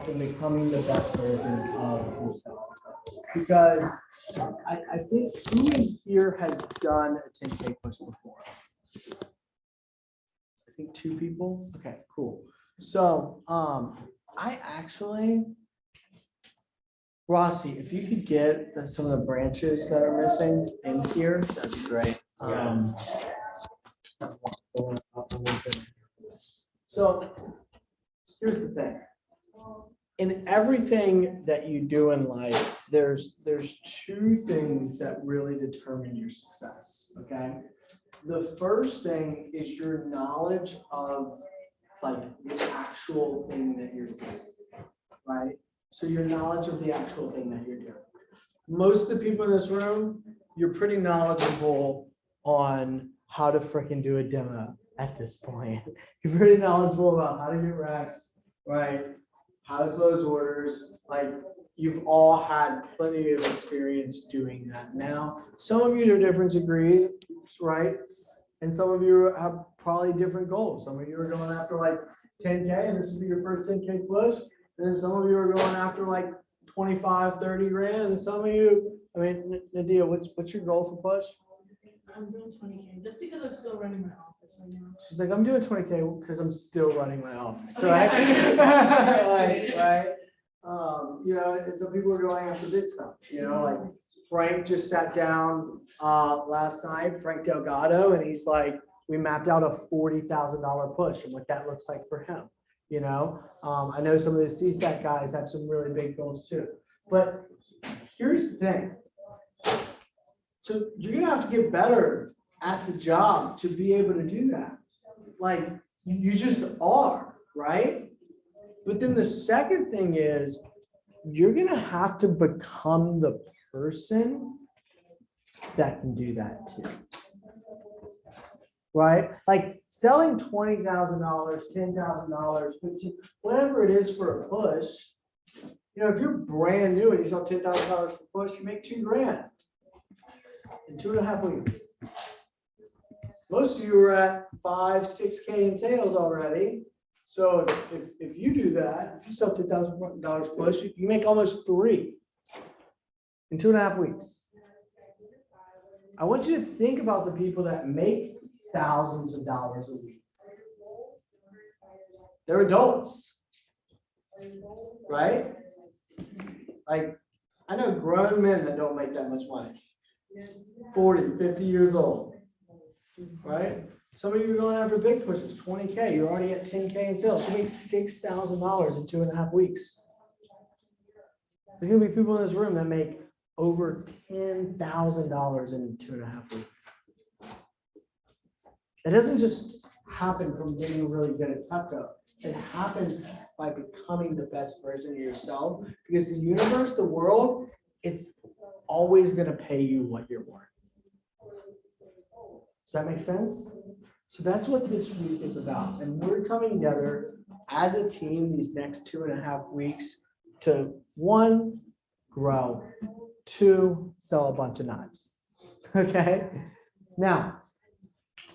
in becoming the best version of yourself. Because I think who in here has done a 10K push before? I think 2 people. Okay, cool. So I actually, Rossi, if you could get some of the branches that are missing in here, that'd be great. So here's the thing. In everything that you do in life, there's 2 things that really determine your success. Okay. The first thing is your knowledge of like the actual thing that you're doing, right? So your knowledge of the actual thing that you're doing. Most of the people in this room, you're pretty knowledgeable on how to freaking do a demo at this point. You're pretty knowledgeable about how to get racks, right? How to close orders. Like you've all had plenty of experience doing that now. Some of you to different degrees, right? And some of you have probably different goals. Some of you are going after like 10K and this will be your first 10K push. And then some of you are going after like 25, 30 grand. And some of you, I mean, Nadia, what's your goal for push? I'm doing 20K just because I'm still running my office right now. She's like, I'm doing 20K because I'm still running my office, Okay. right? Right. You know, and some people are going after big stuff, you know, like Frank just sat down last night, Frank Delgado, and he's like, we mapped out a $40,000 push and what that looks like for him. You know, I know some of the CSTAT guys have some really big goals too. But here's the thing. So you're gonna have to get better at the job to be able to do that. Like you just are, right? But then the second thing is you're gonna have to become the person that can do that too. Right? Like selling $20,000, $10,000, 15, whatever it is for a push. You know, if you're brand new and you sell $10,000 for push, you make $2 grand in 2.5 weeks. Most of you are at 5, 6K in sales already. So if you do that, if you sell $10,000 push, you make almost 3 in 2.5 weeks. I want you to think about the people that make thousands of dollars a week. They're adults, right? Like I know grown men that don't make that much money. 40, 50 years old, right? Some of you are going after big pushes, 20K. You're already at 10K in sales. You make $6,000 in 2.5 weeks. There's gonna be people in this room that make over $10,000 in 2.5 weeks. It doesn't just happen from getting really good at Pepco. It happens by becoming the best version of yourself, because the universe, the world, it's always going to pay you what you're worth. Does that make sense? So that's what this week is about. And we're coming together as a team these next 2.5 weeks to 1, grow, 2, sell a bunch of knives. Okay. Now,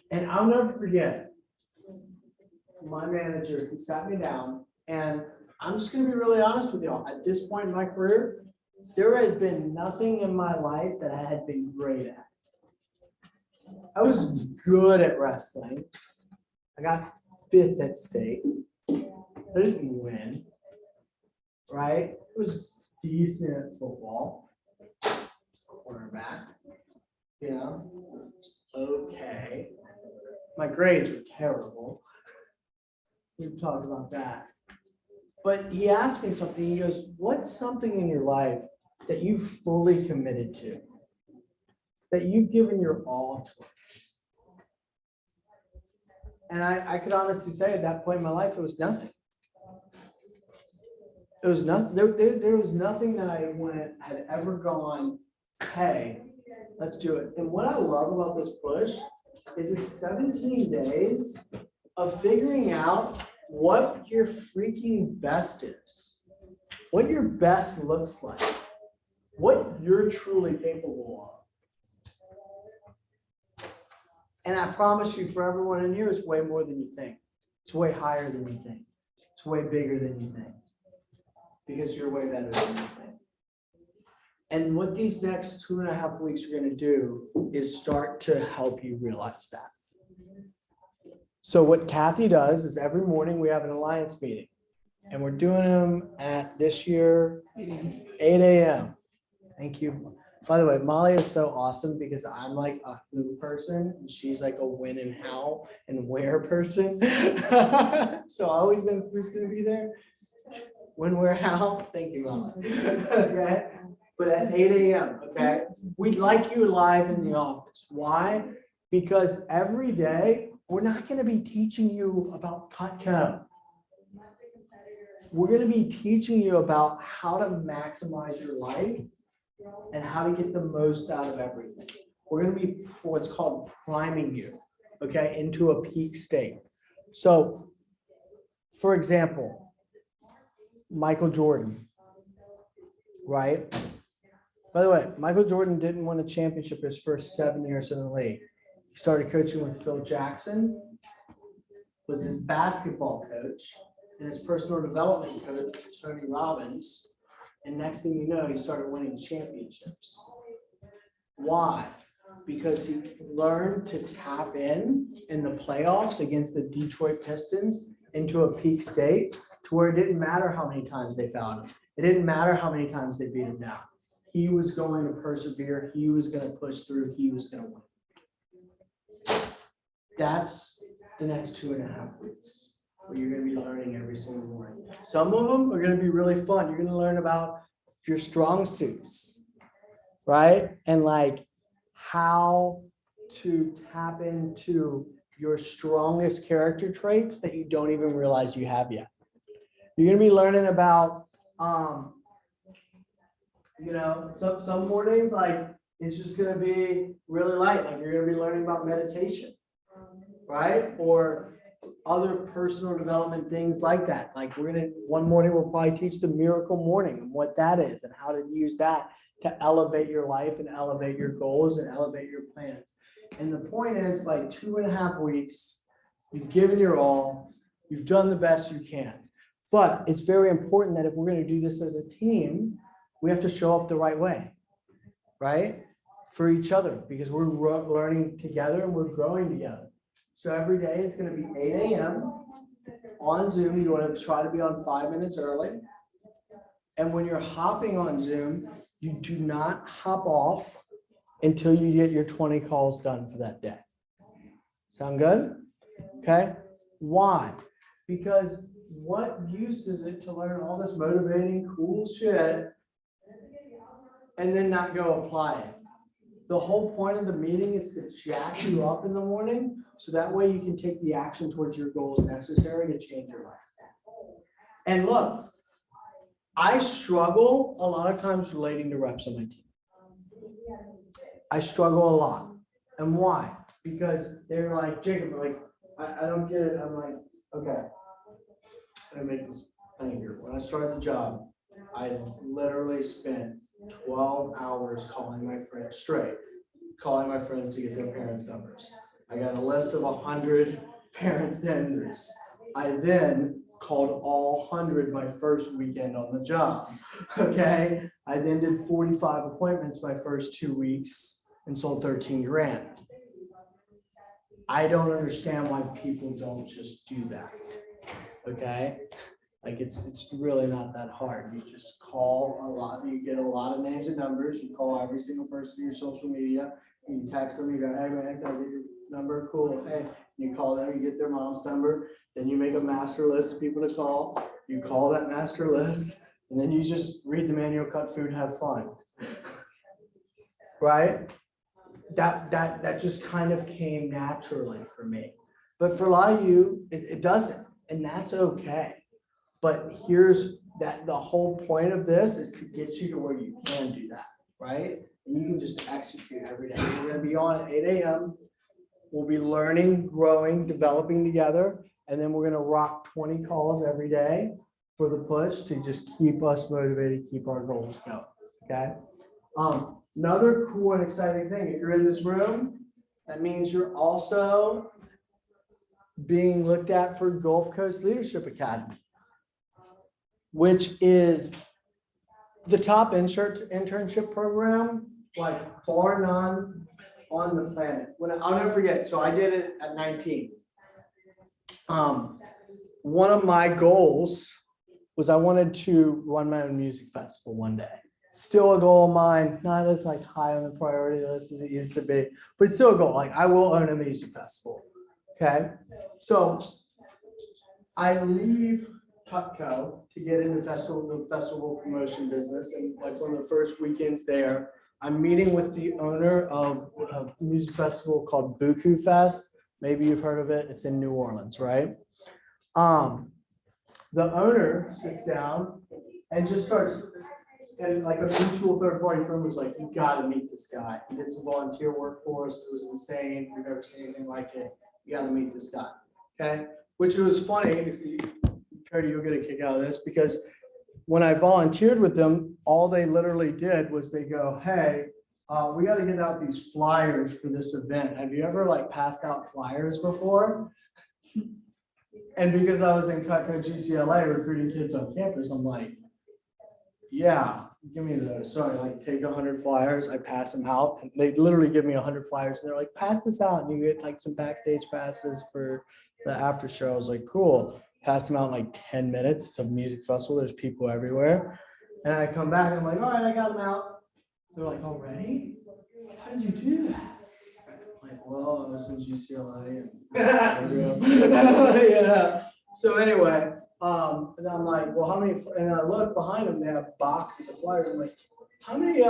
and I'll never forget my manager who sat me down, and I'm just going to be really honest with y'all. At this point in my career, there has been nothing in my life that I had been great at. I was good at wrestling. I got 5th at state. I didn't win, right? It was decent at football, quarterback, you know, okay. My grades were terrible. We've talked about that. But he asked me something. He goes, what's something in your life that you fully committed to, that you've given your all towards? And I could honestly say at that point in my life, it was nothing. It was nothing. There was nothing that I had ever gone, hey, let's do it. And what I love about this push is it's 17 days of figuring out what your freaking best is, what your best looks like, what you're truly capable of. And I promise you, for everyone in here, it's way more than you think. It's way higher than you think. It's way bigger than you think. because you're way better than you think. And what these next 2.5 weeks are going to do is start to help you realize that. So what Kathy does is every morning we have an alliance meeting, and we're doing them at this year 8 a.m. Thank you. By the way, Molly is so awesome because I'm like a who person and she's like a when and how and where person. So I always know who's going to be there. When, where, how. Thank you, Molly. Okay. But at 8 a.m. Okay. We'd like you live in the office. Why? Because every day we're not going to be teaching you about Cutco. We're going to be teaching you about how to maximize your life and how to get the most out of everything. We're going to be what's called priming you, okay, into a peak state. So, for example, Michael Jordan, right? By the way, Michael Jordan didn't win a championship his first 7 years in the league. He started coaching with Phil Jackson, was his basketball coach, and his personal development coach, Tony Robbins. And next thing you know, he started winning championships. Why? Because he learned to tap in the playoffs against the Detroit Pistons into a peak state to where it didn't matter how many times they fouled him. It didn't matter how many times they beat him down. He was going to persevere. He was going to push through. He was going to win. That's the next 2.5 weeks. Where you're going to be learning every single morning. Some of them are going to be really fun. You're going to learn about your strong suits, right? And like how to tap into your strongest character traits that you don't even realize you have yet. You're going to be learning about, some mornings, like it's just going to be really light. Like you're going to be learning about meditation, right? Or other personal development things like that. Like one morning we'll probably teach the miracle morning and what that is and how to use that to elevate your life and elevate your goals and elevate your plans. And the point is, by 2.5 weeks, you've given your all, you've done the best you can. But it's very important that if we're going to do this as a team, we have to show up the right way, right? For each other, because we're learning together and we're growing together. So every day it's going to be 8 a.m. on Zoom. You want to try to be on 5 minutes early. And when you're hopping on Zoom, you do not hop off until you get your 20 calls done for that day. Sound good? Okay. Why? Because what use is it to learn all this motivating, cool shit and then not go apply it? The whole point of the meeting is to jack you up in the morning so that way you can take the action towards your goals necessary to change your life. And look, I struggle a lot of times relating to reps on my team. I struggle a lot. And why? Because they're like, Jacob, like, I don't get it. I'm like, okay, I make this plain here. When I started the job, I literally spent 12 hours calling my friends to get their parents' numbers. I got a list of 100 parents' numbers. I then called all 100 my first weekend on the job. Okay. I then did 45 appointments my first 2 weeks and sold 13 grand. I don't understand why people don't just do that. Okay. Like it's really not that hard. You just call a lot, you get a lot of names and numbers, you call every single person in your social media, and you text them, you go, hey man, can I get your number? Cool. Hey, you call them, you get their mom's number, then you make a master list of people to call, you call that master list, and then you just read the manual, cut food, have fun. Right? That just kind of came naturally for me. But for a lot of you, it doesn't, and that's okay. But here's that the whole point of this is to get you to where you can do that, right? And you can just execute every day. We're going to be on at 8 a.m. We'll be learning, growing, developing together. And then we're going to rock 20 calls every day for the push to just keep us motivated, keep our goals going. Okay. Another cool and exciting thing, if you're in this room, that means you're also being looked at for Gulf Coast Leadership Academy. which is the top internship program, like bar none on the planet. I'll never forget. So I did it at 19. One of my goals was I wanted to run my own music festival one day. Still a goal of mine, not as like high on the priority list as it used to be, but it's still a goal. Like I will own a music festival. Okay. So I leave Cutco to get into the festival promotion business. And like one of the first weekends there, I'm meeting with the owner of a music festival called Buku Fest. Maybe you've heard of it. It's in New Orleans, right? The owner sits down and just starts, and like a mutual third party firm was like, you gotta meet this guy. He did some volunteer work for us. It was insane. We've never seen anything like it. You gotta meet this guy. Okay. Which was funny. Cody, you'll get a kick out of this because when I volunteered with them, all they literally did was they go, hey, we got to get out these flyers for this event. Have you ever like passed out flyers before? And because I was in Cutco GCLA recruiting kids on campus, I'm like, yeah, give me those. So I like take 100 flyers, I pass them out, and they literally give me 100 flyers. And they're like, pass this out, and you get like some backstage passes for the after show. I was like, cool. Pass them out in like 10 minutes. It's a music festival. There's people everywhere. And I come back and I'm like, all right, I got them out. They're like, already? How did you do that? I'm like, well, I was in GCLA. And yeah. So anyway, and I'm like, well, how many, and I look behind them, they have boxes of flyers. I'm like, how many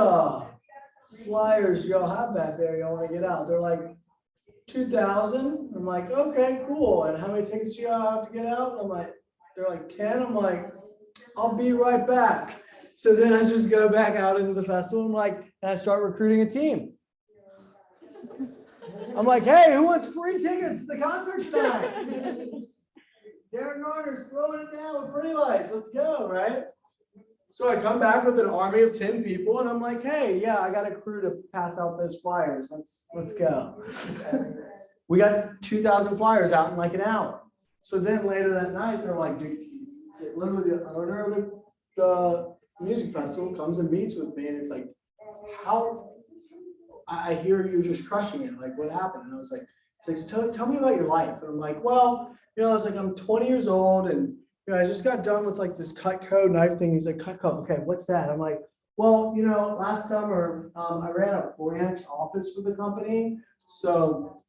flyers y'all have back there y'all want to get out? They're like, 2,000. I'm like, okay, cool. And how many tickets do you have to get out? And I'm like, they're like 10. I'm like, I'll be right back. So then I just go back out into the festival. I'm like, and I start recruiting a team. I'm like, hey, who wants free tickets to the concert tonight? Darren Garner's throwing it down with pretty lights. Let's go, right? So I come back with an army of 10 people and I'm like, hey, yeah, I got a crew to pass out those flyers. Let's go. We got 2,000 flyers out in like an hour. So then later that night, they're like, dude, literally the owner of the music festival comes and meets with me and it's like, how, I hear you just crushing it. Like, what happened? And I was like, he's like, tell me about your life. And I'm like, well, I was like, I'm 20 years old and I just got done with like this Cutco knife thing. He's like, Cutco, okay, what's that? I'm like, well, last summer I ran a branch office for the company. So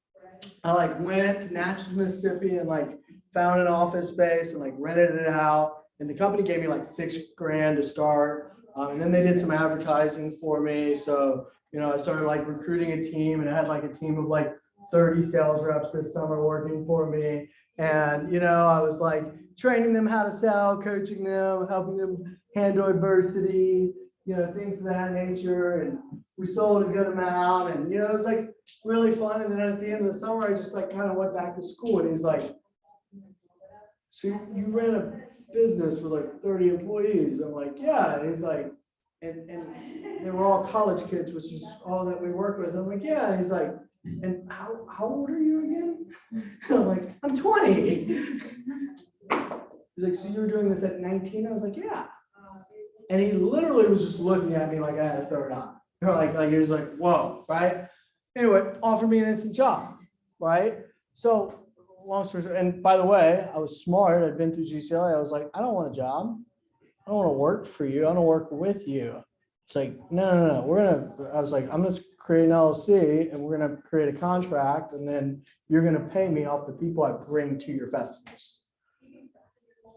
I like went to Natchez, Mississippi and like found an office space and like rented it out. And the company gave me like $6,000 to start. And then they did some advertising for me. So, I started like recruiting a team and I had like a team of like 30 sales reps this summer working for me. And, I was like training them how to sell, coaching them, helping them handle adversity, things of that nature. And we sold a good amount and, it was like really fun. And then at the end of the summer, I just like kind of went back to school and he's like, so you ran a business with like 30 employees. I'm like, yeah. And he's like, and they were all college kids, which is all that we work with. I'm like, yeah. And he's like, and how old are you again? I'm like, I'm 20. He's like, so you were doing this at 19? I was like, yeah. And he literally was just looking at me like I had a third eye. Like he was like, whoa, right? Anyway, offered me an instant job, right? So long story short, and by the way, I was smart. I'd been through GCLA. I was like, I don't want a job. I don't want to work for you. I want to work with you. It's like, no. I was like, I'm going to create an LLC and we're going to create a contract. And then you're going to pay me off the people I bring to your festivals.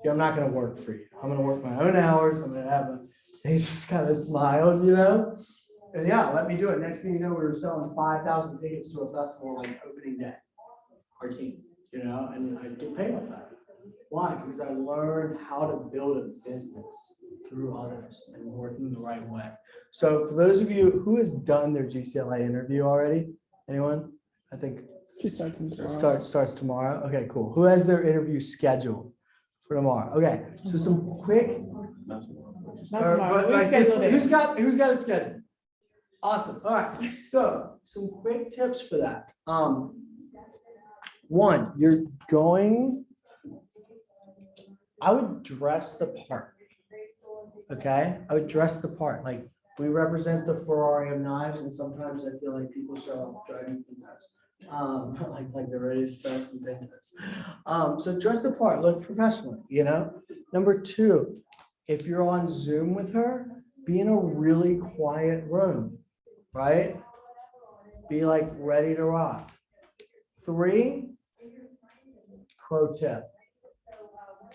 Yeah, I'm not going to work for you. I'm going to work my own hours. I'm going to have he just kind of smiled, and yeah, let me do it. Next thing you know, we were selling 5,000 tickets to a festival like opening day, our team, and I get paid with that. Why? Because I learned how to build a business through others and working the right way. So for those of you who has done their GCLA interview already, anyone? I think She starts tomorrow. Starts tomorrow. Okay, cool. Who has their interview scheduled for tomorrow? Okay, so some quick. Not tomorrow. We scheduled it. Who's got it scheduled? Awesome. All right. So some quick tips for that. One, I would dress the part. Okay, I would dress the part. Like, we represent the Ferrari of knives, and sometimes I feel like people show up driving the knives. Like they're ready to sell some things. So dress the part, look professional, you know? Number two, if you're on Zoom with her, be in a really quiet room, right? Be like ready to rock. Three, pro tip.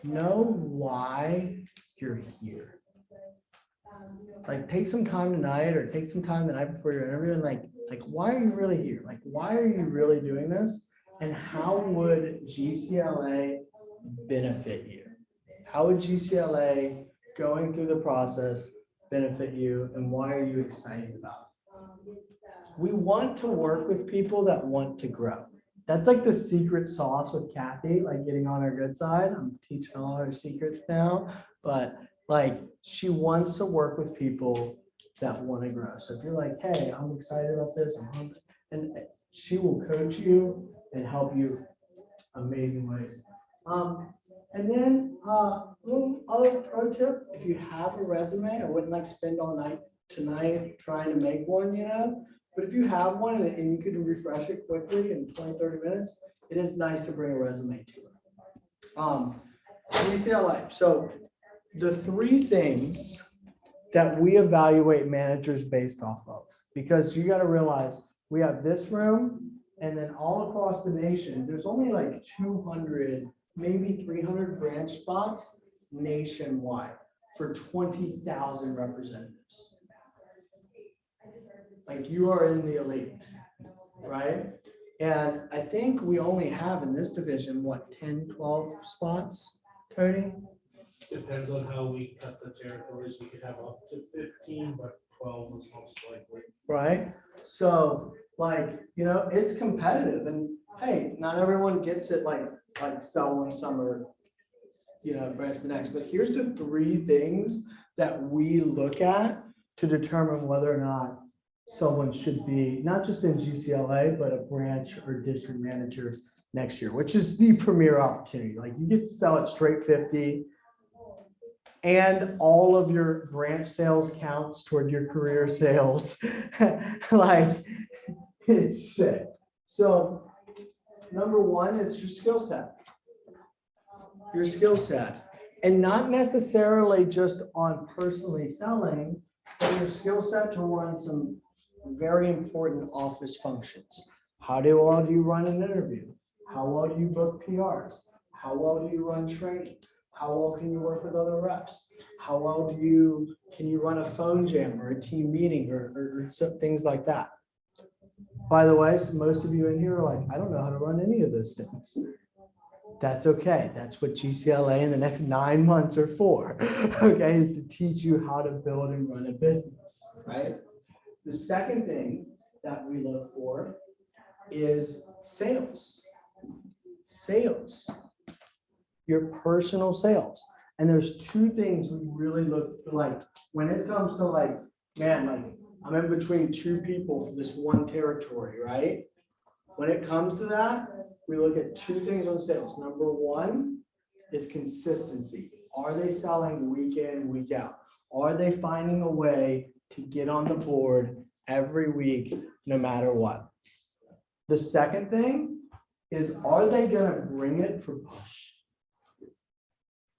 Know why you're here. Like, take some time tonight or take some time the night before your interview and like why are you really here? Like, why are you really doing this? And how would GCLA benefit you? How would GCLA going through the process benefit you, and why are you excited about it? We want to work with people that want to grow. That's like the secret sauce with Kathy, like getting on her good side. I'm teaching all her secrets now, but like, she wants to work with people that want to grow. So if you're like, hey, I'm excited about this, I'm hungry, and she will coach you and help you amazing ways. And then little other pro tip, if you have a resume, I wouldn't like spend all night tonight trying to make one, you know, but if you have one and you could refresh it quickly in 20, 30 minutes, it is nice to bring a resume to it. UCLA. So the three things that we evaluate managers based off of, because you got to realize we have this room, and then all across the nation, there's only like 200, maybe 300 branch spots nationwide for 20,000 representatives. Like, you are in the elite, right? And I think we only have in this division, what, 10, 12 spots, Cody? Depends on how we cut the territories. We could have up to 15, but 12 was most likely. Right? So, like, you know, it's competitive, and hey, not everyone gets it like sell one summer, you know, branch the next. But here's the three things that we look at to determine whether or not someone should be not just in GCLA, but a branch or district manager next year, which is the premier opportunity. Like, you get to sell it straight 50. And all of your branch sales counts toward your career sales. Like, it's sick. So number one is your skill set. Your skill set. And not necessarily just on personally selling, but your skill set to run some very important office functions. How well do you run an interview? How well do you book PRs? How well do you run training? How well can you work with other reps? How well can you run a phone jam or a team meeting or some things like that? By the way, so most of you in here are like, I don't know how to run any of those things. That's okay. That's what GCLA in the next 9 months are for, okay, is to teach you how to build and run a business, right? The second thing that we look for is sales. Sales. Your personal sales. And there's two things we really look for, like, when it comes to like, man, like, I'm in between two people for this one territory, right? When it comes to that, we look at two things on sales. Number one is consistency. Are they selling week in, week out? Are they finding a way to get on the board every week, no matter what? The second thing is, are they going to bring it for push?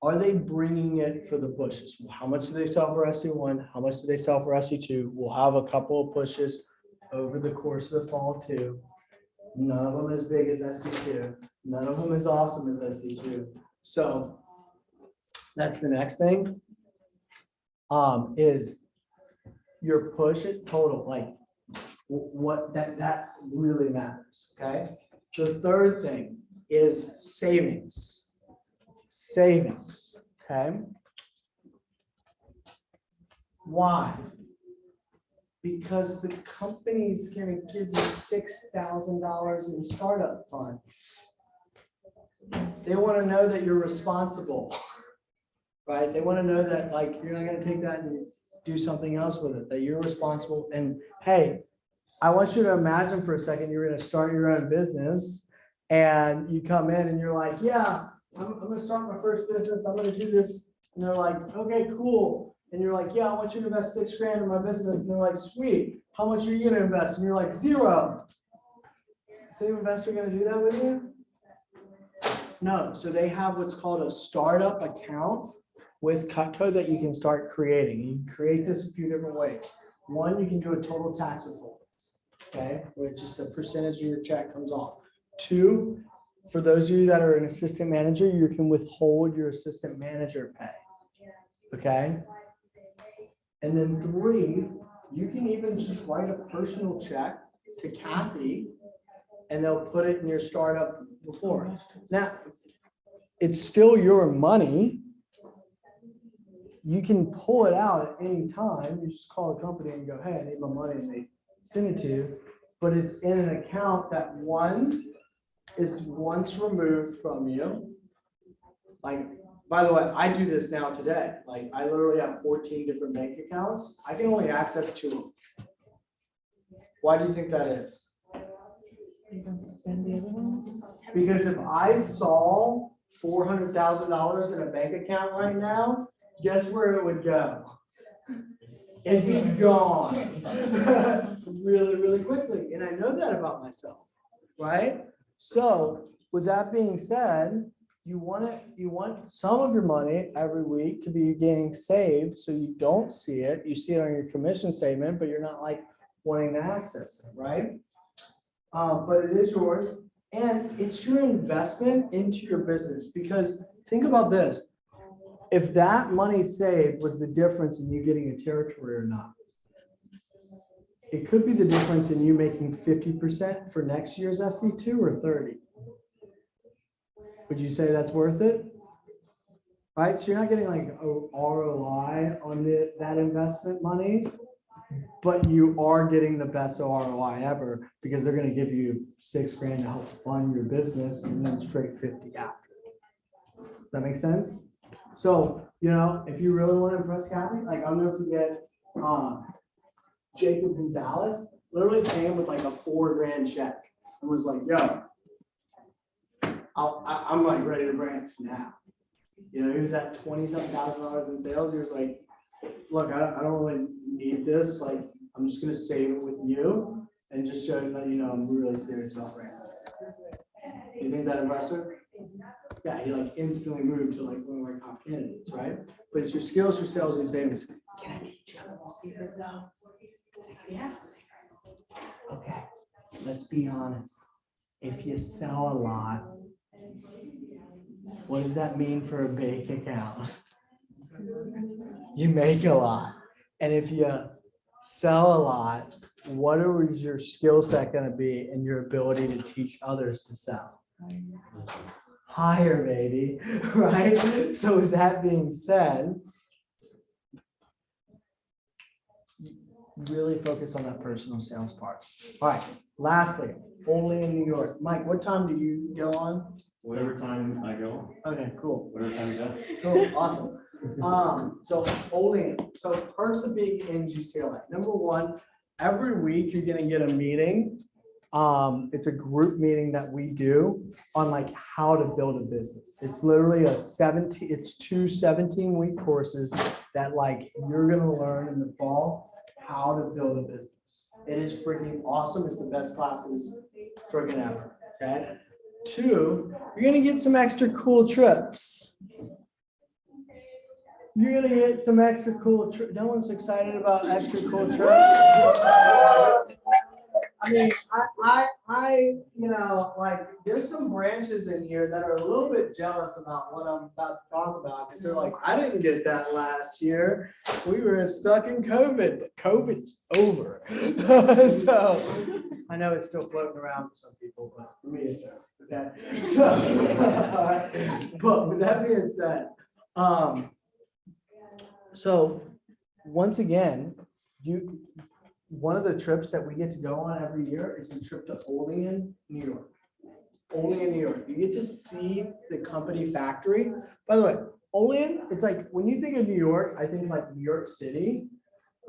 Are they bringing it for the pushes? How much do they sell for SC1? How much do they sell for SC2? We'll have a couple of pushes over the course of the fall too. None of them as big as SC2. None of them as awesome as SC2. So that's the next thing. Is your push it total, like what that really matters. Okay. The third thing is savings. Savings, okay? Why? Because the company's gonna give you $6,000 in startup funds. They wanna know that you're responsible, right? They wanna know that, like, you're not gonna take that and do something else with it, that you're responsible. And hey, I want you to imagine for a second, you're gonna start your own business and you come in and you're like, yeah, I'm going to start my first business. I'm going to do this. And they're like, okay, cool. and you're like, yeah, I want you to invest $6,000 in my business. And they're like, sweet, how much are you gonna invest? And you're like, 0. Is the investor gonna do that with you? No, so they have what's called a startup account with Cutco that you can start creating. You can create this a few different ways. One, you can do a total tax withholdings, okay, where just a percentage of your check comes off. 2, for those of you that are an assistant manager, you can withhold your assistant manager pay, okay? And then 3, you can even just write a personal check to Kathy and they'll put it in your startup before. Now, it's still your money. You can pull it out at any time. You just call the company and go, hey, I need my money, and they send it to you. But it's in an account that one is once removed from you. Like, by the way, I do this now today. Like, I literally have 14 different bank accounts. I can only access 2 of them. Why do you think that is? You don't spend the other ones. Because if I saw $400,000 in a bank account right now, guess where it would go? It'd be gone really, really quickly. And I know that about myself, right? So with that being said, you want some of your money every week to be getting saved so you don't see it. You see it on your commission statement, but you're not like wanting to access it, right? But it is yours, and it's your investment into your business. Because think about this. If that money saved was the difference in you getting a territory or not, it could be the difference in you making 50% for next year's SC2 or 30. Would you say that's worth it? Right, so you're not getting like a ROI on that investment money, but you are getting the best ROI ever because they're going to give you $6,000 to help fund your business and then straight 50 after. That makes sense? So, you know, if you really want to impress Kathy, like I'll never forget Jacob Gonzalez literally came with like a $4,000 check and was like, yo, I'm like ready to branch now. You know, he was at $20-something thousand in sales. He was like, look, I don't really need this. Like, I'm just going to save it with you and just show you that, you know, I'm really serious about brand. You think that impressive? Yeah, he like instantly moved to like one of our top candidates, right? But it's your skills, your sales, and savings. Can I teach you a little secret though? Yeah. Okay, let's be honest. If you sell a lot, what does that mean for a bank account? You make a lot. And if you sell a lot, what are your skill set going to be and your ability to teach others to sell? Higher, baby, right? So with that being said, really focus on that personal sales part. All right, lastly, only in New York. Mike, what time do you go on? Whatever time I go, Okay, cool. whatever time you go. Cool, awesome. So only, so perks of being in GCLA. Number one, every week you're gonna get a meeting. It's a group meeting that we do on like how to build a business. It's literally it's 2 17-week courses that like you're gonna learn in the fall how to build a business. It is freaking awesome. It's the best classes freaking ever. Okay. 2, you're gonna get some extra cool trips. You're gonna get some extra cool trips. No one's excited about extra cool trips. I mean, I, you know, like there's some branches in here that are a little bit jealous about what I'm about to talk about because they're like, I didn't get that last year. We were stuck in COVID, but COVID's over. So I know it's still floating around for some people, but for me, it's over. Okay. So, but with that being said, so once again, one of the trips that we get to go on every year is a trip to Olean, New York. Olean, New York. You get to see the company factory. By the way, Olean, it's like when you think of New York, I think like New York City,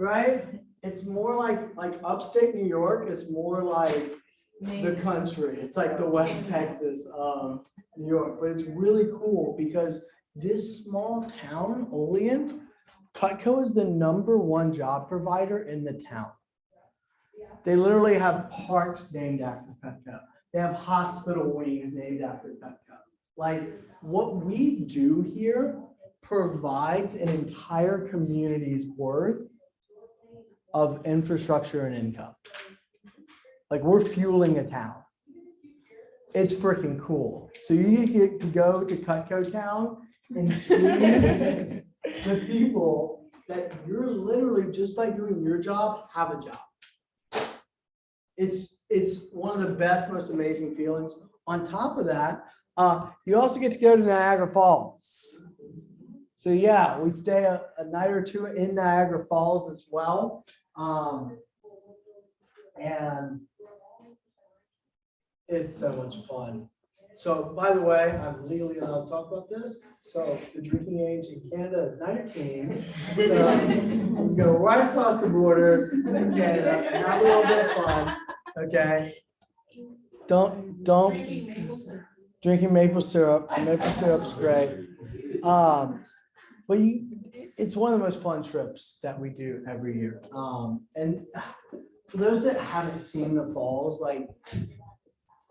right? It's more like upstate New York. It's more like the country. It's like the West Texas New York. But it's really cool because this small town, Olean, Cutco is the #1 job provider in the town. They literally have parks named after Cutco. They have hospital wings named after Cutco. Like what we do here provides an entire community's worth of infrastructure and income. Like we're fueling a town. It's freaking cool. So you get to go to Cutco Town and see the people that you're literally just by doing your job have a job. It's one of the best, most amazing feelings. On top of that, you also get to go to Niagara Falls. So yeah, we stay a night or two in Niagara Falls as well. And it's so much fun. So by the way, I'm legally allowed to talk about this. So the drinking age in Canada is 19. So you go right across the border in Canada, and have a little bit of fun. Okay. Don't Drinking maple syrup. drinking maple syrup. Maple syrup's great. But it's one of the most fun trips that we do every year. And for those that haven't seen the falls, like,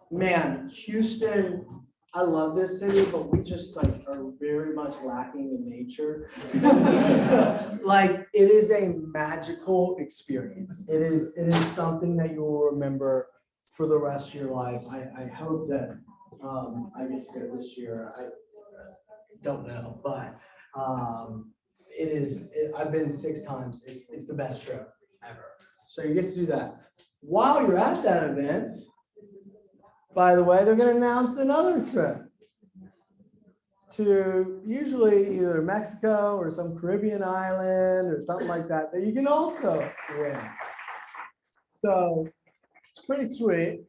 man, Houston, I love this city, but we just like are very much lacking in nature. Like it is a magical experience. It is something that you will remember for the rest of your life. I hope that I get to go this year. I don't know, but I've been 6 times. It's the best trip ever. So you get to do that. While you're at that event, by the way, they're going to announce another trip to usually either Mexico or some Caribbean island or something like that that you can also win. So it's pretty sweet.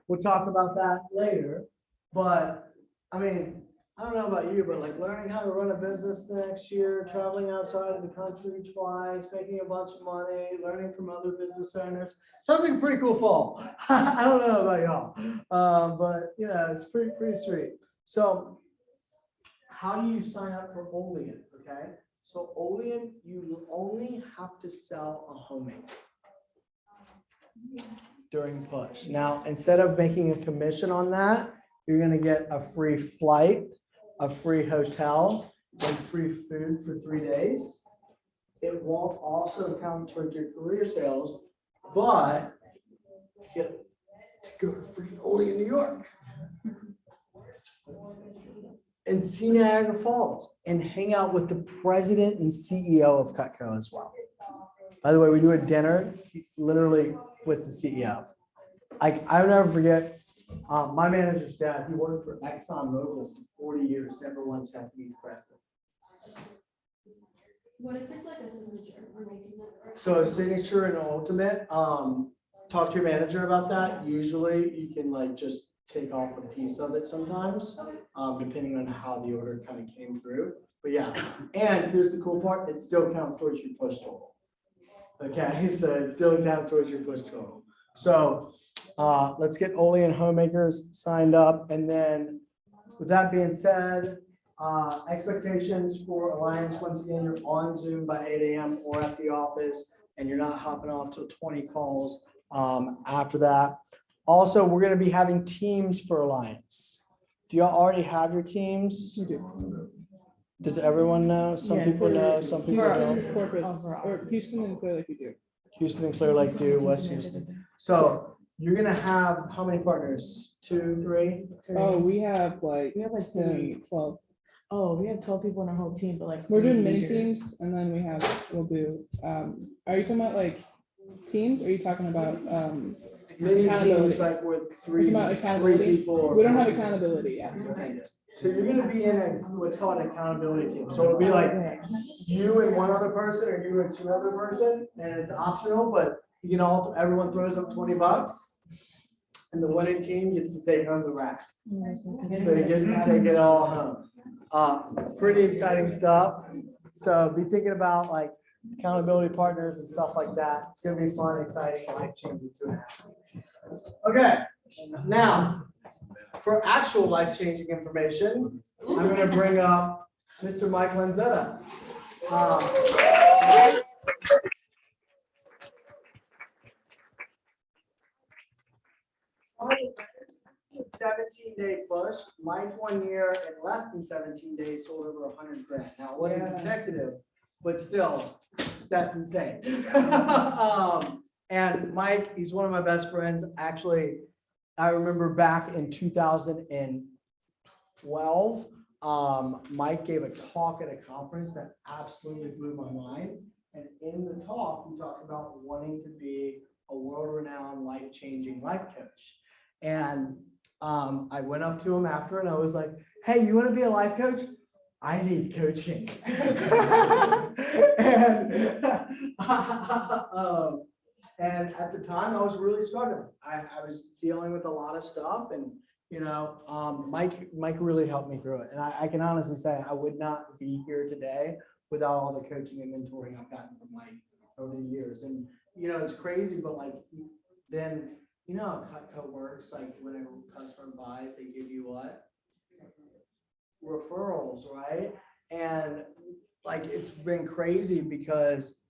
We'll talk about that later. But I mean, I don't know about you, but like learning how to run a business next year, traveling outside of the country twice, making a bunch of money, learning from other business owners. Sounds like a pretty cool fall. I don't know about y'all, but you know, it's pretty sweet. So how do you sign up for Olean? Okay. So Olean, you only have to sell a homemade during push. Now, instead of making a commission on that, you're going to get a free flight, a free hotel, and free food for 3 days. It won't also count towards your career sales, but you get to go to free Olean, New York, and see Niagara Falls, and hang out with the president and CEO of Cutco as well. By the way, we do a dinner literally with the CEO. I'll never forget. My manager's dad, he worked for ExxonMobil for 40 years, never once had to meet the president. What if it's like a signature or anything like that? So a signature and an ultimate, talk to your manager about that. Usually you can like just take off a piece of it sometimes, depending on how the order kind of came through. But yeah, and here's the cool part, it still counts towards your push total. Okay, so it still counts towards your push total. So let's get Olean homemakers signed up. And then with that being said, expectations for Alliance, once again, you're on Zoom by 8 a.m. or at the office, and you're not hopping off till 20 calls after that. Also, we're going to be having teams for Alliance. Do y'all already have your teams? You do. Does everyone know? Some Yeah, people for know, some people don't. Houston, Corpus, Oh, or Houston and Clear Lake you do. Houston and Clear Lake do, West Houston. So you're going to have how many partners? 2, 3? Oh, we have like We have like 10, 12. Oh, we have 12 people in our whole team, but like. We're doing 3 mini leaders. teams and then we'll do, are you talking about like teams? Or are you talking about, Many Accountability. teams like with We're talking about 3 accountability? people. or we don't have 4 people. accountability yet. So you're gonna be in what's called an accountability team. So it'll be like you and one other person or you and 2 other person, and it's optional, but you can everyone throws up $20 and the winning team gets to take home the rack. So you get to take it all home. Pretty exciting stuff. So be thinking about like accountability partners and stuff like that. It's gonna be fun, exciting, life-changing 2.5 weeks. Okay, now for actual life-changing information, I'm gonna bring up Mr. Mike Lonzetta. On a 17-day push, Mike 1 year in less than 17 days sold over 100 grand. Now, it wasn't consecutive, but still, that's insane. And Mike, he's one of my best friends. Actually, I remember back in 2012, Mike gave a talk at a conference that absolutely blew my mind. And in the talk, he talked about wanting to be a world-renowned, life-changing life coach. And I went up to him after and I was like, hey, you want to be a life coach? I need coaching. And at the time I was really struggling. I was dealing with a lot of stuff and, Mike really helped me through it. And I can honestly say I would not be here today without all the coaching and mentoring I've gotten from Mike over the years. And, it's crazy, but then, how Cutco works, whenever a customer buys, they give you what? Referrals, right? And it's been crazy because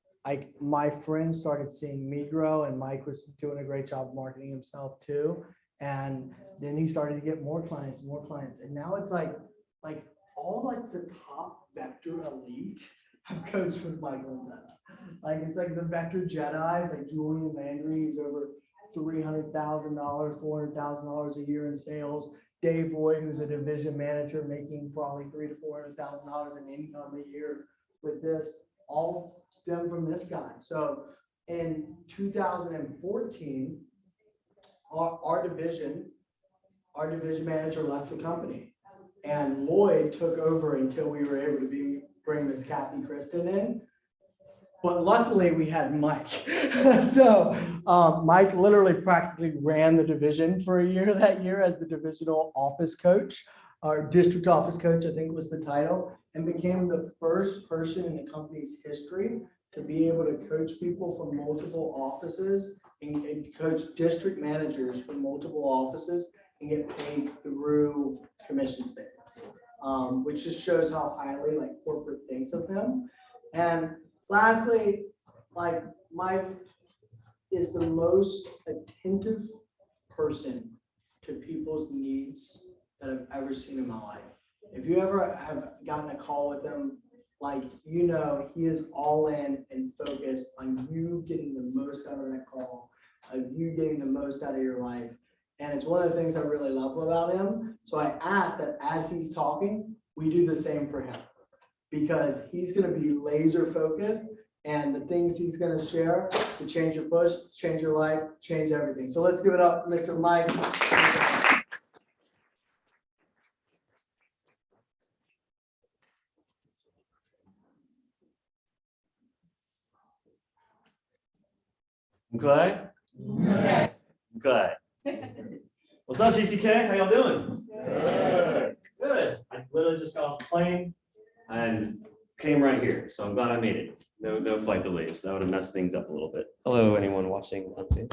my friends started seeing me grow and Mike was doing a great job marketing himself too. And then he started to get more clients. And now it's all the top vector elite have coached with Mike Lonzetta. It's the vector Jedis, Julian Landry, who's over $300,000, $400,000 a year in sales. Dave Roy, who's a division manager, making probably $300,000 to $400,000 in income a year with this, all stem from this guy. So in 2014, our division manager left the company, and Lloyd took over until we were able to bring Miss Kathy Kristen in. But luckily we had Mike. So Mike literally practically ran the division for a year that year as the divisional office coach, or district office coach, I think was the title, and became the first person in the company's history to be able to coach people from multiple offices and coach district managers from multiple offices and get paid through commission statements, which just shows how highly corporate thinks of him. And lastly, Mike is the most attentive person to people's needs that I've ever seen in my life. If you ever have gotten a call with him, he is all in and focused on you getting the most out of that call, of you getting the most out of your life. And it's one of the things I really love about him. So I ask that as he's talking, we do the same for him, because he's going to be laser focused, and the things he's going to share to change your push, change your life, change everything. So let's give it up, Mr. Mike. Okay. Good. What's up, GCK? How y'all doing? Good. Good. I literally just got off the plane and came right here, so I'm glad I made it. No flight delays. That would have messed things up a little bit. Hello, anyone watching on Zoom.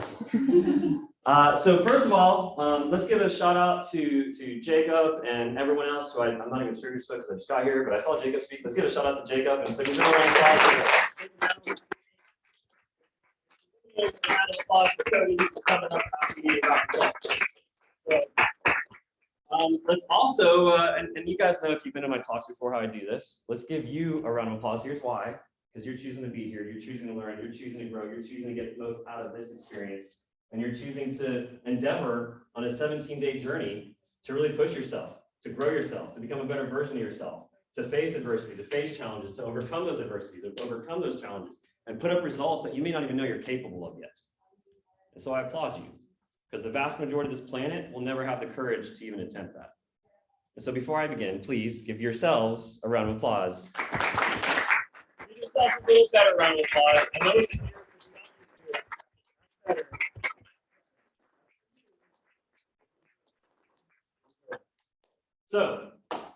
So first of all, let's give a shout out to Jacob and everyone else who I'm not even sure who spoke because I just got here, but I saw Jacob speak. Let's give a shout out to Jacob and so give him a round of applause for Cody for coming up asking me about that. Let's also, and you guys know if you've been to my talks before how I do this, let's give you a round of applause. Here's why. Because you're choosing to be here, you're choosing to learn, you're choosing to grow, you're choosing to get the most out of this experience, and you're choosing to endeavor on a 17-day journey to really push yourself, to grow yourself, to become a better version of yourself, to face adversity, to face challenges, to overcome those adversities, to overcome those challenges, and put up results that you may not even know you're capable of yet. And so I applaud you, because the vast majority of this planet will never have the courage to even attempt that. And so before I begin, please give yourselves a round of applause. Give yourselves a little better round of applause. I noticed so,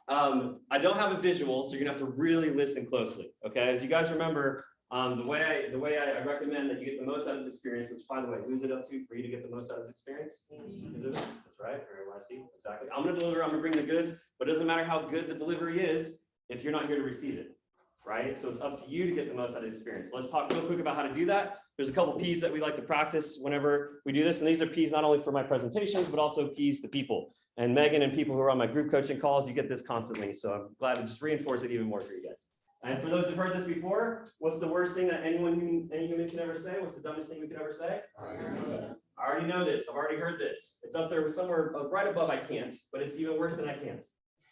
I don't have a visual, so you're gonna have to really listen closely, okay? As you guys remember, the way I recommend that you get the most out of this experience, which by the way, who's it up to for you to get the most out of this experience? Is it? That's right, very wise people, exactly. I'm gonna deliver, I'm gonna bring the goods, but it doesn't matter how good the delivery is if you're not here to receive it. right? So it's up to you to get the most out of the experience. Let's talk real quick about how to do that. There's a couple P's that we like to practice whenever we do this. And these are P's not only for my presentations, but also P's to people. And Megan and people who are on my group coaching calls, you get this constantly. So I'm glad to just reinforce it even more for you guys. And for those who've heard this before, what's the worst thing that any human can ever say? What's the dumbest thing we could ever say? I already know this. I've already heard this. It's up there somewhere right above I can't, but it's even worse than I can't.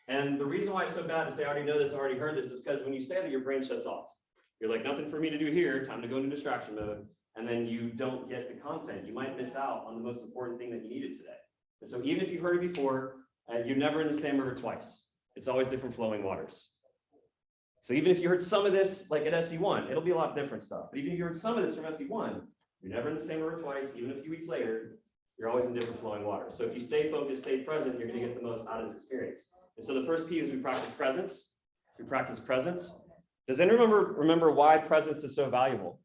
And the reason why it's so bad to say I already know this, I already heard this, is because when you say that, your brain shuts off. You're like, nothing for me to do here, time to go into distraction mode. And then you don't get the content. You might miss out on the most important thing that you needed today. And so even if you've heard it before, you're never in the same river twice. It's always different flowing waters. So even if you heard some of this, like at SE1, it'll be a lot of different stuff. But even if you heard some of this from SE1, you're never in the same river twice. Even a few weeks later, you're always in different flowing waters. So if you stay focused, stay present, you're going to get the most out of this experience. And so the first P is we practice presence. We practice presence. Does anyone remember why presence is so valuable?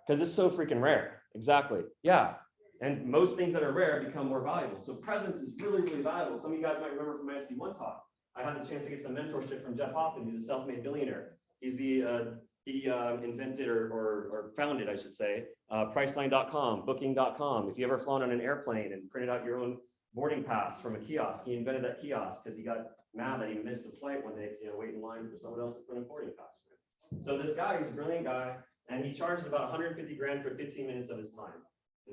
Because it's so freaking rare. Exactly. Yeah. And most things that are rare become more valuable. So presence is really, really valuable. Some of you guys might remember from my SE1 talk. I had the chance to get some mentorship from Jeff Hoffman. He's a self-made billionaire. He's he invented or founded, I should say, Priceline.com, Booking.com. If you ever flown on an airplane and printed out your own boarding pass from a kiosk, he invented that kiosk because he got mad that he missed a flight one day because he had to wait in line for someone else to print a boarding pass for him. So this guy, he's a brilliant guy, and he charges about 150 grand for 15 minutes of his time.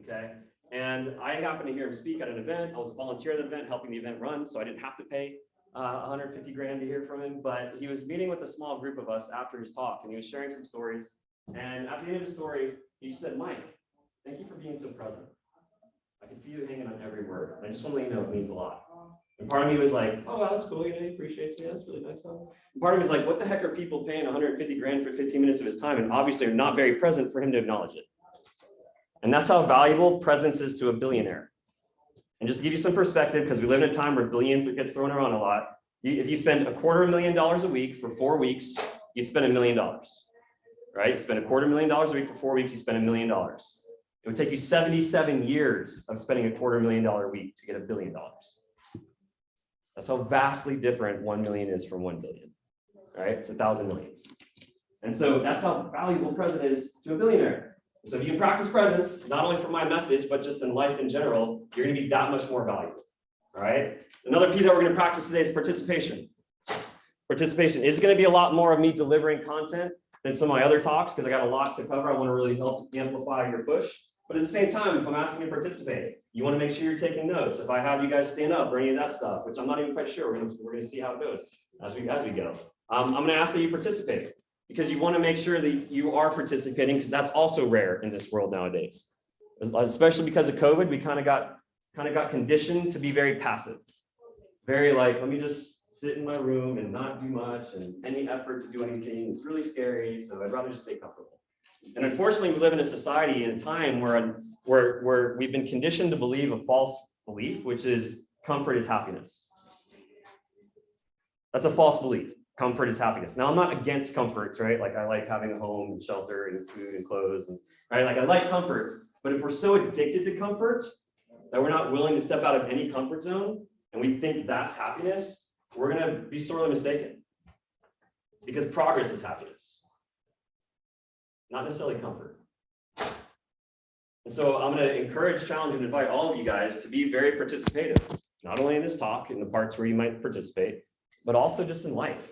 Okay. And I happened to hear him speak at an event. I was a volunteer at the event, helping the event run, so I didn't have to pay 150 grand to hear from him. But he was meeting with a small group of us after his talk, and he was sharing some stories. And at the end of the story, he said, "Mike, thank you for being so present. I can feel you hanging on every word. And I just want to let you know it means a lot." And part of me was like, "Oh, wow, that's cool. You know, he appreciates me. That's really nice of him." And part of me was like, "What the heck are people paying 150 grand for 15 minutes of his time?" And obviously are not very present for him to acknowledge it. And that's how valuable presence is to a billionaire. And just to give you some perspective, because we live in a time where billion gets thrown around a lot. If you spend $250,000 a week for 4 weeks, you spend $1 million, right? You spend $250,000 a week for 4 weeks, you spend $1 million. It would take you 77 years of spending $250,000 a week to get $1 billion. That's how vastly different 1 million is from 1 billion, right? It's 1,000 millions. And so that's how valuable presence is to a billionaire. So if you can practice presence, not only for my message, but just in life in general, you're going to be that much more valuable. All right. Another P that we're going to practice today is participation. Participation is going to be a lot more of me delivering content than some of my other talks because I got a lot to cover. I want to really help amplify your push. But at the same time, if I'm asking you to participate, you want to make sure you're taking notes. If I have you guys stand up or any of that stuff, which I'm not even quite sure, we're going to see how it goes as we go. I'm going to ask that you participate, because you want to make sure that you are participating, because that's also rare in this world nowadays. Especially because of COVID, we kind of got conditioned to be very passive. Very like, let me just sit in my room and not do much, and any effort to do anything is really scary. So I'd rather just stay comfortable. And unfortunately, we live in a society in a time where we've been conditioned to believe a false belief, which is comfort is happiness. That's a false belief. Comfort is happiness. Now, I'm not against comforts, right? Like I like having a home and shelter and food and clothes, and right? Like I like comforts, but if we're so addicted to comfort that we're not willing to step out of any comfort zone and we think that's happiness, we're going to be sorely mistaken, because progress is happiness, not necessarily comfort. And so I'm going to encourage, challenge, and invite all of you guys to be very participative, not only in this talk, in the parts where you might participate, but also just in life.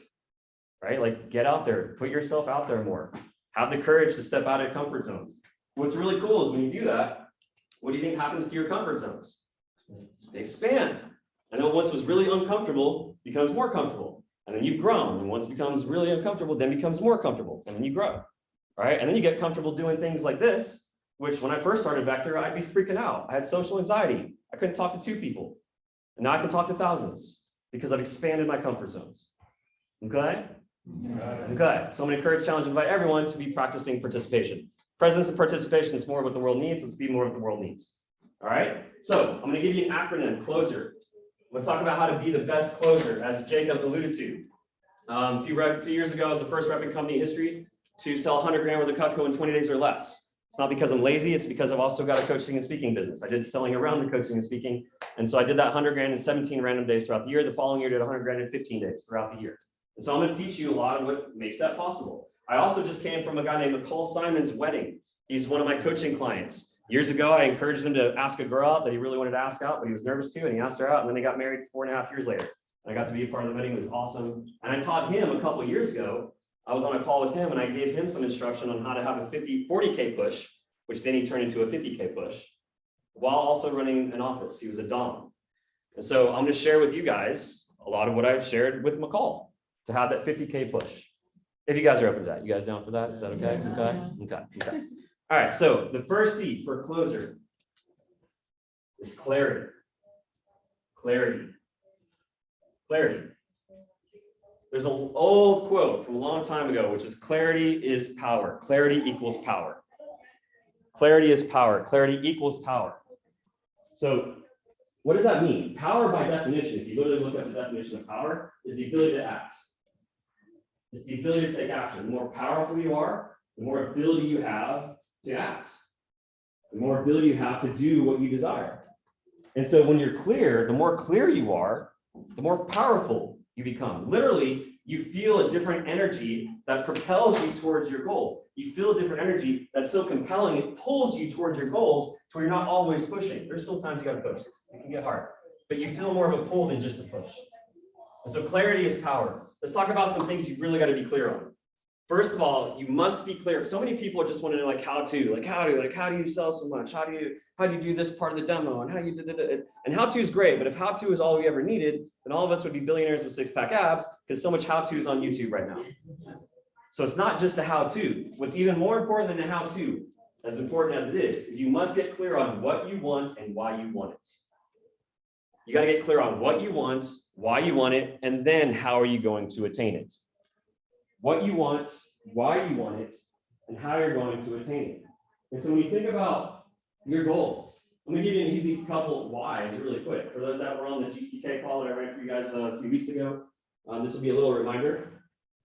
Right? Like get out there, put yourself out there more, have the courage to step out of comfort zones. What's really cool is when you do that, what do you think happens to your comfort zones? They expand. And then once it was really uncomfortable, becomes more comfortable. And then you've grown. And once it becomes really uncomfortable, then becomes more comfortable. And then you grow. Right? And then you get comfortable doing things like this, which when I first started back there, I'd be freaking out. I had social anxiety. I couldn't talk to 2 people. And now I can talk to thousands because I've expanded my comfort zones. Okay? Okay, so I'm going to encourage, challenge, invite everyone to be practicing participation. Presence and participation is more of what the world needs. Let's be more of what the world needs. All right, so I'm going to give you an acronym, closer. We'll talk about how to be the best closer, as Jacob alluded to. A few years ago, I was the first rep in company history to sell 100 grand worth of Cutco in 20 days or less. It's not because I'm lazy, it's because I've also got a coaching and speaking business. I did selling around the coaching and speaking. And so I did that 100 grand in 17 random days throughout the year. The following year, I did 100 grand in 15 days throughout the year. And so I'm going to teach you a lot of what makes that possible. I also just came from a guy named McCall Simon's wedding. He's one of my coaching clients. Years ago, I encouraged him to ask a girl out that he really wanted to ask out, but he was nervous to, and he asked her out, and then they got married 4.5 years later. And I got to be a part of the wedding. It was awesome. And I taught him a couple of years ago. I was on a call with him, and I gave him some instruction on how to have a 40K push, which then he turned into a 50K push, while also running an office. He was a Dom. And so I'm going to share with you guys a lot of what I've shared with McCall to have that 50K push. If you guys are open to that, you guys down for that? Is that okay? Okay. All right, so the first C for closer is clarity. Clarity. There's an old quote from a long time ago, which is clarity is power. Clarity equals power. Clarity is power. Clarity equals power. So what does that mean? Power by definition, if you literally look at the definition of power, is the ability to act. It's the ability to take action. The more powerful you are, the more ability you have to act. The more ability you have to do what you desire. And so when you're clear, the more clear you are, the more powerful you become. Literally, you feel a different energy that propels you towards your goals. You feel a different energy that's so compelling, it pulls you towards your goals to where you're not always pushing. There's still times you got to push. It can get hard, but you feel more of a pull than just a push. And so clarity is power. Let's talk about some things you really got to be clear on. First of all, you must be clear. So many people just want to know how do you sell so much? How do you do this part of the demo? And how you did it? And how to is great, but if how to is all we ever needed, then all of us would be billionaires with six-pack abs because so much how to is on YouTube right now. So it's not just a how to. What's even more important than a how to, as important as it is you must get clear on what you want and why you want it. You got to get clear on what you want, why you want it, and then how are you going to attain it. What you want, why you want it, and how you're going to attain it. And so when you think about your goals, let me give you an easy couple of whys really quick. For those that were on the GCK call that I ran for you guys a few weeks ago, this will be a little reminder.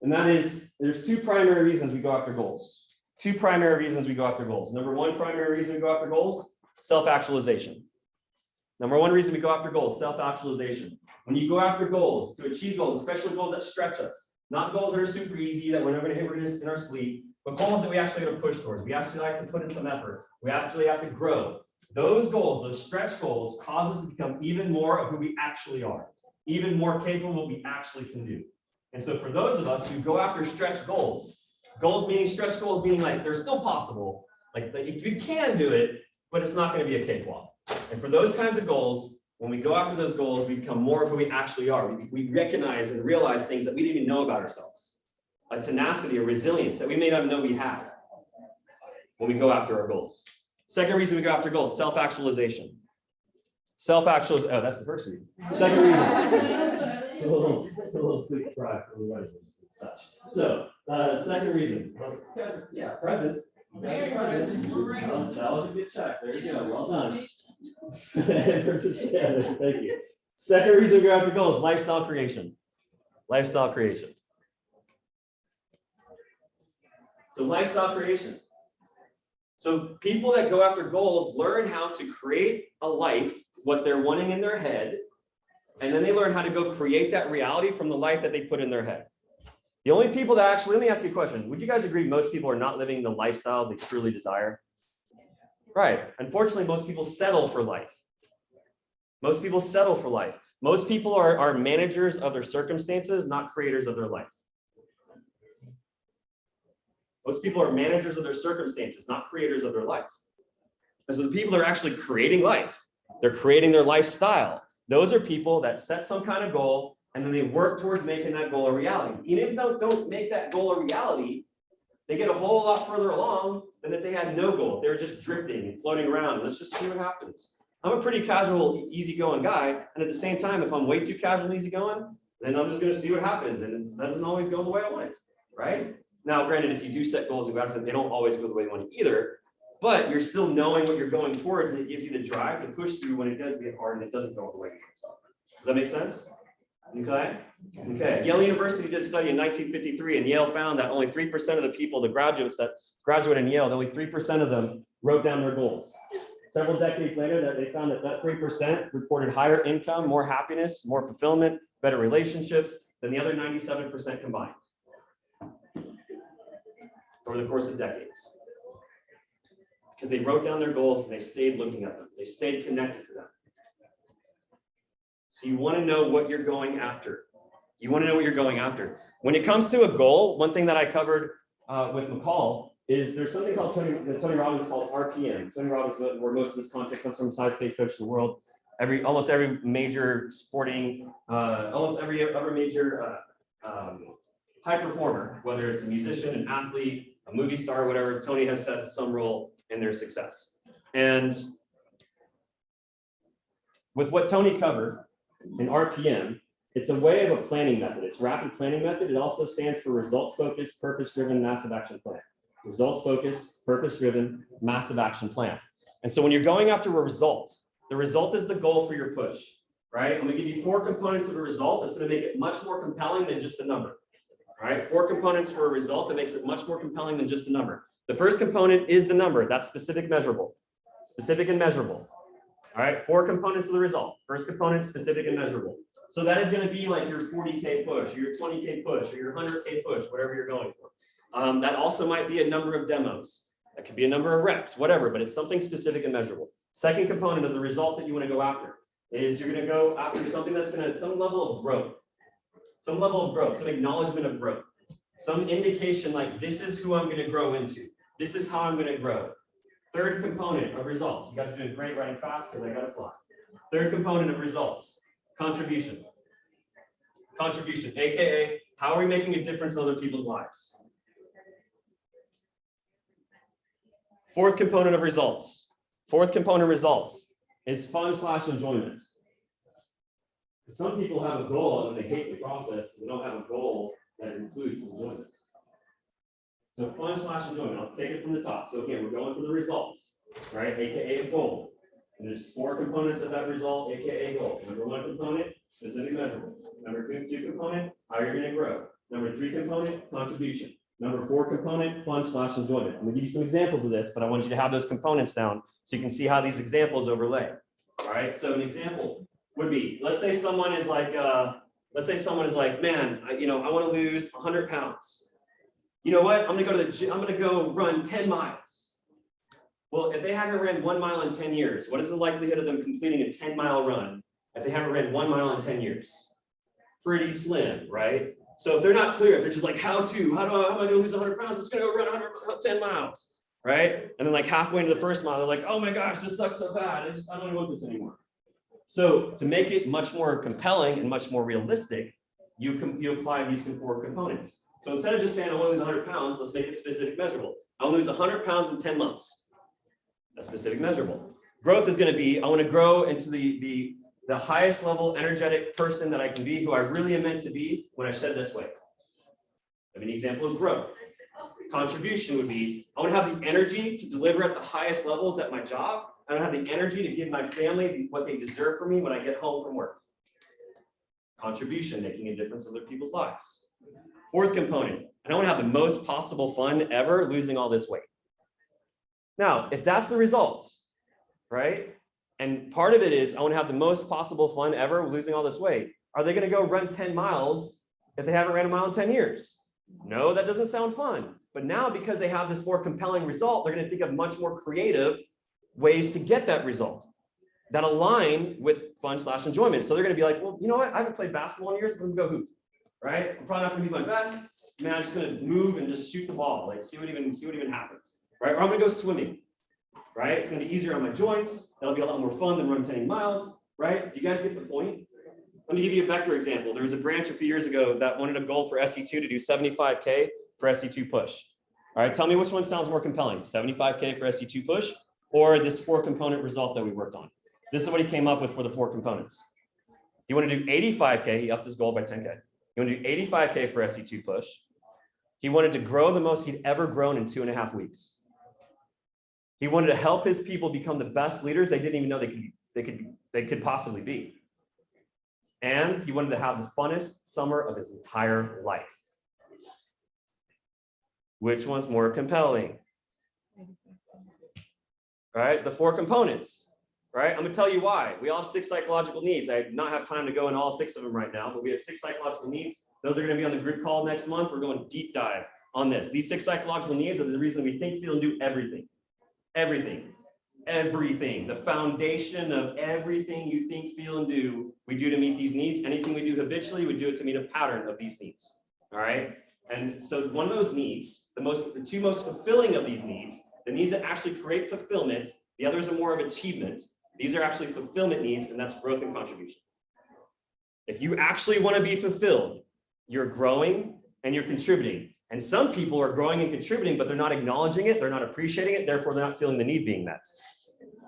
And that is, there's two primary reasons we go after goals. Two primary reasons we go after goals. Number one primary reason we go after goals, self-actualization. Number one reason we go after goals, self-actualization. When you go after goals, to achieve goals, especially goals that stretch us, not goals that are super easy, that we're never going to hit, we're just in our sleep, but goals that we actually have to push towards. We actually have to put in some effort. We actually have to grow. Those goals, those stretch goals, cause us to become even more of who we actually are, even more capable of what we actually can do. And so for those of us who go after stretch goals, stretch goals meaning like they're still possible, like you can do it, but it's not going to be a cakewalk. And for those kinds of goals, when we go after those goals, we become more of who we actually are. We recognize and realize things that we didn't even know about ourselves, a tenacity, a resilience that we may not know we had when we go after our goals. Second reason we go after goals, self-actualization. Self-actualization, oh, that's the first reason. Second reason. It's a little sleep deprived for everybody. So, second reason. Yeah, present. That was a good check. There you go. Well done. Thank you. Second reason we go after goals, lifestyle creation. Lifestyle creation. So lifestyle creation. So people that go after goals learn how to create a life, what they're wanting in their head, and then they learn how to go create that reality from the life that they put in their head. The only people that actually, let me ask you a question. Would you guys agree most people are not living the lifestyle they truly desire? Right. Unfortunately, most people settle for life. Most people settle for life. Most people are managers of their circumstances, not creators of their life. Most people are managers of their circumstances, not creators of their life. And so the people that are actually creating life, they're creating their lifestyle. Those are people that set some kind of goal and then they work towards making that goal a reality. Even if they don't make that goal a reality, they get a whole lot further along than if they had no goal. They're just drifting and floating around. Let's just see what happens. I'm a pretty casual, easygoing guy. And at the same time, if I'm way too casual and easygoing, then I'm just going to see what happens. And that doesn't always go the way I want it, right? Now, granted, if you do set goals and go after them, they don't always go the way you want it either. But you're still knowing what you're going towards, and it gives you the drive to push through when it does get hard and it doesn't go the way you want it. Does that make sense? Okay. Okay. Yale University did a study in 1953, and Yale found that only 3% of the people, the graduates that graduate in Yale, only 3% of them wrote down their goals. Several decades later, that they found that 3% reported higher income, more happiness, more fulfillment, better relationships than the other 97% combined over the course of decades. Because they wrote down their goals and they stayed looking at them. They stayed connected to them. So you want to know what you're going after. You want to know what you're going after. When it comes to a goal, one thing that I covered with McCall is there's something called Tony Robbins calls RPM. Tony Robbins, where most of this content comes from, size pace coach of the world. Almost every major sporting, almost every major high performer, whether it's a musician, an athlete, a movie star, whatever, Tony has had some role in their success. And with what Tony covered in RPM, it's a way of a planning method. It's a rapid planning method. It also stands for results focused, purpose driven, massive action plan. Results focused, purpose driven, massive action plan. And so when you're going after a result, the result is the goal for your push, right? I'm gonna give you 4 components of a result that's gonna make it much more compelling than just a number, all right? 4 components for a result that makes it much more compelling than just a number. The first component is the number. That's specific, measurable. Specific and measurable. All right, 4 components of the result. First component, specific and measurable. So that is going to be like your 40K push, or your 20K push, or your 100K push, whatever you're going for. That also might be a number of demos. That could be a number of reps, whatever, but it's something specific and measurable. Second component of the result that you want to go after is you're going to go after something that's going to, some level of growth, some acknowledgement of growth, some indication like this is who I'm going to grow into. This is how I'm going to grow. Third component of results. You guys are doing great writing fast because I got to fly. Third component of results, contribution. Contribution, AKA, how are we making a difference in other people's lives? Fourth component of results. Fourth component of results is fun/enjoyment. Some people have a goal and they hate the process because they don't have a goal that includes enjoyment. So fun/enjoyment, I'll take it from the top. So again, we're going for the results, right? AKA goal. And there's 4 components of that result, AKA goal. Number 1 component, specific measurable. Number 2 component, how you're going to grow. Number 3 component, contribution. Number 4 component, fun/enjoyment. I'm going to give you some examples of this, but I want you to have those components down so you can see how these examples overlay. All right. So an example would be, let's say someone is like, man, I want to lose 100 pounds. You know what? I'm going to go to the gym. I'm going to go run 10 miles. Well, if they haven't ran 1 mile in 10 years, what is the likelihood of them completing a 10-mile run if they haven't ran 1 mile in 10 years? Pretty slim, right? So if they're not clear, if they're just like, how am I going to lose 100 pounds? I'm just going to go run 10 miles, right? And then like halfway into the first mile, they're like, oh my gosh, this sucks so bad. I don't want this anymore. So to make it much more compelling and much more realistic, you apply these 4 components. So instead of just saying I want to lose 100 pounds, let's make it specific measurable. I want to lose 100 pounds in 10 months. That's specific measurable. Growth is going to be, I want to grow into the highest level energetic person that I can be, who I really am meant to be when I said this way. I have an example of growth. Contribution would be, I want to have the energy to deliver at the highest levels at my job. I want to have the energy to give my family what they deserve from me when I get home from work. Contribution, making a difference in other people's lives. 4th component, I want to have the most possible fun ever losing all this weight. Now, if that's the result, right? And part of it is I want to have the most possible fun ever losing all this weight. Are they going to go run 10 miles if they haven't ran a mile in 10 years? No, that doesn't sound fun. But now because they have this more compelling result, they're going to think of much more creative ways to get that result that align with fun/enjoyment. So they're going to be like, well, you know what? I haven't played basketball in years. I'm going to go hoop, right? I'm probably not going to be my best. Man, I'm just going to move and just shoot the ball, like see what even happens, right? Or I'm going to go swimming, right? It's going to be easier on my joints. That'll be a lot more fun than running 10 miles, right? Do you guys get the point? Let me give you a vector example. There was a branch a few years ago that wanted a goal for SE2 to do 75K for SE2 push. All right, tell me which one sounds more compelling, 75K for SE2 push or this 4 component result that we worked on. This is what he came up with for the 4 components. He wanted to do 85K, he upped his goal by 10K. He wanted to do 85K for SE2 push. He wanted to grow the most he'd ever grown in 2.5 weeks. He wanted to help his people become the best leaders they didn't even know they could possibly be. And he wanted to have the funnest summer of his entire life. Which one's more compelling? Right, the 4 components, right? I'm gonna tell you why. We all have 6 psychological needs. I do not have time to go into all 6 of them right now, but we have 6 psychological needs Those are going to be on the group call next month. We're going deep dive on this. These 6 psychological needs are the reason we think, feel, and do everything. Everything. Everything. The foundation of everything you think, feel, and do, we do to meet these needs. Anything we do habitually, we do it to meet a pattern of these needs. All right. And so one of those needs, the two most fulfilling of these needs, the needs that actually create fulfillment, the others are more of achievement. These are actually fulfillment needs, and that's growth and contribution. If you actually want to be fulfilled, you're growing and you're contributing. And some people are growing and contributing, but they're not acknowledging it, they're not appreciating it, therefore they're not feeling the need being met.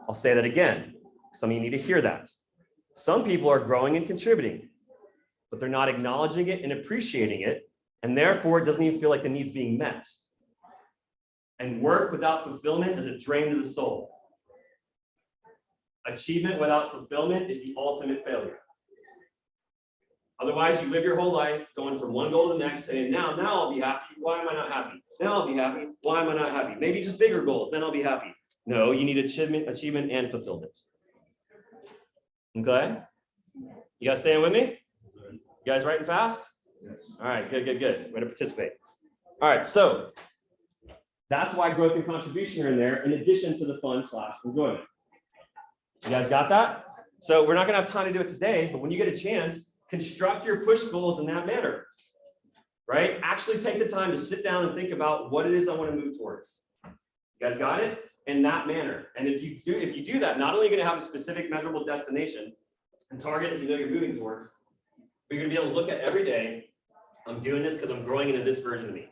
I'll say that again. Some of you need to hear that. Some people are growing and contributing, but they're not acknowledging it and appreciating it, and therefore it doesn't even feel like the need's being met. And work without fulfillment is a drain to the soul. Achievement without fulfillment is the ultimate failure. Otherwise, you live your whole life going from one goal to the next, saying, now I'll be happy. Why am I not happy? Now I'll be happy. Why am I not happy? Maybe just bigger goals, then I'll be happy. No, you need achievement and fulfillment. Okay? You guys staying with me? You guys writing fast? Yes. All right, good. Way to participate. All right, so that's why growth and contribution are in there, in addition to the fun/enjoyment. You guys got that? So we're not gonna have time to do it today, but when you get a chance, construct your push goals in that manner, right? Actually take the time to sit down and think about what it is I want to move towards. You guys got it? In that manner. And if you do that, not only are you going to have a specific measurable destination and target that you know you're moving towards, but you're going to be able to look at every day, I'm doing this because I'm growing into this version of me.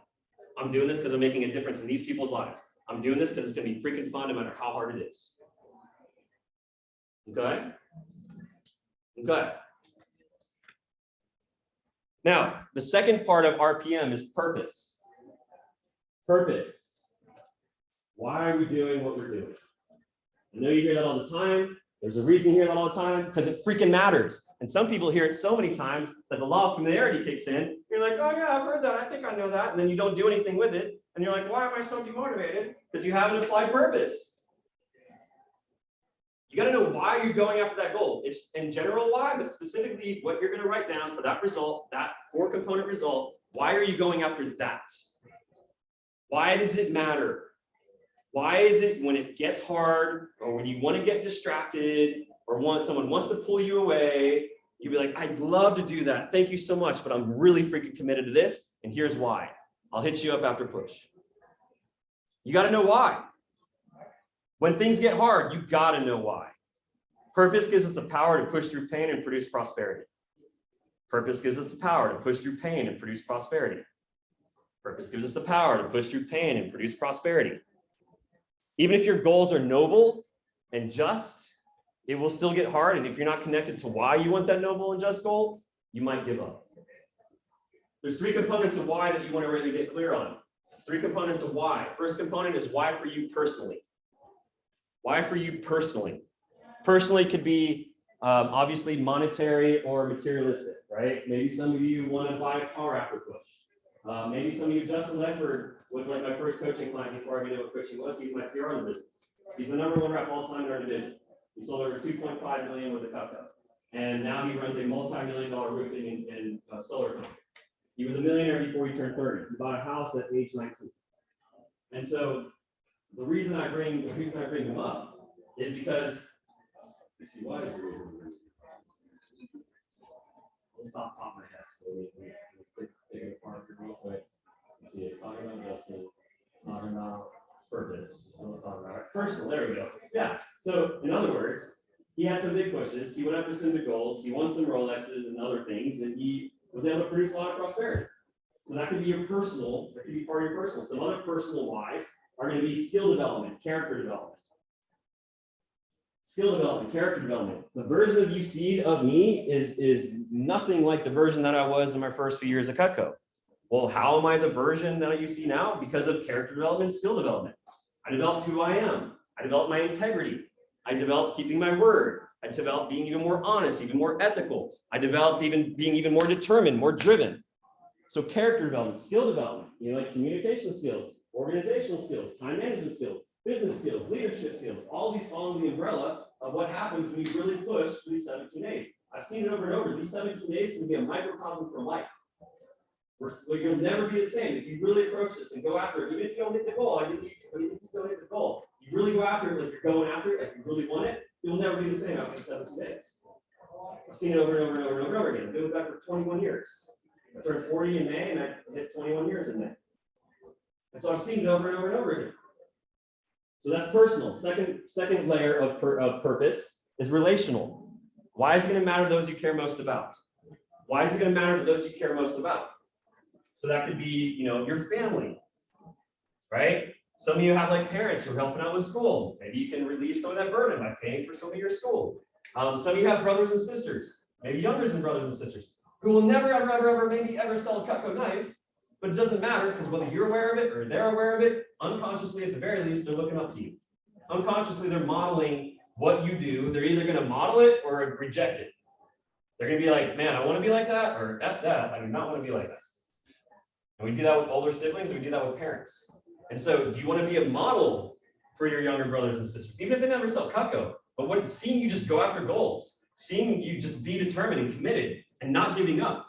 I'm doing this because I'm making a difference in these people's lives. I'm doing this because it's going to be freaking fun no matter how hard it is. Okay? Okay. Now, the second part of RPM is purpose. Purpose. Why are we doing what we're doing? I know you hear that all the time. There's a reason you hear that all the time, because it freaking matters. And some people hear it so many times that the law of familiarity kicks in. You're like, oh yeah, I've heard that. I think I know that. And then you don't do anything with it. And you're like, why am I so demotivated? Because you haven't applied purpose. You got to know why you're going after that goal. It's in general why, but specifically what you're going to write down for that result, that 4-component result. Why are you going after that? Why does it matter? Why is it when it gets hard, or when you want to get distracted, or someone wants to pull you away, you'd be like, I'd love to do that. Thank you so much, but I'm really freaking committed to this. And here's why. I'll hit you up after push. You got to know why. When things get hard, you got to know why. Purpose gives us the power to push through pain and produce prosperity. Purpose gives us the power to push through pain and produce prosperity. Purpose gives us the power to push through pain and produce prosperity. Even if your goals are noble and just, it will still get hard. And if you're not connected to why you want that noble and just goal, you might give up. There's 3 components of why that you want to really get clear on. 3 components of why. First component is why for you personally. Why for you personally? Personally could be obviously monetary or materialistic, right? Maybe some of you want to buy a car after push. Maybe some of you, Justin Ledford was like my first coaching client before I knew what coaching was. He's my PR in the business. He's the #1 rep all time in our division. He sold over $2.5 million with a Cutco. And now he runs a multi-million-dollar roofing and solar company. He was a millionaire before he turned 30. He bought a house at age 19. And so the reason I bring him up is because let's see, why is the reason? It's off the top of my head, so we take it apart real quick. Let's see, it's talking about Justin, it's talking about purpose, so let's talk about it. Personal, there we go. Yeah. So in other words, he had some big pushes, he went after some big goals, he won some Rolexes and other things, and he was able to produce a lot of prosperity. So that could be your personal, that could be part of your personal. Some other personal whys are going to be skill development, character development. Skill development, character development. The version of you see of me is nothing like the version that I was in my first few years at Cutco. Well, how am I the version that you see now? Because of character development, skill development. I developed who I am. I developed my integrity. I developed keeping my word. I developed being even more honest, even more ethical. I developed being even more determined, more driven. So character development, skill development, like communication skills, organizational skills, time management skills, business skills, leadership skills, all these fall under the umbrella of what happens when you really push for these 17 days. I've seen it over and over. These 17 days can be a microcosm for life. You'll never be the same. If you really approach this and go after it, even if you don't hit the goal, even if you don't hit the goal, you really go after it, like you're going after it, like you really want it, you'll never be the same after 17 days. I've seen it over and over and over and over again. I've been with that for 21 years. I turned 40 in May and I hit 21 years in May. And so I've seen it over and over and over again. So that's personal. Second layer of purpose is relational. Why is it going to matter to those you care most about? Why is it going to matter to those you care most about? So that could be, your family, right? Some of you have like parents who are helping out with school. Maybe you can relieve some of that burden by paying for some of your school. Some of you have brothers and sisters, maybe younger than brothers and sisters, who will never, ever, maybe ever sell a Cutco knife, but it doesn't matter because whether you're aware of it or they're aware of it, unconsciously at the very least, they're looking up to you. Unconsciously, they're modeling what you do. They're either going to model it or reject it. They're going to be like, man, I want to be like that, or F that, I do not want to be like that. And we do that with older siblings, and we do that with parents. And so do you want to be a model for your younger brothers and sisters, even if they never sell Cutco? But seeing you just go after goals, seeing you just be determined and committed and not giving up,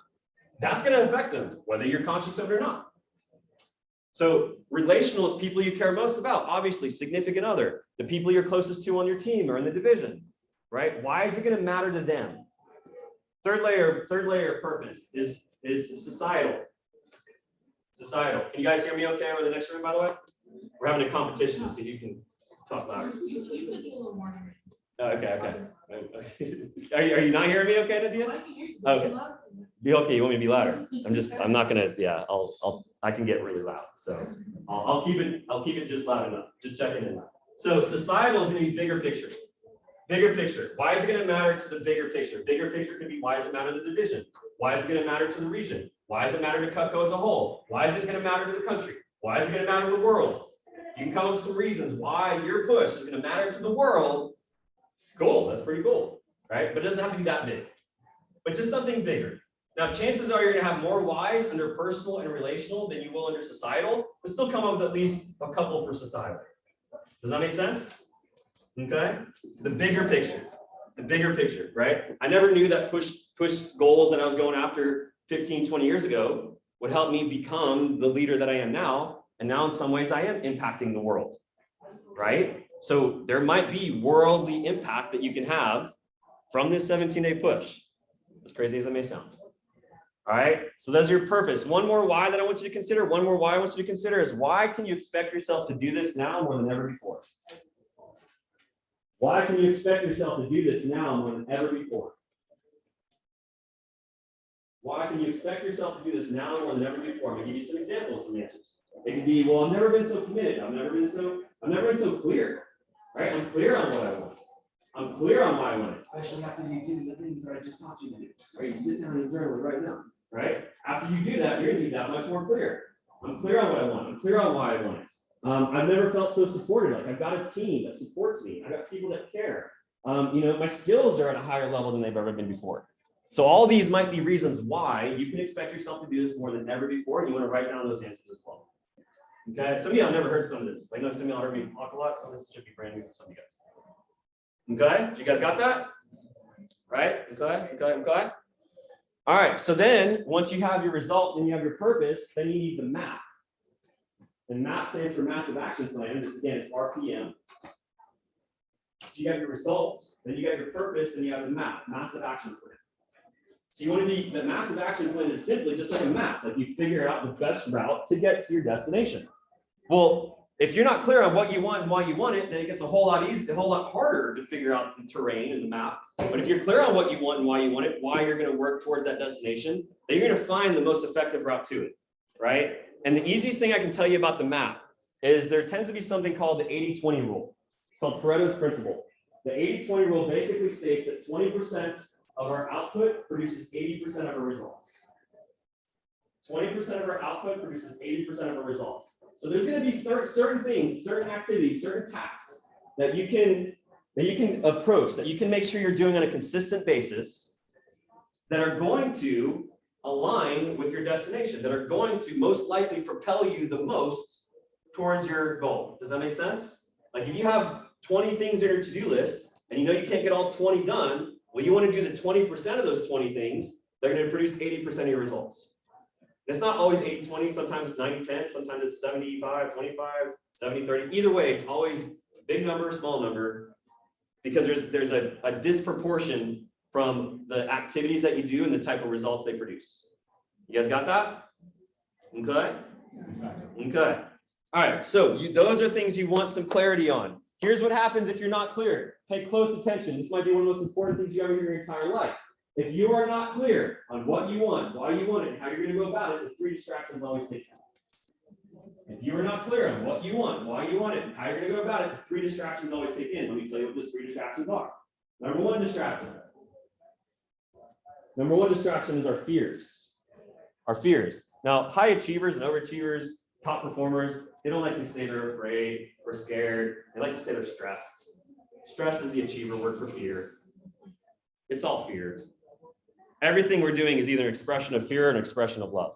that's going to affect them, whether you're conscious of it or not. So relational is people you care most about, obviously, significant other, the people you're closest to on your team or in the division, right? Why is it going to matter to them? Third layer of purpose is societal. Societal. Can you guys hear me okay over the next room, by the way? We're having a competition to see who can talk louder. You could do a little more. Okay. Are you not hearing me okay, Nadia? I can hear you. Okay. Be louder. Be okay. You want me to be louder? I'm not gonna. Yeah. I can get really loud. So I'll keep it just loud enough. Just checking in. So societal is gonna be bigger picture. Bigger picture. Why is it gonna matter to the bigger picture? Bigger picture could be why does it matter to the division? Why is it gonna matter to the region? Why does it matter to Cutco as a whole? Why is it gonna matter to the country? Why is it gonna matter to the world? You can come up with some reasons why your push is gonna matter to the world. Cool, that's pretty cool, right? But it doesn't have to be that big, but just something bigger. Now, chances are you're gonna have more whys under personal and relational than you will under societal, but still come up with at least a couple for societal. Does that make sense? Okay, the bigger picture, right? I never knew that push goals that I was going after 15, 20 years ago would help me become the leader that I am now. And now in some ways I am impacting the world, right? So there might be worldly impact that you can have from this 17-day push, as crazy as that may sound. All right, so that's your purpose. One more why that I want you to consider. One more why I want you to consider is why can you expect yourself to do this now more than ever before? Why can you expect yourself to do this now more than ever before? Why can you expect yourself to do this now more than ever before? I'm gonna give you some examples, some answers. It could be, well, I've never been so committed. I've never been so clear, right? I'm clear on what I want. I'm clear on why I want it. Especially after you do the things that I just taught you to do. Right? You sit down and journal right now, right? After you do that, you're gonna be that much more clear. I'm clear on what I want. I'm clear on why I want it. I've never felt so supported. Like I've got a team that supports me. I've got people that care. My skills are at a higher level than they've ever been before. So all these might be reasons why you can expect yourself to do this more than ever before. And you want to write down those answers as well. Okay. Some of you have never heard some of this. I know some of you heard me talk a lot. Some of this should be brand new for some of you guys. Okay. You guys got that? Right? Okay. All right. So then once you have your result, then you have your purpose, then you need the map. And MAP stands for Massive Action Plan. This again is RPM. So you have your results, then you got your purpose, then you have the map, Massive Action Plan. So you want to be, the Massive Action Plan is simply just like a map, like you figure out the best route to get to your destination. Well, if you're not clear on what you want and why you want it, then it gets a whole lot easier, a whole lot harder to figure out the terrain and the map. But if you're clear on what you want and why you want it, why you're going to work towards that destination, then you're going to find the most effective route to it, right? And the easiest thing I can tell you about the map is there tends to be something called the 80-20 rule. It's called Pareto's principle. The 80-20 rule basically states that 20% of our output produces 80% of our results. 20% of our output produces 80% of our results. So there's going to be certain things, certain activities, certain tasks that you can approach, that you can make sure you're doing on a consistent basis that are going to align with your destination, that are going to most likely propel you the most towards your goal. Does that make sense? Like if you have 20 things in your to-do list and you know you can't get all 20 done, well, you want to do the 20% of those 20 things that are going to produce 80% of your results. It's not always 80-20, sometimes it's 90-10, sometimes it's 75-25, 70-30. Either way, it's always big number, small number, because there's a disproportion from the activities that you do and the type of results they produce. You guys got that? Okay? Okay. All right, so those are things you want some clarity on. Here's what happens if you're not clear. Pay close attention. This might be one of the most important things you ever hear in your entire life. If you are not clear on what you want, why you want it, and how you're going to go about it, the 3 distractions always take time. If you are not clear on what you want, why you want it, and how you're going to go about it, the 3 distractions always take in. Let me tell you what those 3 distractions are. Number 1 distraction. Number 1 distraction is our fears. Our fears. Now, high achievers and overachievers, top performers, they don't like to say they're afraid or scared. They like to say they're stressed. Stress is the achiever word for fear. It's all fear. Everything we're doing is either an expression of fear or an expression of love.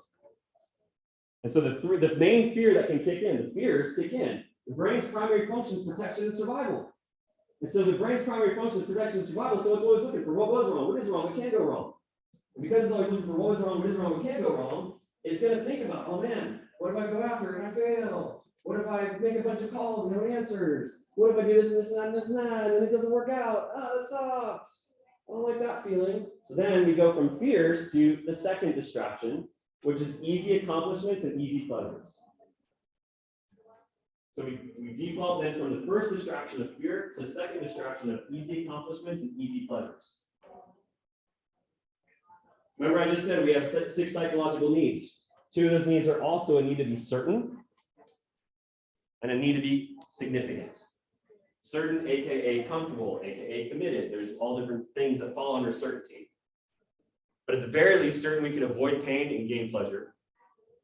And so the main fear that can kick in, the fears kick in. The brain's primary function is protection and survival. And so the brain's primary function is protection and survival, so it's always looking for what was wrong, what is wrong, what can go wrong. And because it's always looking for what was wrong, what is wrong, what can go wrong, it's going to think about, oh man, what if I go after and I fail? What if I make a bunch of calls and no one answers? What if I do this and this and that and this and that and it doesn't work out? Oh, that sucks. I don't like that feeling. So then we go from fears to the second distraction, which is easy accomplishments and easy pleasures. So we default then from the first distraction of fear to the second distraction of easy accomplishments and easy pleasures. Remember, I just said we have 6 psychological needs. 2 of those needs are also a need to be certain and a need to be significant. Certain, aka comfortable, aka committed. There's all different things that fall under certainty. But at the very least, certain we can avoid pain and gain pleasure.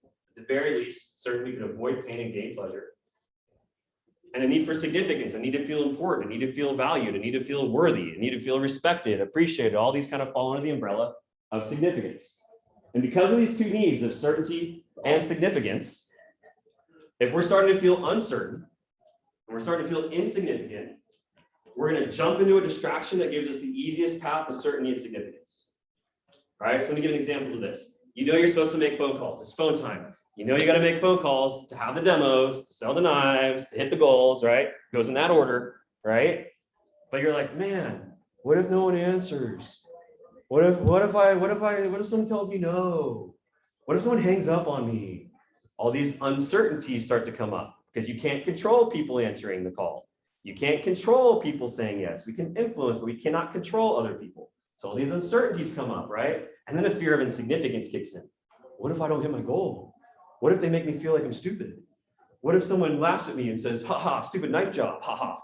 At the very least, certain we can avoid pain and gain pleasure. And a need for significance, a need to feel important, a need to feel valued, a need to feel worthy, a need to feel respected, appreciated. All these kind of fall under the umbrella of significance. And because of these 2 needs of certainty and significance, if we're starting to feel uncertain, and we're starting to feel insignificant, we're going to jump into a distraction that gives us the easiest path to certainty and significance. All right, so let me give examples of this. You know you're supposed to make phone calls. It's phone time. You know you got to make phone calls to have the demos, to sell the knives, to hit the goals, right? It goes in that order, right? But you're like, man, what if no one answers? What if someone tells me no? What if someone hangs up on me? All these uncertainties start to come up because you can't control people answering the call. You can't control people saying yes. We can influence, but we cannot control other people. So all these uncertainties come up, right? And then the fear of insignificance kicks in. What if I don't hit my goal? What if they make me feel like I'm stupid? What if someone laughs at me and says, ha ha, stupid knife job, ha ha.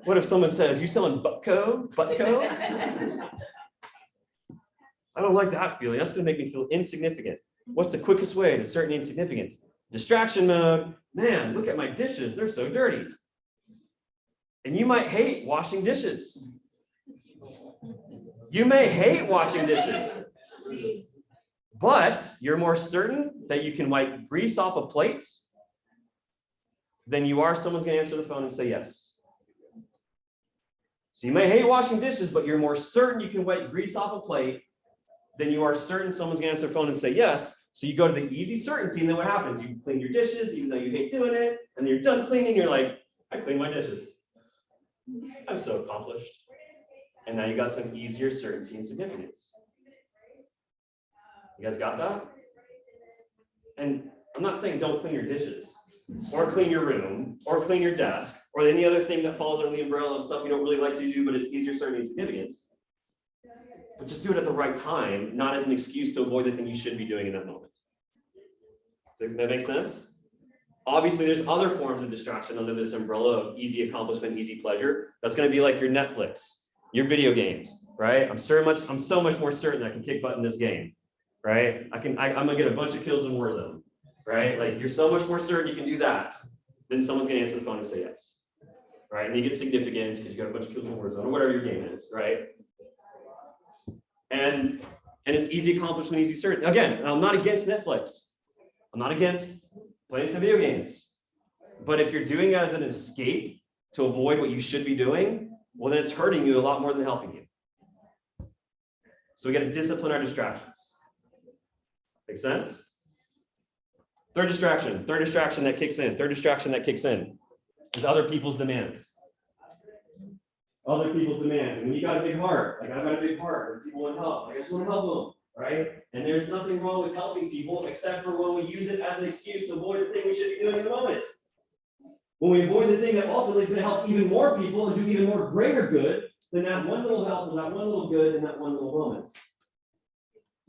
What if someone says, you selling buttco? I don't like that feeling. That's going to make me feel insignificant. What's the quickest way to certain insignificance? Distraction mode. Man, look at my dishes. They're so dirty. And you might hate washing dishes. You may hate washing dishes. But you're more certain that you can wipe grease off a plate than you are someone's going to answer the phone and say yes. So you may hate washing dishes, but you're more certain you can wipe grease off a plate than you are certain someone's going to answer the phone and say yes. So you go to the easy certainty, and then what happens? You clean your dishes, even though you hate doing it, and then you're done cleaning, you're like, I cleaned my dishes. I'm so accomplished. And now you got some easier certainty and significance. You guys got that? And I'm not saying don't clean your dishes, or clean your room, or clean your desk, or any other thing that falls under the umbrella of stuff you don't really like to do, but it's easier certainty and significance. But just do it at the right time, not as an excuse to avoid the thing you should be doing in that moment. Does that make sense? Obviously, there's other forms of distraction under this umbrella of easy accomplishment, easy pleasure. That's going to be like your Netflix, your video games, right? I'm so much more certain I can kick butt in this game, right? I'm gonna get a bunch of kills in Warzone, right? Like you're so much more certain you can do that, then someone's gonna answer the phone and say yes, right? And you get significance because you got a bunch of kills in Warzone or whatever your game is, right? And it's easy accomplishment, easy certainty. Again, I'm not against Netflix. I'm not against playing some video games. But if you're doing it as an escape to avoid what you should be doing, well, then it's hurting you a lot more than helping you. So we got to discipline our distractions. Make sense? Third distraction that kicks in is other people's demands. Other people's demands. And when you got a big heart, like I've got a big heart, where people want help, like I just want to help them, right? And there's nothing wrong with helping people except for when we use it as an excuse to avoid the thing we should be doing in the moment. When we avoid the thing that ultimately is going to help even more people and do even more greater good than that one little help, and that one little good, and that one little moment.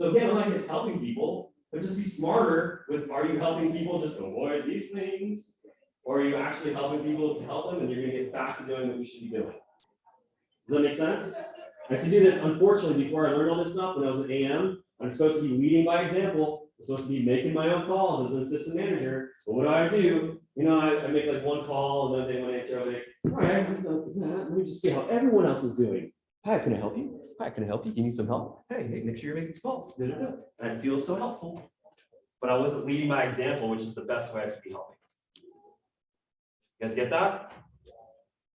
So again, I'm not against helping people, but just be smarter with, are you helping people just to avoid these things? Or are you actually helping people to help them and you're going to get back to doing what you should be doing? Does that make sense? I used to do this, unfortunately, before I learned all this stuff when I was at AM. I'm supposed to be leading by example. I'm supposed to be making my own calls as an assistant manager. But what do? You know, I make like one call and then they want to answer. I'm like, all right, let me just see how everyone else is doing. Hi, can I help you? Hi, can I help you? Do you need some help? Hey, make sure you're making some calls. And I feel so helpful. But I wasn't leading by example, which is the best way I could be helping. You guys get that?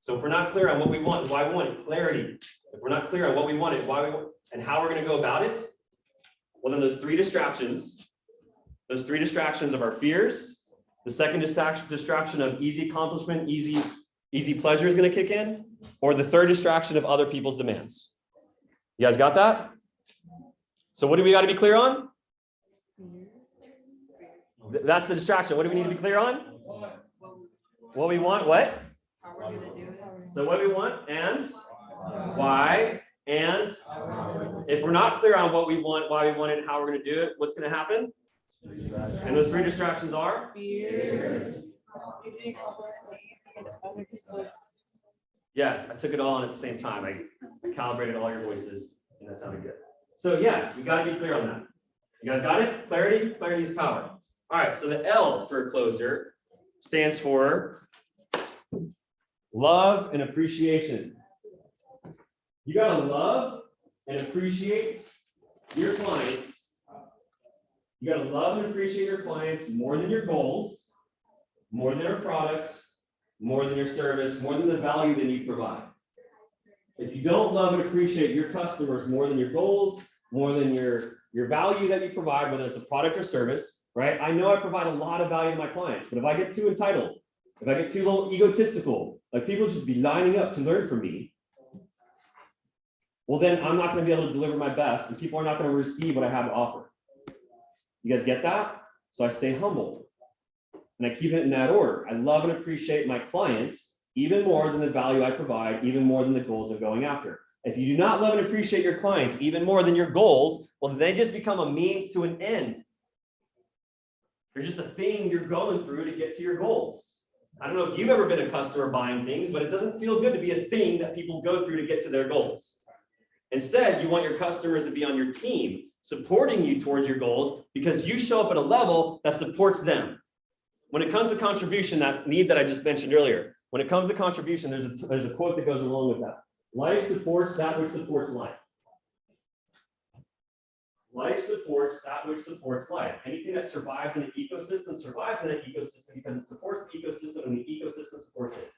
So if we're not clear on what we want, why we want it, clarity. If we're not clear on what we want it, why we want, and how we're going to go about it, well, then those three distractions of our fears, the second distraction of easy accomplishment, easy pleasure is going to kick in, or the third distraction of other people's demands. You guys got that? So what do we got to be clear on? That's the distraction. What do we need to be clear on? What we want, what? How we're gonna do it. So what do we want and why, and if we're not clear on what we want, why we want it, and how we're going to do it, what's going to happen? And those three distractions are? Yes, I took it all on at the same time. I calibrated all your voices and that sounded good. So yes, we got to be clear on that. You guys got it? Clarity? Clarity is power. All right, so the L for closer stands for love and appreciation. You gotta love and appreciate your clients. You gotta love and appreciate your clients more than your goals, more than your products, more than your service, more than the value that you provide. If you don't love and appreciate your customers more than your goals, more than your value that you provide, whether it's a product or service, right? I know I provide a lot of value to my clients, but if I get too entitled, if I get too little egotistical, like people should be lining up to learn from me, well, then I'm not going to be able to deliver my best and people are not going to receive what I have to offer. You guys get that? So I stay humble and I keep it in that order. I love and appreciate my clients even more than the value I provide, even more than the goals I'm going after. If you do not love and appreciate your clients even more than your goals, well, they just become a means to an end. They're just a thing you're going through to get to your goals. I don't know if you've ever been a customer buying things, but it doesn't feel good to be a thing that people go through to get to their goals. Instead, you want your customers to be on your team, supporting you towards your goals because you show up at a level that supports them. When it comes to contribution, that need that I just mentioned earlier, when it comes to contribution, there's a quote that goes along with that. Life supports that which supports life. Life supports that which supports life. Anything that survives in an ecosystem survives in an ecosystem because it supports the ecosystem and the ecosystem supports it.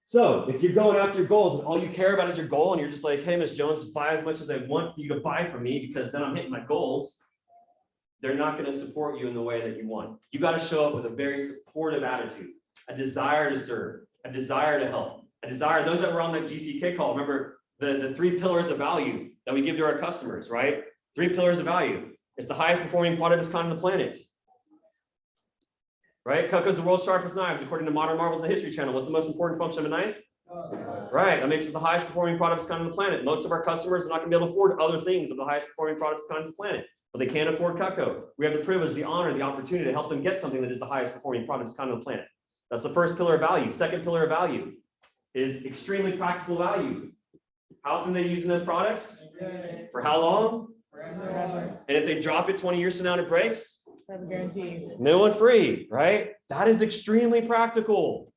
So if you're going after your goals and all you care about is your goal and you're just like, hey, Ms. Jones, just buy as much as I want you to buy from me because then I'm hitting my goals, they're not going to support you in the way that you want. You got to show up with a very supportive attitude, a desire to serve, a desire to help, a desire. Those that were on that GCK call, remember the 3 pillars of value that we give to our customers, right? 3 pillars of value. It's the highest performing product of its kind on the planet. Right? Coco's the world's sharpest knives, according to Modern Marvels and the History Channel. What's the most important function of a knife? Right. That makes us the highest performing product of its kind on the planet. Most of our customers are not going to be able to afford other things of the highest performing products of its kind on the planet, but they can't afford Coco. We have the privilege, the honor, the opportunity to help them get something that is the highest performing product of its kind on the planet. That's the first pillar of value. Second pillar of value is extremely practical value. How often are they using those products? For how long? Forever. And if they drop it 20 years from now and it breaks? Forever guarantee. New and free, right? That is extremely practical.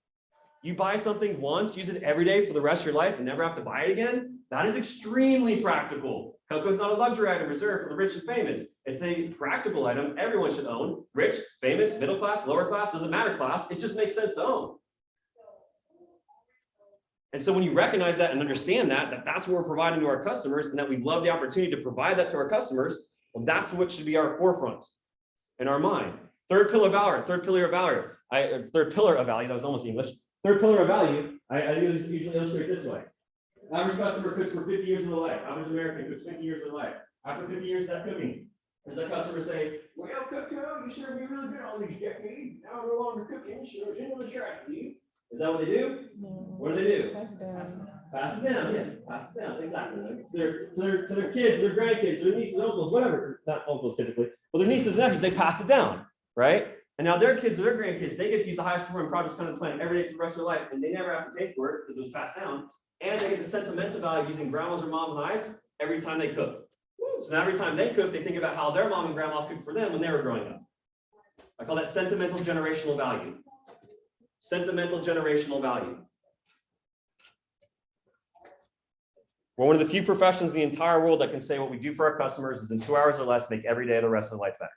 You buy something once, use it every day for the rest of your life and never have to buy it again. That is extremely practical. Cocoa is not a luxury item reserved for the rich and famous. It's a practical item everyone should own. Rich, famous, middle class, lower class, doesn't matter class. It just makes sense to own. And so when you recognize that and understand that that's what we're providing to our customers and that we love the opportunity to provide that to our customers, well, that's what should be our forefront in our mind. Third pillar of value, third pillar of value, that was almost English. Third pillar of value, I usually illustrate this way. Average customer cooks for 50 years of their life. Average American cooks 50 years of their life. After 50 years of that cooking, does that customer say, well, Coco, you served me really good all these decades. Now I'm no longer cooking, so it's into the trash, dude. Is that what they do? No. What do they do? Pass it down. Pass it down, yeah, pass it down, exactly. To their kids, their grandkids, their nieces, uncles, whatever, not uncles typically, but their nieces and nephews, they pass it down, right? And now their kids or their grandkids, they get to use the highest performing products on the planet every day for the rest of their life, and they never have to pay for it because it was passed down. And they get the sentimental value of using grandma's or mom's knives every time they cook. So now every time they cook, they think about how their mom and grandma cooked for them when they were growing up. I call that sentimental generational value. Sentimental generational value. We're one of the few professions in the entire world that can say what we do for our customers is in 2 hours or less, make every day of the rest of their life better.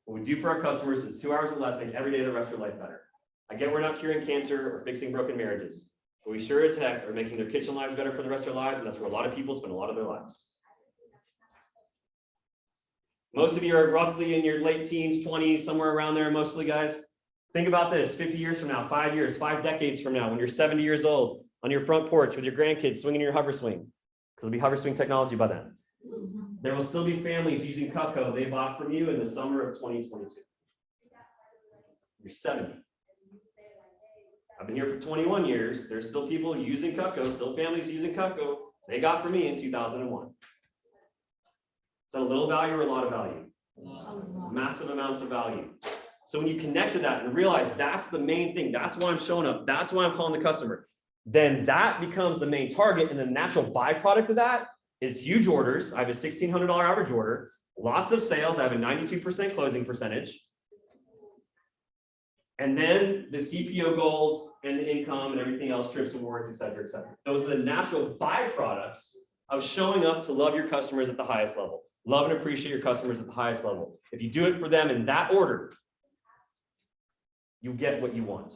What we do for our customers is 2 hours or less, make every day of the rest of their life better. I get we're not curing cancer or fixing broken marriages, but we sure as heck are making their kitchen lives better for the rest of their lives, and that's where a lot of people spend a lot of their lives. Most of you are roughly in your late teens, 20s, somewhere around there, mostly guys. Think about this, 50 years from now, 5 years, 5 decades from now, when you're 70 years old, on your front porch with your grandkids swinging your hover swing, because it'll be hover swing technology by then. There will still be families using Cutco they bought from you in the summer of 2022. You're 70. I've been here for 21 years. There's still people using Cutco, still families using Cutco they got from me in 2001. Is that a little value or a lot of value? Massive amounts of value. So when you connect to that and realize that's the main thing, that's why I'm showing up, that's why I'm calling the customer, then that becomes the main target. And the natural byproduct of that is huge orders. I have a $1,600 average order, lots of sales. I have a 92% closing percentage. And then the CPO goals and the income and everything else, trips and warrants, et cetera, et cetera. Those are the natural byproducts of showing up to love your customers at the highest level. Love and appreciate your customers at the highest level. If you do it for them in that order, you get what you want.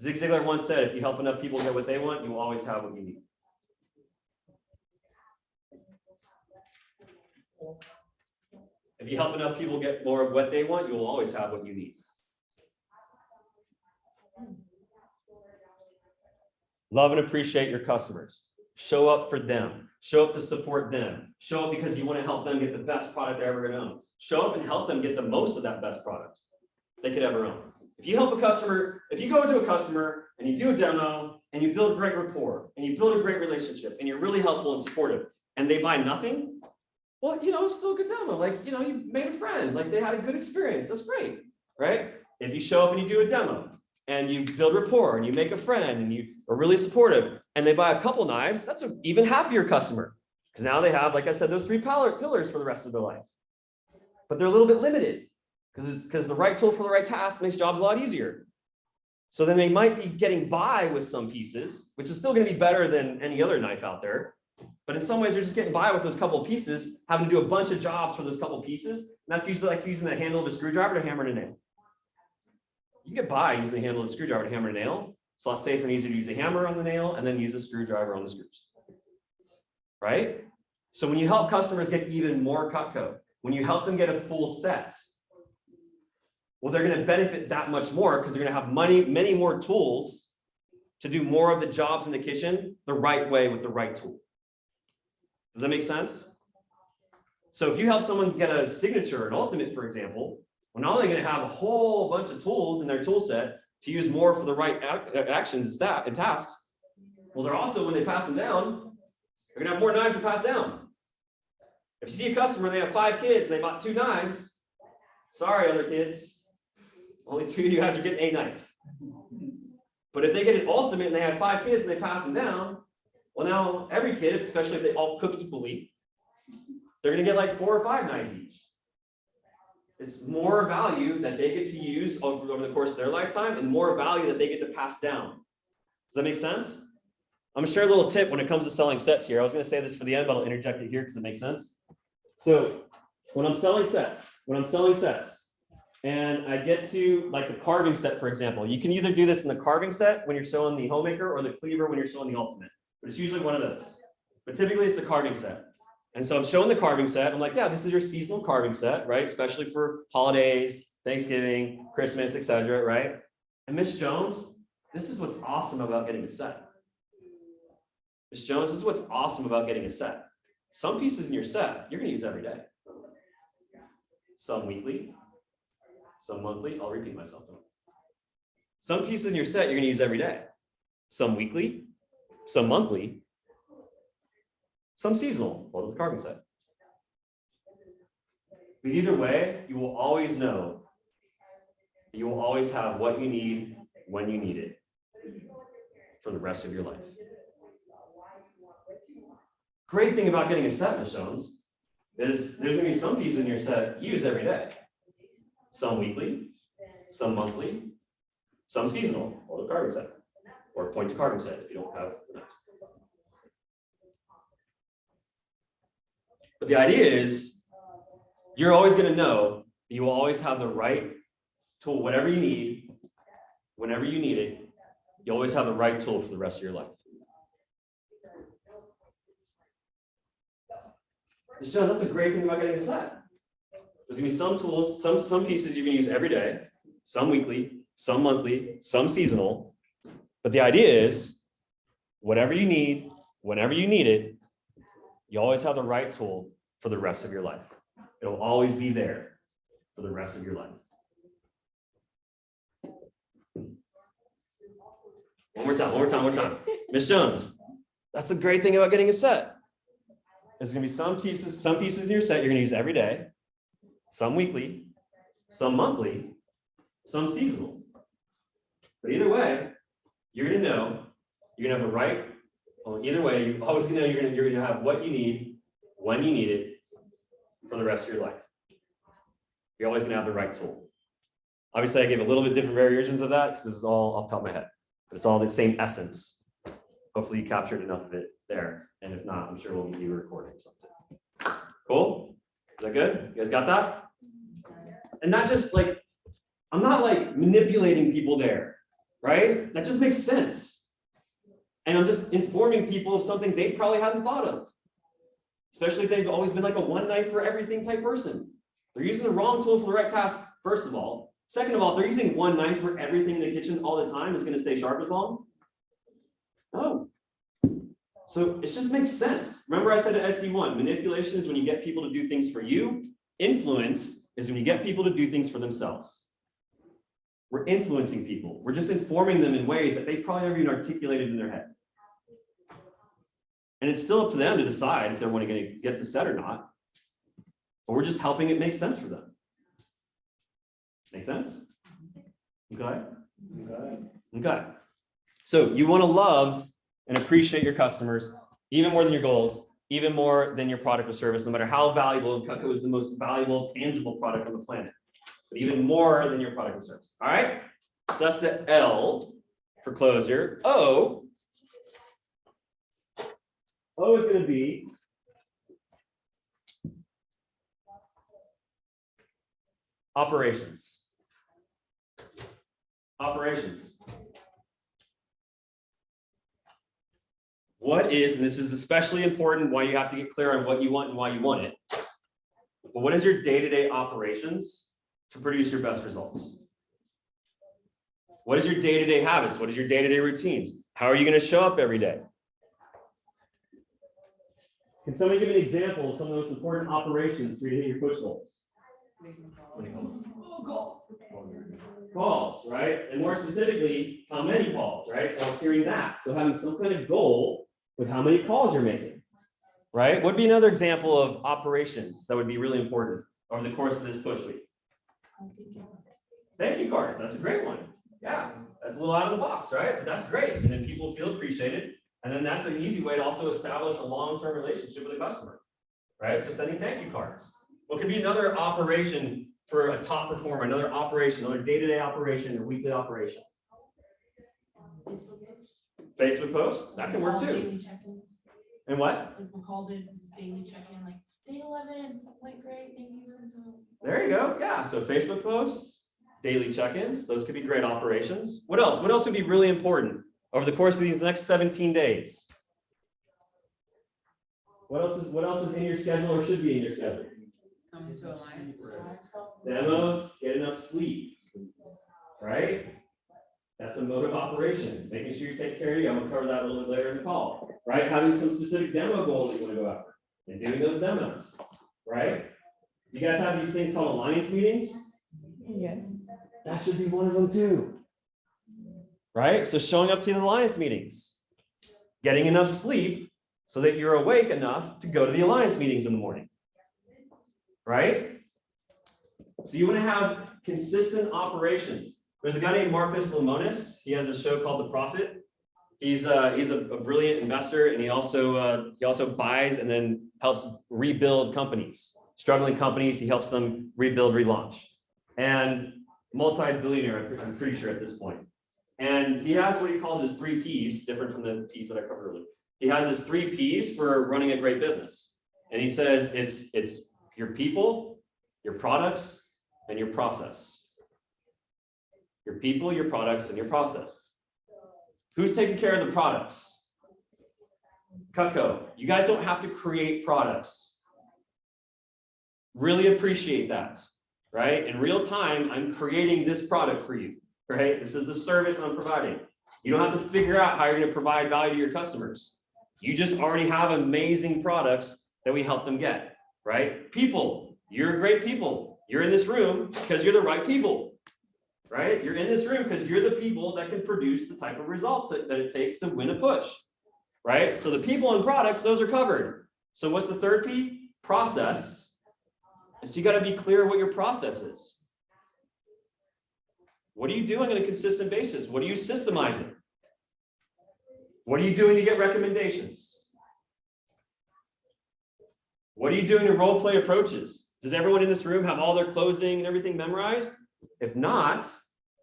Zig Ziglar once said, if you help enough people get what they want, you will always have what you need. If you help enough people get more of what they want, you will always have what you need. Love and appreciate your customers. Show up for them. Show up to support them. Show up because you want to help them get the best product they're ever going to own. Show up and help them get the most of that best product they could ever own. If you help a customer, if you go into a customer and you do a demo and you build great rapport and you build a great relationship and you're really helpful and supportive and they buy nothing, well, it's still a good demo. Like, you made a friend, like they had a good experience. That's great, right? If you show up and you do a demo and you build rapport and you make a friend and you are really supportive and they buy a couple knives, that's an even happier customer because now they have, like I said, those 3 pillars for the rest of their life. But they're a little bit limited because the right tool for the right task makes jobs a lot easier. So then they might be getting by with some pieces, which is still going to be better than any other knife out there. But in some ways, they're just getting by with those couple of pieces, having to do a bunch of jobs for those couple of pieces. And that's usually like using the handle of a screwdriver to hammer a nail. You can get by using the handle of a screwdriver to hammer a nail. It's a lot safer and easier to use a hammer on the nail and then use a screwdriver on the screws. Right? So when you help customers get even more Cutco, when you help them get a full set, well, they're going to benefit that much more because they're going to have many more tools to do more of the jobs in the kitchen the right way with the right tool. Does that make sense? So if you help someone get a signature, an ultimate, for example, well, not only going to have a whole bunch of tools in their tool set to use more for the right actions and tasks, well, they're also, when they pass them down, they're going to have more knives to pass down. If you see a customer and they have 5 kids and they bought 2 knives, sorry, other kids. Only 2 of you guys are getting a knife. But if they get an ultimate and they have 5 kids and they pass them down, well, now every kid, especially if they all cook equally, they're going to get like 4 or 5 knives each. It's more value that they get to use over the course of their lifetime and more value that they get to pass down. Does that make sense? I'm going to share a little tip when it comes to selling sets here. I was going to say this for the end, but I'll interject it here because it makes sense. So when I'm selling sets, and I get to like the carving set, for example. You can either do this in the carving set when you're showing the homemaker or the cleaver when you're showing the ultimate, but it's usually one of those. But typically it's the carving set. And so I'm showing the carving set. I'm like, yeah, this is your seasonal carving set, right? Especially for holidays, Thanksgiving, Christmas, etc., right? And Miss Jones, this is what's awesome about getting a set. Miss Jones, this is what's awesome about getting a set. Some pieces in your set, you're gonna use every day. Some weekly, some monthly. I'll repeat myself. Some pieces in your set, you're gonna use every day. Some weekly, some monthly, some seasonal. Hold the carving set. But either way, you will always know. You will always have what you need when you need it for the rest of your life. Great thing about getting a set, Ms. Jones, is there's gonna be some pieces in your set you use every day. Some weekly, some monthly, some seasonal. Hold the carving set. Or point to carving set if you don't have the knives. But the idea is, you're always going to know you will always have the right tool, whatever you need, whenever you need it, you always have the right tool for the rest of your life. That's the great thing about getting a set. There's going to be some tools, some pieces you can use every day, some weekly, some monthly, some seasonal. But the idea is, whatever you need, whenever you need it, you always have the right tool for the rest of your life. It'll always be there for the rest of your life. One more time. Ms. Jones, that's the great thing about getting a set. There's gonna be some pieces in your set you're gonna use every day, some weekly, some monthly, some seasonal. But either way, you're gonna know, you're gonna have the right, well, either way, you're always gonna know you're gonna have what you need when you need it for the rest of your life. You're always gonna have the right tool. Obviously, I gave a little bit different variations of that because this is all off the top of my head, but it's all the same essence. Hopefully you captured enough of it there. And if not, I'm sure we'll get you a recording or something. Cool? Is that good? You guys got that? And not just like, I'm not like manipulating people there, right? That just makes sense. And I'm just informing people of something they probably hadn't thought of. Especially if they've always been like a one knife for everything type person. They're using the wrong tool for the right task, first of all. Second of all, if they're using one knife for everything in the kitchen all the time, is going to stay sharp as long? No. So it just makes sense. Remember I said at SC1, manipulation is when you get people to do things for you. Influence is when you get people to do things for themselves. We're influencing people. We're just informing them in ways that they probably never even articulated in their head. And it's still up to them to decide if they're going to get the set or not. But we're just helping it make sense for them. Make sense? Okay. Okay. So you want to love and appreciate your customers even more than your goals, even more than your product or service, no matter how valuable. Cutco is the most valuable, tangible product on the planet, but even more than your product and service. All right. So that's the L for closure. O is going to be operations. Operations. What is, and this is especially important, why you have to get clear on what you want and why you want it. But what is your day-to-day operations to produce your best results? What is your day-to-day habits? What is your day-to-day routines? How are you going to show up every day? Can somebody give an example of some of the most important operations for you to hit your push goals? Calls, right? And more specifically, how many calls, right? So I'm hearing that. So having some kind of goal with how many calls you're making, right? Would be another example of operations that would be really important over the course of this push week. Thank you cards. That's a great one. Yeah, that's a little out of the box, right? But that's great. And then people feel appreciated. And then that's an easy way to also establish a long-term relationship with a customer, right? So sending thank you cards. What could be another operation for a top performer, another operation, another day-to-day operation or weekly operation? Facebook posts, that can work too. Daily check-ins. And what? Like we called it daily check-in, like Day 11 went great. Thank you so much. There you go. Yeah. So Facebook posts, daily check-ins, those could be great operations. What else? What else would be really important over the course of these next 17 days? What else is in your schedule or should be in your schedule? Come to a line. Demos, get enough sleep. Right? That's a mode of operation. Making sure you take care of you. I'm gonna cover that a little bit later in the call. Right? Having some specific demo goals that you want to go after and doing those demos. Right? You guys have these things called alliance meetings? Yes. That should be one of them too. Right? So showing up to the alliance meetings, getting enough sleep so that you're awake enough to go to the alliance meetings in the morning. Right? So you want to have consistent operations. There's a guy named Marcus Lemonis. He has a show called The Profit. He's a brilliant investor, and he also buys and then helps rebuild companies, struggling companies. He helps them rebuild, relaunch, and multi-billionaire, I'm pretty sure at this point. And he has what he calls his 3 Ps, different from the Ps that I covered earlier. He has his 3 Ps for running a great business. And he says it's your people, your products, and your process. Your people, your products, and your process. Who's taking care of the products? Cutco. You guys don't have to create products. Really appreciate that, right? In real time, I'm creating this product for you, right? This is the service I'm providing. You don't have to figure out how you're going to provide value to your customers. You just already have amazing products that we help them get, right? People, you're great people. You're in this room because you're the right people, right? You're in this room because you're the people that can produce the type of results that it takes to win a push, right? So the people and products, those are covered. So what's the 3rd P? Process. And so you got to be clear what your process is. What are you doing on a consistent basis? What are you systemizing? What are you doing to get recommendations? What are you doing to role play approaches? Does everyone in this room have all their closing and everything memorized? If not,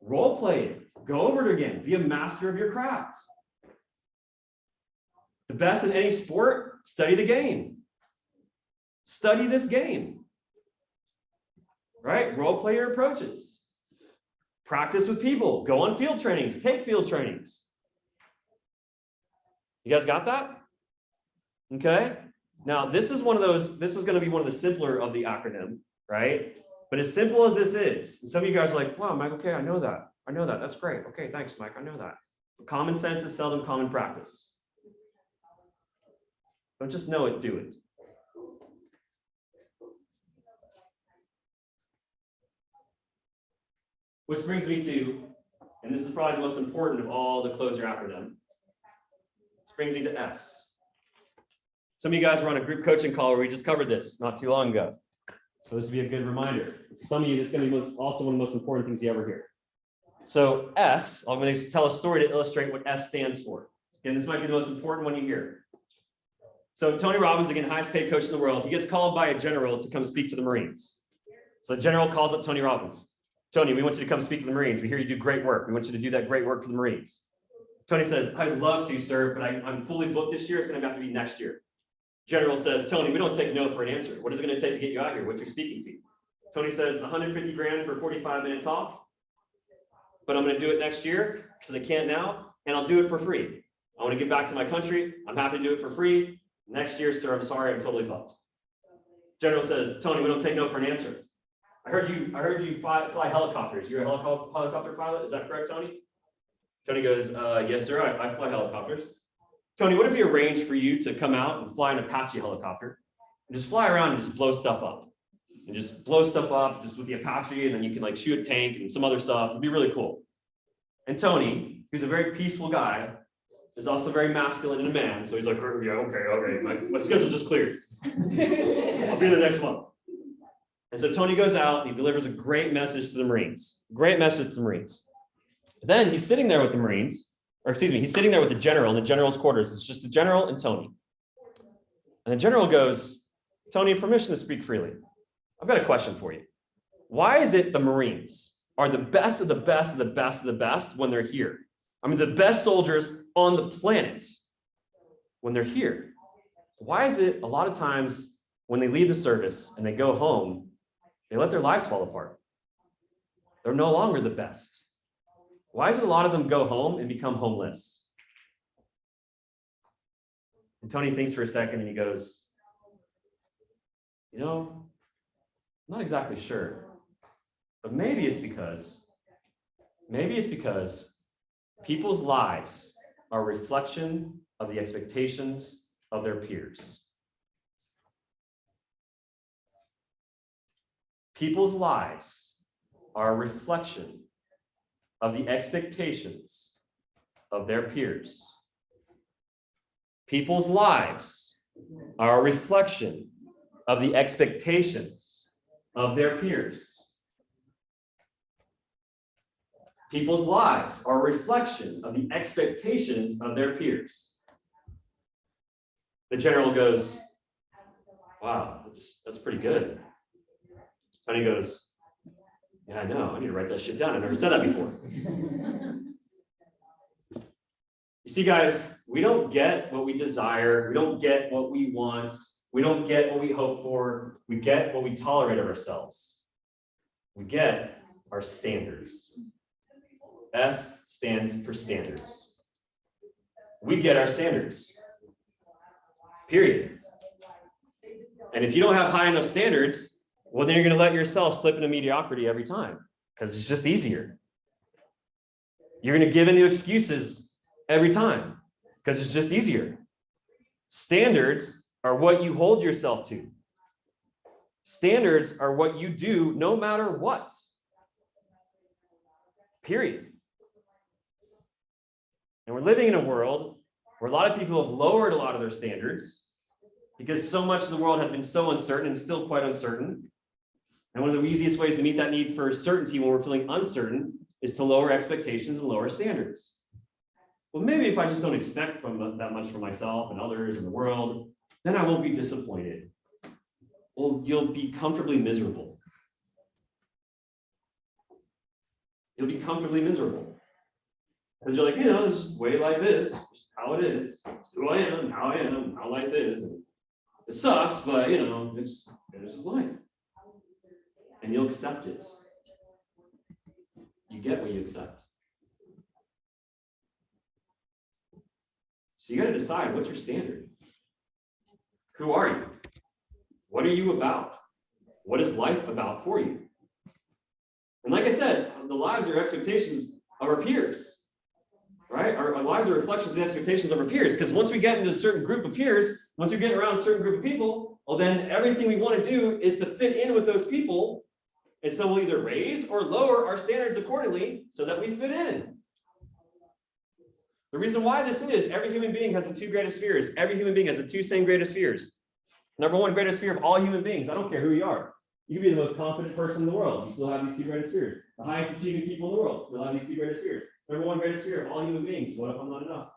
role play it. Go over it again. Be a master of your craft. The best in any sport, study the game. Study this game. Right? Role play your approaches. Practice with people. Go on field trainings. Take field trainings. You guys got that? Okay. Now, this is going to be one of the simpler of the acronym, right? But as simple as this is, and some of you guys are like, wow, Mike, okay, I know that. That's great. Okay, thanks, Mike. I know that. But common sense is seldom common practice. Don't just know it, do it. Which brings me to, and this is probably the most important of all the close your acronym. This brings me to S. Some of you guys were on a group coaching call where we just covered this not too long ago. So this would be a good reminder. For some of you, this is going to be also one of the most important things you ever hear. So S, I'm going to tell a story to illustrate what S stands for. And this might be the most important one you hear. So Tony Robbins, again, highest paid coach in the world, he gets called by a general to come speak to the Marines. So the general calls up Tony Robbins. Tony, we want you to come speak to the Marines. We hear you do great work. We want you to do that great work for the Marines. Tony says, I'd love to, sir, but I'm fully booked this year. It's going to have to be next year. General says, Tony, we don't take no for an answer. What is it going to take to get you out here? What's your speaking fee? Tony says, 150 grand for a 45-minute talk, but I'm going to do it next year because I can't now, and I'll do it for free. I want to get back to my country. I'm happy to do it for free. Next year, sir, I'm sorry, I'm totally booked. General says, Tony, we don't take no for an answer. I heard you fly helicopters. You're a helicopter pilot. Is that correct, Tony? Tony goes, yes, sir, I fly helicopters. Tony, what if we arrange for you to come out and fly an Apache helicopter and just fly around and just blow stuff up? And just blow stuff up just with the Apache, and then you can like shoot a tank and some other stuff. It'd be really cool. And Tony, who's a very peaceful guy, is also very masculine and a man. So he's like, yeah, okay. My schedule just cleared. I'll be there next month. And so Tony goes out and he delivers a great message to the Marines. Great message to the Marines. Then he's sitting there with the Marines, he's sitting there with the general in the general's quarters. It's just the general and Tony. And the general goes, Tony, permission to speak freely. I've got a question for you. Why is it the Marines are the best of the best of the best of the best when they're here? I mean, the best soldiers on the planet when they're here. Why is it a lot of times when they leave the service and they go home, they let their lives fall apart. They're no longer the best. Why is it a lot of them go home and become homeless? And Tony thinks for a second and he goes, I'm not exactly sure, but maybe it's because people's lives are a reflection of the expectations of their peers. People's lives are a reflection of the expectations of their peers. People's lives are a reflection of the expectations of their peers. People's lives are a reflection of the expectations of their peers. The general goes, wow, that's pretty good. Tony goes, yeah, I know, I need to write that shit down. I've never said that before. You see, guys, we don't get what we desire. We don't get what we want. We don't get what we hope for. We get what we tolerate of ourselves. We get our standards. S stands for standards. We get our standards. Period. And if you don't have high enough standards, well, then you're going to let yourself slip into mediocrity every time because it's just easier. You're going to give into excuses every time because it's just easier. Standards are what you hold yourself to. Standards are what you do no matter what. Period. And we're living in a world where a lot of people have lowered a lot of their standards because so much of the world had been so uncertain and still quite uncertain. And one of the easiest ways to meet that need for certainty when we're feeling uncertain is to lower expectations and lower standards. Well, maybe if I just don't expect that much from myself and others and the world, then I won't be disappointed. Well, you'll be comfortably miserable. You'll be comfortably miserable. Because you're like, this is the way life is, just how it is. It's who I am, how I am, how life is. And it sucks, but it's just life. And you'll accept it. You get what you accept. So you got to decide, what's your standard? Who are you? What are you about? What is life about for you? And like I said, the lives are expectations of our peers, right? Our lives are reflections of the expectations of our peers. Because once we get into a certain group of peers, once we get around a certain group of people, well, then everything we want to do is to fit in with those people. And so we'll either raise or lower our standards accordingly so that we fit in. The reason why this is, every human being has the two greatest fears. Every human being has the two same greatest fears. Number one greatest fear of all human beings, I don't care who you are. You can be the most confident person in the world. You still have these two greatest fears. The highest achieving people in the world still have these two greatest fears. Number one greatest fear of all human beings, what if I'm not enough?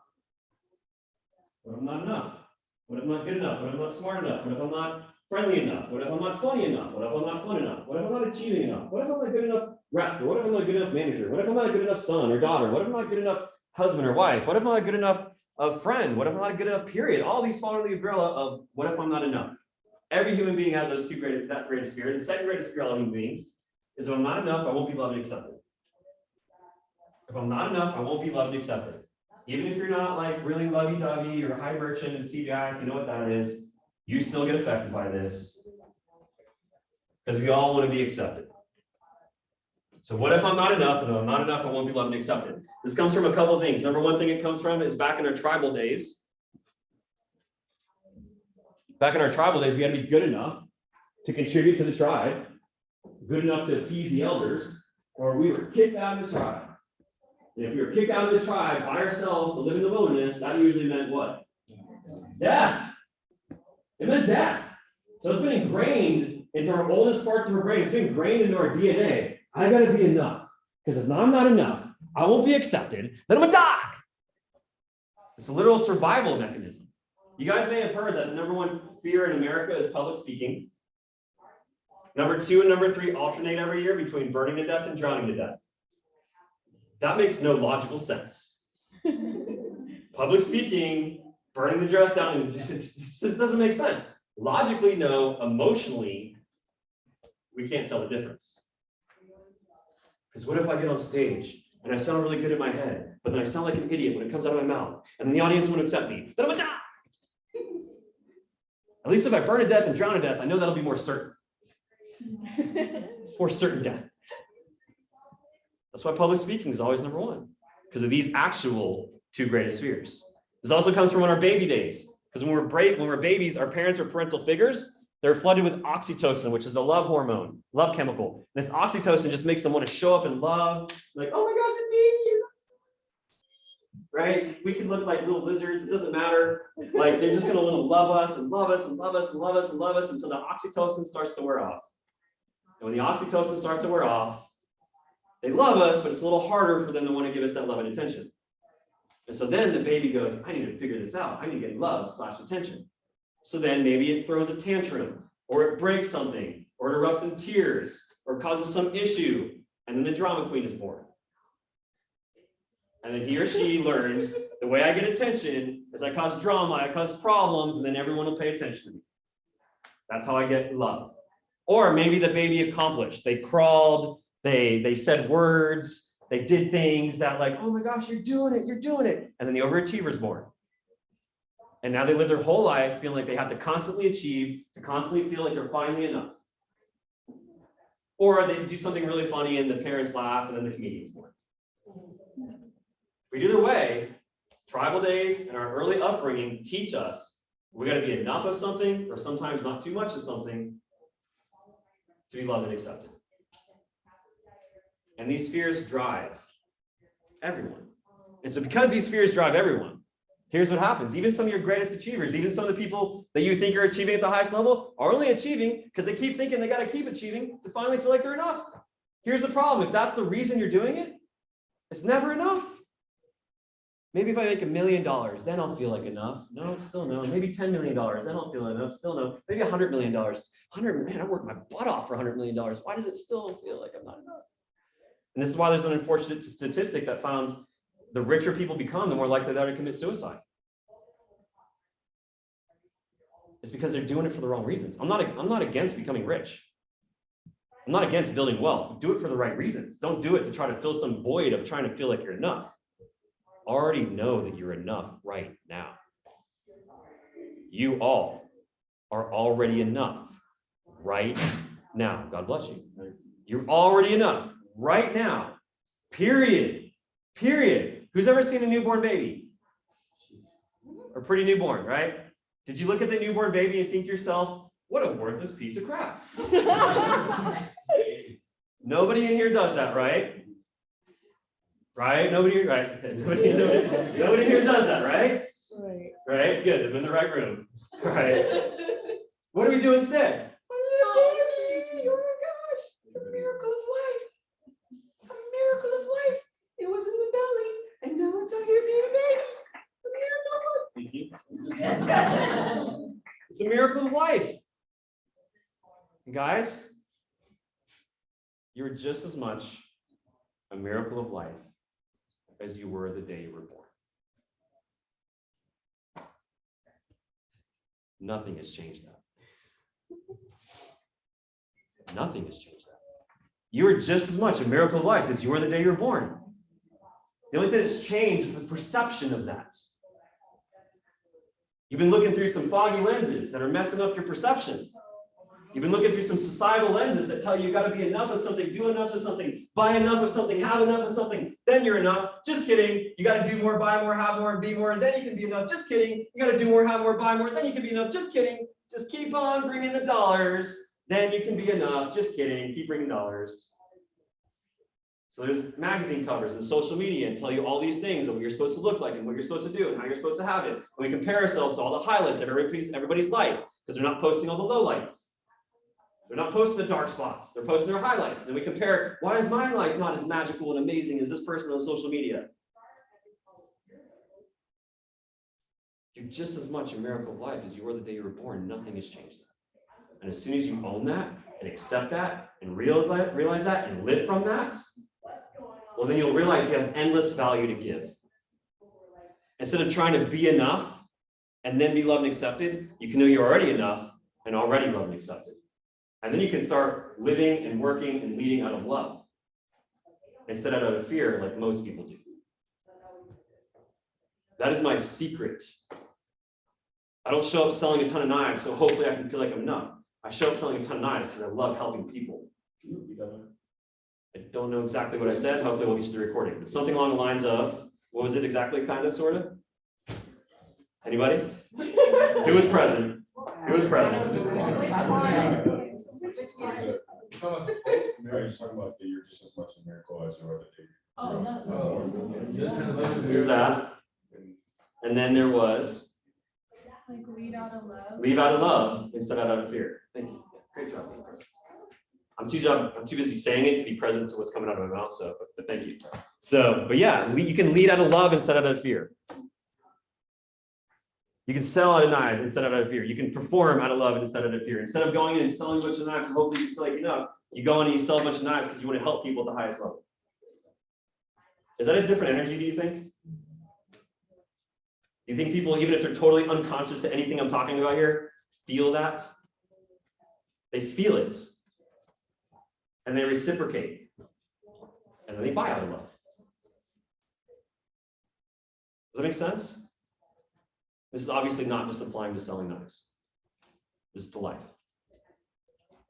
What if I'm not enough? What if I'm not good enough? What if I'm not smart enough? What if I'm not friendly enough? What if I'm not funny enough? What if I'm not fun enough? What if I'm not achieving enough? What if I'm not good enough rep? Or what if I'm not good enough manager? What if I'm not a good enough son or daughter? What if I'm not good enough husband or wife? What if I'm not good enough friend? What if I'm not good enough period? All these fall under the umbrella of what if I'm not enough? Every human being has those that greatest fear. The second greatest fear of all human beings is if I'm not enough, I won't be loved and accepted. If I'm not enough, I won't be loved and accepted. Even if you're not like really lovey-dovey or high merchant and CGI, if you know what that is, you still get affected by this because we all want to be accepted. So what if I'm not enough? And if I'm not enough, I won't be loved and accepted. This comes from a couple of things. Number one thing it comes from is back in our tribal days. Back in our tribal days, we had to be good enough to contribute to the tribe, good enough to appease the elders, or we were kicked out of the tribe. And if we were kicked out of the tribe by ourselves to live in the wilderness, that usually meant what? Death. It meant death. So it's been ingrained into our oldest parts of our brain. It's been ingrained into our DNA. I gotta be enough. Because if I'm not enough, I won't be accepted, then I'm gonna die. It's a literal survival mechanism. You guys may have heard that the number one fear in America is public speaking. Number two and number three alternate every year between burning to death and drowning to death. That makes no logical sense. Public speaking, burning to death down, it just doesn't make sense. Logically, no. Emotionally, we can't tell the difference. Because what if I get on stage and I sound really good in my head, but then I sound like an idiot when it comes out of my mouth, and then the audience won't accept me? Then I'm gonna die. At least if I burn to death and drown to death, I know that'll be more certain. It's more certain death. That's why public speaking is always number one, because of these actual two greatest fears. This also comes from our baby days, because when we're babies, our parents are parental figures. They're flooded with oxytocin, which is a love hormone, love chemical. And this oxytocin just makes them want to show up and love. Like, oh my gosh, it's baby. Right? We can look like little lizards. It doesn't matter. Like, they're just going to love us and love us and love us and love us and love us until the oxytocin starts to wear off. And when the oxytocin starts to wear off, they love us, but it's a little harder for them to want to give us that love and attention. And so then the baby goes, I need to figure this out. I need to get love/attention. So then maybe it throws a tantrum, or it breaks something, or it erupts in tears, or causes some issue, and then the drama queen is born. And then he or she learns the way I get attention is I cause drama, I cause problems, and then everyone will pay attention to me. That's how I get love. Or maybe the baby accomplished. They crawled, they said words, they did things that like, oh my gosh, you're doing it. And then the overachiever's born. And now they live their whole life feeling like they have to constantly achieve, to constantly feel like they're finally enough. Or they do something really funny and the parents laugh and then the comedian's born. But either way, tribal days and our early upbringing teach us we got to be enough of something, or sometimes not too much of something, to be loved and accepted. And these fears drive everyone. And so because these fears drive everyone, here's what happens. Even some of your greatest achievers, even some of the people that you think are achieving at the highest level are only achieving because they keep thinking they got to keep achieving to finally feel like they're enough. Here's the problem. If that's the reason you're doing it, it's never enough. Maybe if I make $1 million, then I'll feel like enough. No, still no. Maybe $10 million, then I'll feel enough. Still no. Maybe $100 million. Man, I worked my butt off for $100 million. Why does it still feel like I'm not enough? And this is why there's an unfortunate statistic that found the richer people become, the more likely they are to commit suicide. It's because they're doing it for the wrong reasons. I'm not against becoming rich. I'm not against building wealth. Do it for the right reasons. Don't do it to try to fill some void of trying to feel like you're enough. Already know that you're enough right now. You all are already enough right now. God bless you. You're already enough right now. Period. Who's ever seen a newborn baby? Or pretty newborn, right? Did you look at the newborn baby and think to yourself, what a worthless piece of crap? Nobody in here does that, right? Right? Nobody here does that, right? Right? Good. I'm in the right room. Right? What do we do instead? Oh my gosh, it's a miracle of life. A miracle of life. It was in the belly, and now it's out here being a baby. It's a miracle of life. And guys, you're just as much a miracle of life as you were the day you were born. Nothing has changed that. Nothing has changed that. You are just as much a miracle of life as you were the day you were born. The only thing that's changed is the perception of that. You've been looking through some foggy lenses that are messing up your perception. You've been looking through some societal lenses that tell you got to be enough of something, do enough of something, buy enough of something, have enough of something, then you're enough. Just kidding. You got to do more, buy more, have more, and be more, and then you can be enough. Just kidding. You got to do more, have more, buy more, then you can be enough. Just kidding. Just keep on bringing the dollars, then you can be enough. Just kidding. Keep bringing dollars. So there's magazine covers and social media and tell you all these things and what you're supposed to look like and what you're supposed to do and how you're supposed to have it. And we compare ourselves to all the highlights of everybody's life because they're not posting all the lowlights. They're not posting the dark spots. They're posting their highlights. Then we compare, why is my life not as magical and amazing as this person on social media? You're just as much a miracle of life as you were the day you were born. Nothing has changed that. And as soon as you own that and accept that and realize that and live from that, well, then you'll realize you have endless value to give. Instead of trying to be enough and then be loved and accepted, you can know you're already enough and already loved and accepted. And then you can start living and working and leading out of love instead of out of fear like most people do. That is my secret. I don't show up selling a ton of knives, so hopefully I can feel like I'm enough. I show up selling a ton of knives because I love helping people. I don't know exactly what I said. Hopefully we'll get to the recording. But something along the lines of, what was it exactly, kind of, sort of? Anybody? Who was present? Who was present? Mary's talking about that you're just as much a miracle as your other day. Oh, There's that. And then there was Like lead out of love. leave out of love instead of out of fear. Thank you. Great job being present. I'm too busy saying it to be present to what's coming out of my mouth. So, but thank you. So, but yeah, you can lead out of love instead of out of fear. You can sell out of knives instead of out of fear. You can perform out of love instead of out of fear. Instead of going in and selling a bunch of knives and hopefully you feel like enough, you go in and you sell a bunch of knives because you want to help people at the highest level. Is that a different energy, do you think? Do you think people, even if they're totally unconscious to anything I'm talking about here, feel that? They feel it. And they reciprocate. And then they buy out of love. Does that make sense? This is obviously not just applying to selling knives. This is to life.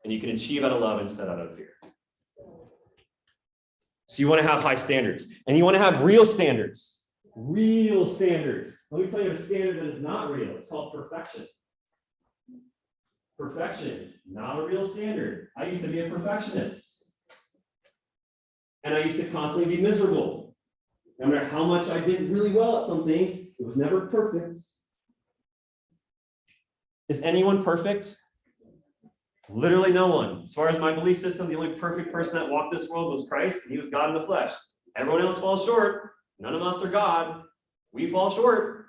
And you can achieve out of love instead out of fear. So you want to have high standards. And you want to have real standards. Real standards. Let me tell you a standard that is not real. It's called perfection. Perfection, not a real standard. I used to be a perfectionist. And I used to constantly be miserable. No matter how much I did really well at some things, it was never perfect. Is anyone perfect? Literally no one. As far as my belief system, the only perfect person that walked this world was Christ, and he was God in the flesh. Everyone else falls short. None of us are God. We fall short.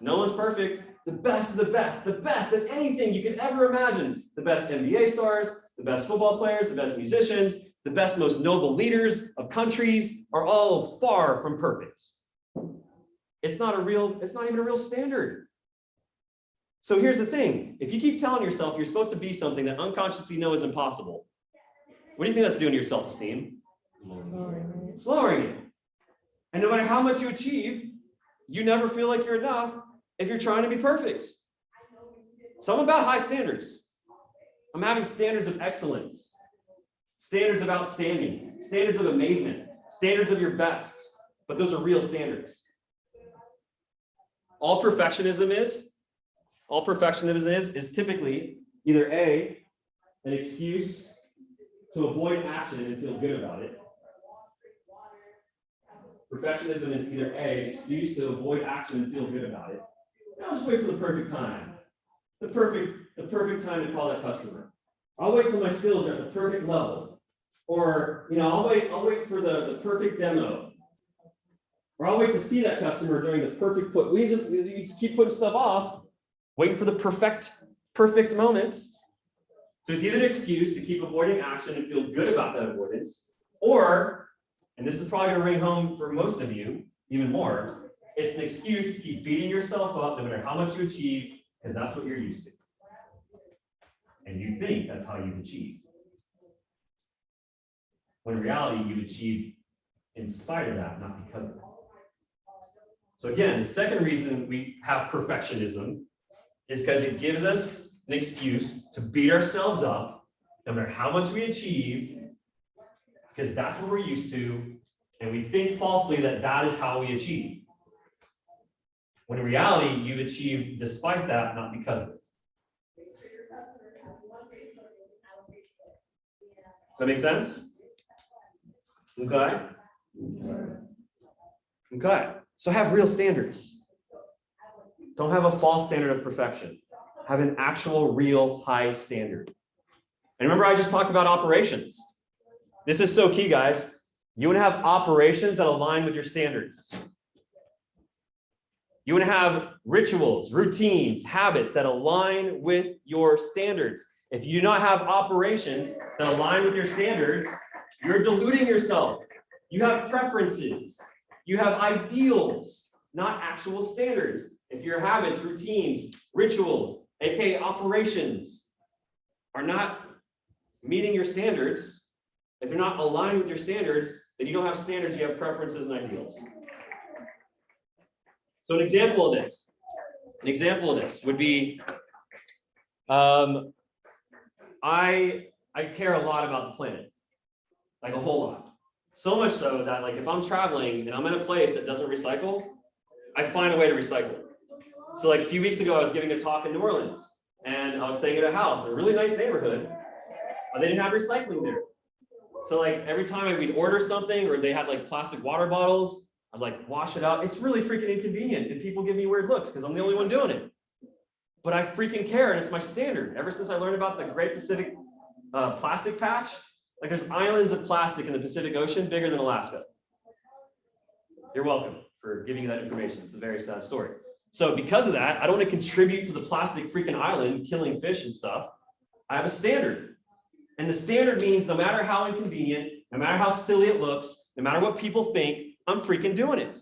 No one's perfect. The best of the best of anything you could ever imagine. The best NBA stars, the best football players, the best musicians, the best, most noble leaders of countries are all far from perfect. It's not even a real standard. So here's the thing. If you keep telling yourself you're supposed to be something that unconsciously you know is impossible, what do you think that's doing to your self-esteem? It's lowering it. And no matter how much you achieve, you never feel like you're enough if you're trying to be perfect. So I'm about high standards. I'm having standards of excellence, standards of outstanding, standards of amazement, standards of your best, but those are real standards. All perfectionism is typically either A, an excuse to avoid action and feel good about it. Perfectionism is either A, an excuse to avoid action and feel good about it. I'll just wait for the perfect time. The perfect time to call that customer. I'll wait till my skills are at the perfect level. Or, I'll wait for the perfect demo. Or I'll wait to see that customer during the perfect put. You just keep putting stuff off, waiting for the perfect moment. So it's either an excuse to keep avoiding action and feel good about that avoidance, or, and this is probably going to ring home for most of you even more, it's an excuse to keep beating yourself up no matter how much you achieve, because that's what you're used to. And you think that's how you've achieved. When in reality, you've achieved in spite of that, not because of it. So again, the second reason we have perfectionism is because it gives us an excuse to beat ourselves up no matter how much we achieve, because that's what we're used to, and we think falsely that that is how we achieve. When in reality, you've achieved despite that, not because of it. Does that make sense? Okay. Okay. So have real standards. Don't have a false standard of perfection. Have an actual, real, high standard. And remember, I just talked about operations. This is so key, guys. You want to have operations that align with your standards. You want to have rituals, routines, habits that align with your standards. If you do not have operations that align with your standards, you're deluding yourself. You have preferences. You have ideals, not actual standards. If your habits, routines, rituals, aka operations, are not meeting your standards, if they're not aligned with your standards, then you don't have standards, you have preferences and ideals. So an example of this would be, I care a lot about the planet, like a whole lot. So much so that like if I'm traveling and I'm in a place that doesn't recycle, I find a way to recycle. So like a few weeks ago, I was giving a talk in New Orleans and I was staying at a house, a really nice neighborhood, but they didn't have recycling there. So like every time we'd order something or they had like plastic water bottles, I'd like wash it out. It's really freaking inconvenient and people give me weird looks because I'm the only one doing it. But I freaking care and it's my standard. Ever since I learned about the Great Pacific Plastic Patch, like there's islands of plastic in the Pacific Ocean bigger than Alaska. You're welcome for giving you that information. It's a very sad story. So because of that, I don't want to contribute to the plastic freaking island, killing fish and stuff. I have a standard. And the standard means no matter how inconvenient, no matter how silly it looks, no matter what people think, I'm freaking doing it.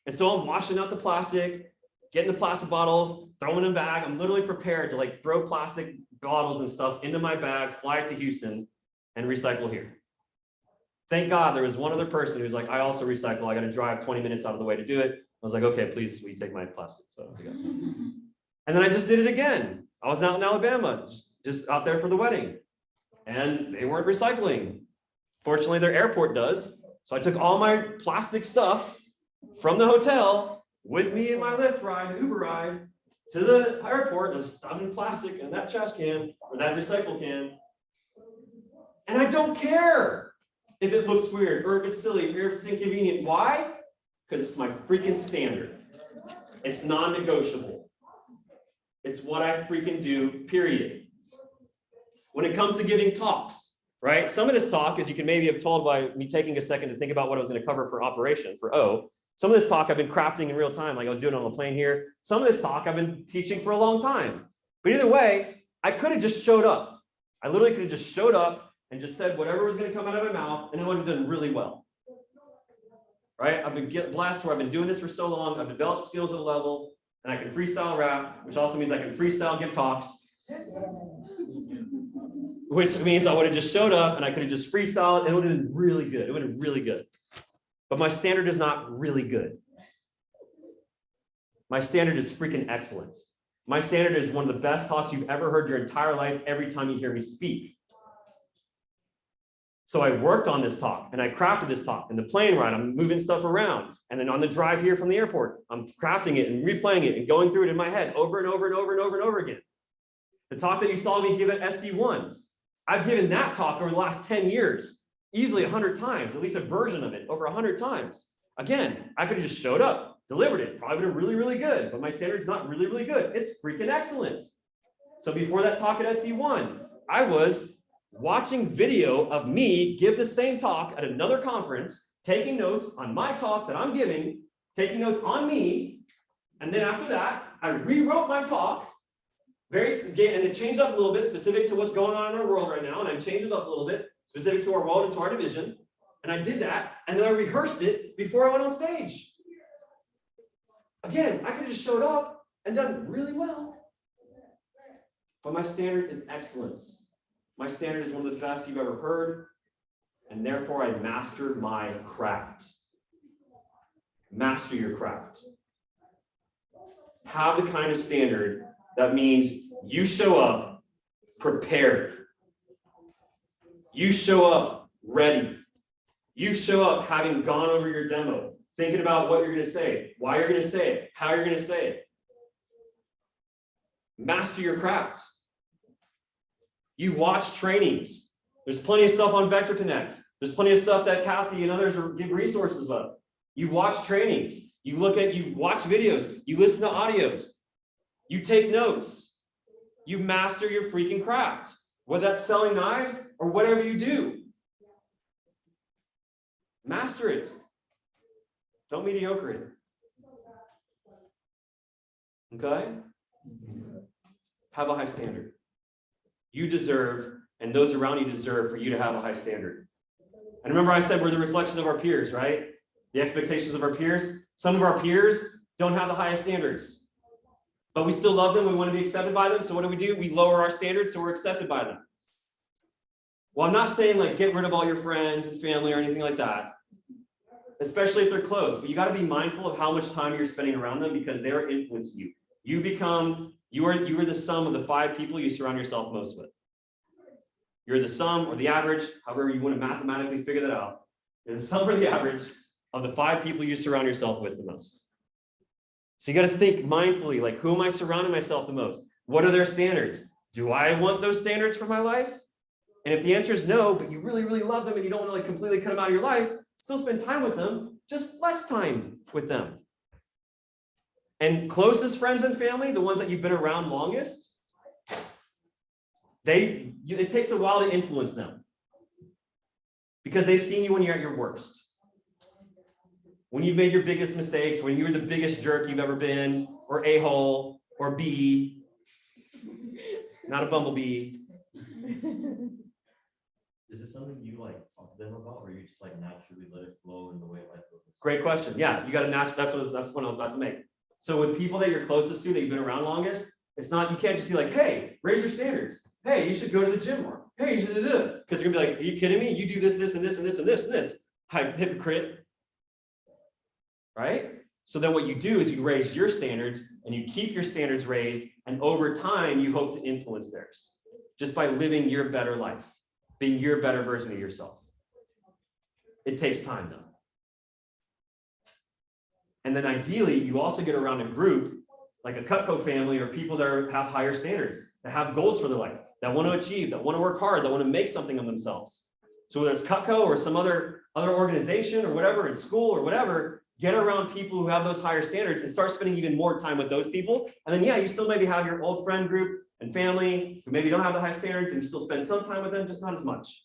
And so I'm washing out the plastic, getting the plastic bottles, throwing them in a bag. I'm literally prepared to like throw plastic bottles and stuff into my bag, fly it to Houston, and recycle here. Thank God there was one other person who's like, I also recycle. I got to drive 20 minutes out of the way to do it. I was like, okay, please, will you take my plastic? So, and then I just did it again. I was out in Alabama, just out there for the wedding, and they weren't recycling. Fortunately, their airport does. So I took all my plastic stuff from the hotel with me in my Lyft ride, Uber ride, to the airport, and I was stuffed in plastic in that trash can or that recycle can. And I don't care if it looks weird or if it's silly or if it's inconvenient. Why? Because it's my freaking standard. It's non-negotiable. It's what I freaking do, period. When it comes to giving talks, right? Some of this talk, as you can maybe have told by me taking a second to think about what I was going to cover for operation, for O. Some of this talk I've been crafting in real time, like I was doing on the plane here. Some of this talk I've been teaching for a long time. But either way, I could have just showed up. I literally could have just showed up and just said whatever was going to come out of my mouth, and it would have done really well. Right? I've been blessed where I've been doing this for so long. I've developed skills at a level, and I can freestyle rap, which also means I can freestyle give talks. Which means I would have just showed up and I could have just freestyled and it would have been really good. It would have been really good. But my standard is not really good. My standard is freaking excellent. My standard is one of the best talks you've ever heard your entire life every time you hear me speak. So I worked on this talk and I crafted this talk. In the plane ride, I'm moving stuff around. And then on the drive here from the airport, I'm crafting it and replaying it and going through it in my head over and over and over and over and over again. The talk that you saw me give at SC1, I've given that talk over the last 10 years, easily 100 times, at least a version of it over 100 times. Again, I could have just showed up, delivered it, probably been really, really good, but my standard's not really, really good. It's freaking excellent. So before that talk at SC1, I was watching video of me give the same talk at another conference, taking notes on my talk that I'm giving, taking notes on me. And then after that, I rewrote my talk, and it changed up a little bit specific to what's going on in our world right now. And I changed it up a little bit specific to our world and to our division. And I did that. And then I rehearsed it before I went on stage. Again, I could have just showed up and done really well. But my standard is excellence. My standard is one of the best you've ever heard. And therefore I mastered my craft. Master your craft. Have the kind of standard that means you show up prepared. You show up ready. You show up having gone over your demo, thinking about what you're going to say, why you're going to say it, how you're going to say it. Master your craft. You watch trainings. There's plenty of stuff on Vector Connect. There's plenty of stuff that Kathy and others give resources about. You watch trainings. You watch videos. You listen to audios. You take notes. You master your freaking craft, whether that's selling knives or whatever you do. Master it. Don't mediocre it. Okay? Have a high standard. You deserve, and those around you deserve for you to have a high standard. And remember I said we're the reflection of our peers, right? The expectations of our peers. Some of our peers don't have the highest standards. But we still love them. We want to be accepted by them. So what do? We lower our standards so we're accepted by them. Well, I'm not saying like get rid of all your friends and family or anything like that, especially if they're close. But you got to be mindful of how much time you're spending around them because they're influencing you. You are the sum of the 5 people you surround yourself most with. You're the sum or the average, however you want to mathematically figure that out. You're the sum or the average of the 5 people you surround yourself with the most. So you got to think mindfully, like, who am I surrounding myself the most? What are their standards? Do I want those standards for my life? And if the answer is no, but you really, really love them and you don't want to like completely cut them out of your life, still spend time with them, just less time with them. And closest friends and family, the ones that you've been around longest, it takes a while to influence them because they've seen you when you're at your worst. When you've made your biggest mistakes, when you were the biggest jerk you've ever been, or a-hole, or bee, not a bumblebee. Is it something you like talk to them about, or you just like naturally let it flow in the way life goes? Great question. Yeah, you got to that's what I was about to make. So with people that you're closest to, that you've been around longest, it's not, you can't just be like, hey, raise your standards. Hey, you should go to the gym more. Hey, you should do it. Because you're gonna be like, are you kidding me? You do this, this, and this, and this, and this, and this. Hypocrite. Right? So then what you do is you raise your standards and you keep your standards raised, and over time you hope to influence theirs just by living your better life, being your better version of yourself. It takes time though. And then ideally you also get around a group like a Cutco family or people that have higher standards, that have goals for their life, that want to achieve, that want to work hard, that want to make something of themselves. So whether it's Cutco or some other organization or whatever, in school or whatever, get around people who have those higher standards and start spending even more time with those people. And then, yeah, you still maybe have your old friend group and family who maybe don't have the high standards, and you still spend some time with them, just not as much.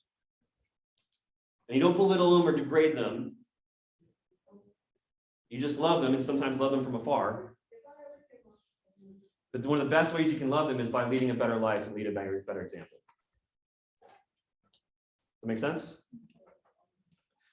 And you don't belittle them or degrade them. You just love them, and sometimes love them from afar. But one of the best ways you can love them is by leading a better life and lead a better example. That make sense?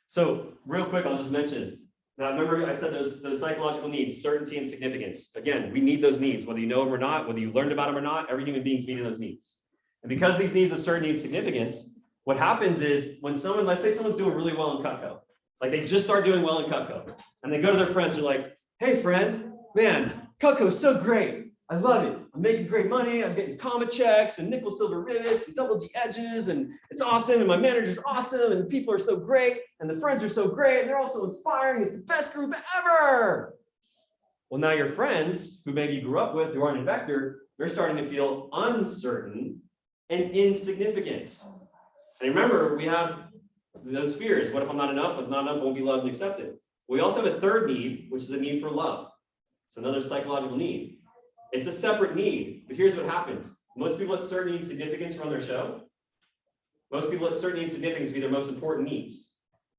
So real quick, I'll just mention. Now, remember I said those psychological needs, certainty and significance. Again, we need those needs, whether you know them or not, whether you learned about them or not, every human being's meeting those needs. And because these needs of certainty and significance, what happens is when someone, let's say someone's doing really well in Cutco, like they just start doing well in Cutco, and they go to their friends, they're like, hey friend, man, Cutco's so great. I love it. I'm making great money. I'm getting comma checks and nickel silver rivets and double G edges, and it's awesome. And my manager's awesome, and people are so great, and the friends are so great, and they're all so inspiring. It's the best group ever. Well, now your friends, who maybe you grew up with, who aren't in Vector, they're starting to feel uncertain and insignificant. And remember, we have those fears. What if I'm not enough? If not enough, I won't be loved and accepted. We also have a third need, which is a need for love. It's another psychological need. It's a separate need, but here's what happens. Most people at certainty and significance run their show. Most people at certainty and significance be their most important needs.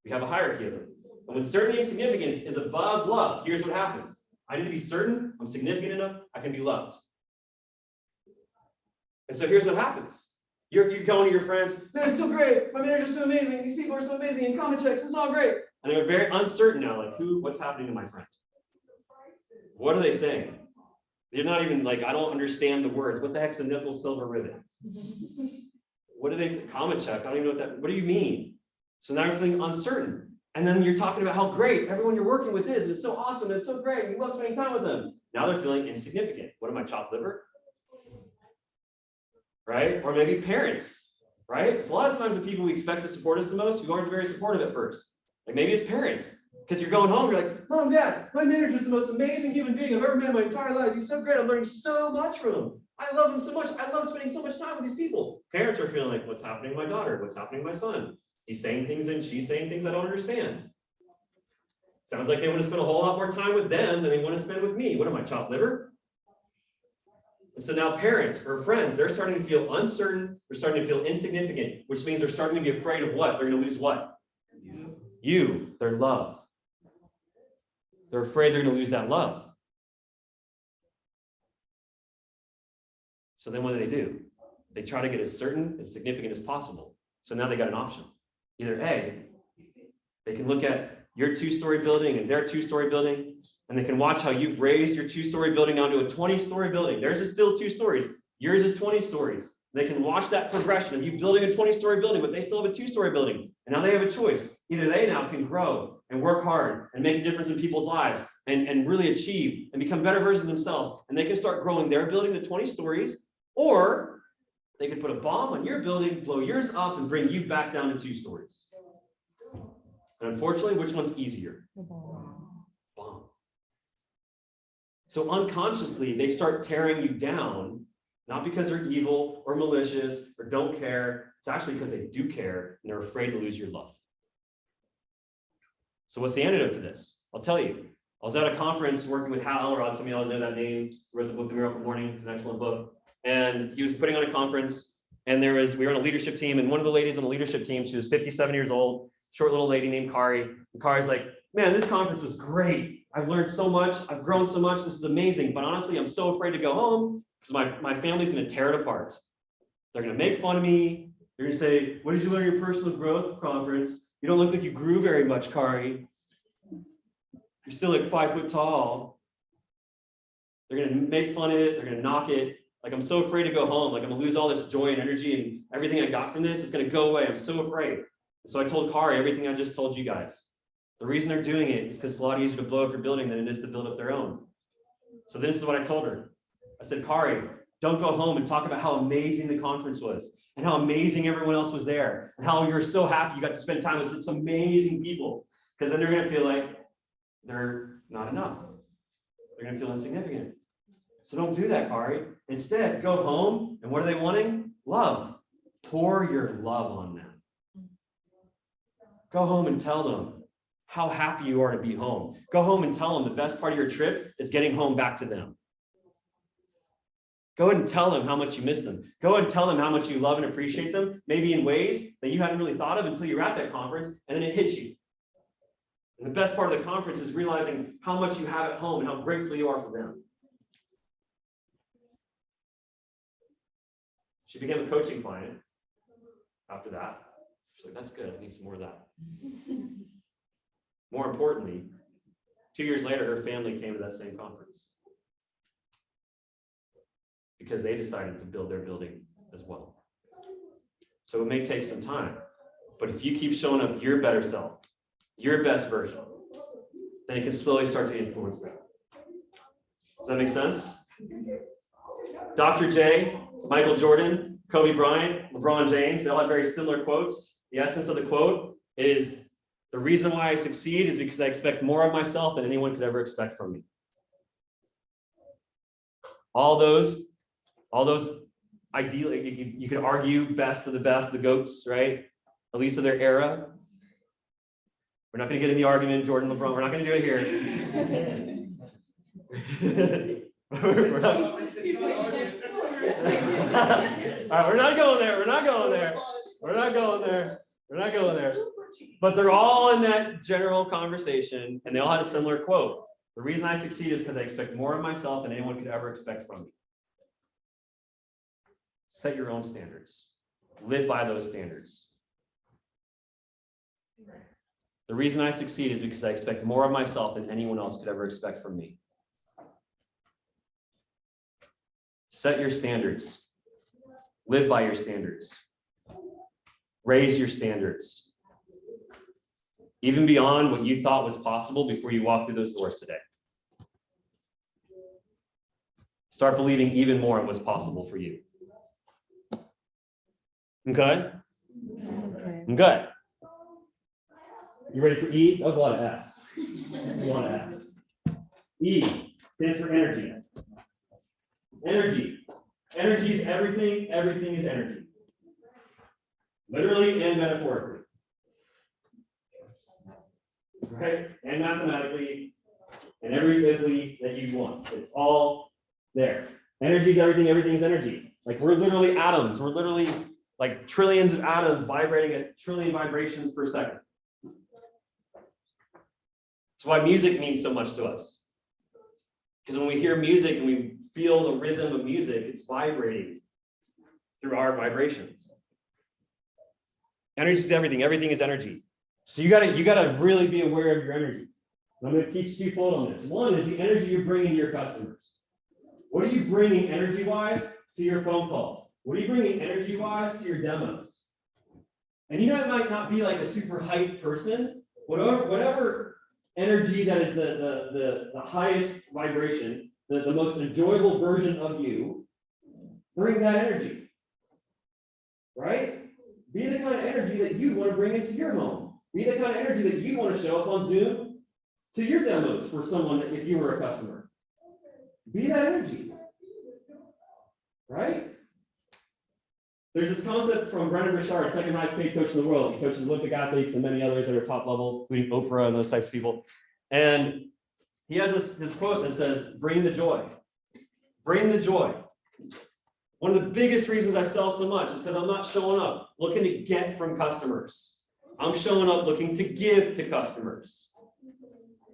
We have a hierarchy of them. And when certainty and significance is above love, here's what happens. I need to be certain I'm significant enough, I can be loved. And so here's what happens. You're going to your friends, man, it's so great. My manager's so amazing. These people are so amazing. And comment checks, it's all great. And they're very uncertain now, like what's happening to my friend? What are they saying? They're not even like, I don't understand the words. What the heck's a nickel silver rivet? What do they, comment check? I don't even know what do you mean? So now you're feeling uncertain. And then you're talking about how great everyone you're working with is. And it's so awesome. And it's so great. You love spending time with them. Now they're feeling insignificant. What am I, chopped liver? Right? Or maybe parents, right? It's a lot of times the people we expect to support us the most who aren't very supportive at first. Like maybe it's parents. Because you're going home, you're like, Mom, Dad, my manager's the most amazing human being I've ever met in my entire life. He's so great. I'm learning so much from him. I love him so much. I love spending so much time with these people. Parents are feeling like, what's happening to my daughter? What's happening to my son? He's saying things and she's saying things I don't understand. Sounds like they want to spend a whole lot more time with them than they want to spend with me. What am I, chopped liver? And so now parents or friends, they're starting to feel uncertain. They're starting to feel insignificant, which means they're starting to be afraid of what? They're going to lose what? You, their love. They're afraid they're going to lose that love. So then what do? They try to get as certain and significant as possible. So now they got an option. Either A, they can look at your 2-story building and their 2-story building, And they can watch how you've raised your 2-story building down to a 20-story building. Theirs is still 2 stories. Yours is 20 stories. They can watch that progression of you building a 20-story building, but they still have a 2-story building. And now they have a choice. Either they now can grow and work hard and make a difference in people's lives and really achieve and become better versions of themselves. And they can start growing their building to 20 stories, or they could put a bomb on your building, blow yours up, and bring you back down to 2 stories. And unfortunately, which one's easier? Bomb. So unconsciously, they start tearing you down, not because they're evil or malicious or don't care. It's actually because they do care and they're afraid to lose your love. So what's the antidote to this? I'll tell you. I was at a conference working with Hal Elrod. Some of y'all know that name. He wrote the book, The Miracle Morning. It's an excellent book. And he was putting on a conference, and we were on a leadership team, and one of the ladies on the leadership team, she was 57 years old, short little lady named Kari. And Kari's like, man, this conference was great. I've learned so much. I've grown so much. This is amazing. But honestly, I'm so afraid to go home because my family's going to tear it apart. They're going to make fun of me. They're going to say, what did you learn at your personal growth conference? You don't look like you grew very much, Kari. You're still like 5 foot tall. They're going to make fun of it. They're going to knock it. Like, I'm so afraid to go home. Like, I'm going to lose all this joy and energy and everything I got from this is going to go away. I'm so afraid. So I told Kari everything I just told you guys. The reason they're doing it is because it's a lot easier to blow up your building than it is to build up their own. So this is what I told her. I said, Kari, don't go home and talk about how amazing the conference was and how amazing everyone else was there and how you're so happy you got to spend time with some amazing people, because then they're going to feel like they're not enough. They're going to feel insignificant. So don't do that, Kari. Instead, go home, and what are they wanting? Love. Pour your love on them. Go home and tell them how happy you are to be home. Go home and tell them the best part of your trip is getting home back to them. Go ahead and tell them how much you miss them. Go ahead and tell them how much you love and appreciate them, maybe in ways that you hadn't really thought of until you were at that conference, and then it hits you. And the best part of the conference is realizing how much you have at home and how grateful you are for them. She became a coaching client after that. She's like, that's good. I need some more of that. More importantly, 2 years later, her family came to that same conference because they decided to build their building as well. So it may take some time, but if you keep showing up your better self, your best version, then it can slowly start to influence them. Does that make sense? Dr. J, Michael Jordan, Kobe Bryant, LeBron James, they all have very similar quotes. The essence of the quote is, the reason why I succeed is because I expect more of myself than anyone could ever expect from me. All those ideally, you could argue best of the best, the GOATs, right? At least of their era. We're not going to get in the argument, Jordan, LeBron. We're not going to do it here. We're not, all right, we're not going there. We're not going there. We're not going there. We're not going there. But they're all in that general conversation, and they all had a similar quote. The reason I succeed is because I expect more of myself than anyone could ever expect from me. Set your own standards. Live by those standards. The reason I succeed is because I expect more of myself than anyone else could ever expect from me. Set your standards. Live by your standards. Raise your standards. Even beyond what you thought was possible before you walked through those doors today. Start believing even more in what's possible for you. Okay? Okay. You ready for E? That was a lot of S. A lot of S. E stands for energy. Energy. Energy is everything. Everything is energy. Literally and metaphorically. Right? And mathematically, and every that you want. It's all there. Energy is everything. Everything is energy. Like, we're literally atoms. We're literally like trillions of atoms vibrating at trillion vibrations per second. That's why music means so much to us. Because when we hear music and we feel the rhythm of music, it's vibrating through our vibrations. Energy is everything. Everything is energy. So you gotta really be aware of your energy. And I'm going to teach twofold on this. One is the energy you're bringing to your customers. What are you bringing energy-wise to your phone calls? What are you bringing energy-wise to your demos? And you know, it might not be like a super hyped person, whatever energy that is the highest vibration, the most enjoyable version of you, bring that energy, right? Be the kind of energy that you want to bring into your home. Be the kind of energy that you want to show up on Zoom to your demos for someone if you were a customer. Be that energy, right? There's this concept from Brendan Burchard, second highest paid coach in the world. He coaches Olympic athletes and many others that are top level, including Oprah and those types of people. And he has this quote that says, bring the joy. Bring the joy. One of the biggest reasons I sell so much is because I'm not showing up looking to get from customers. I'm showing up looking to give to customers.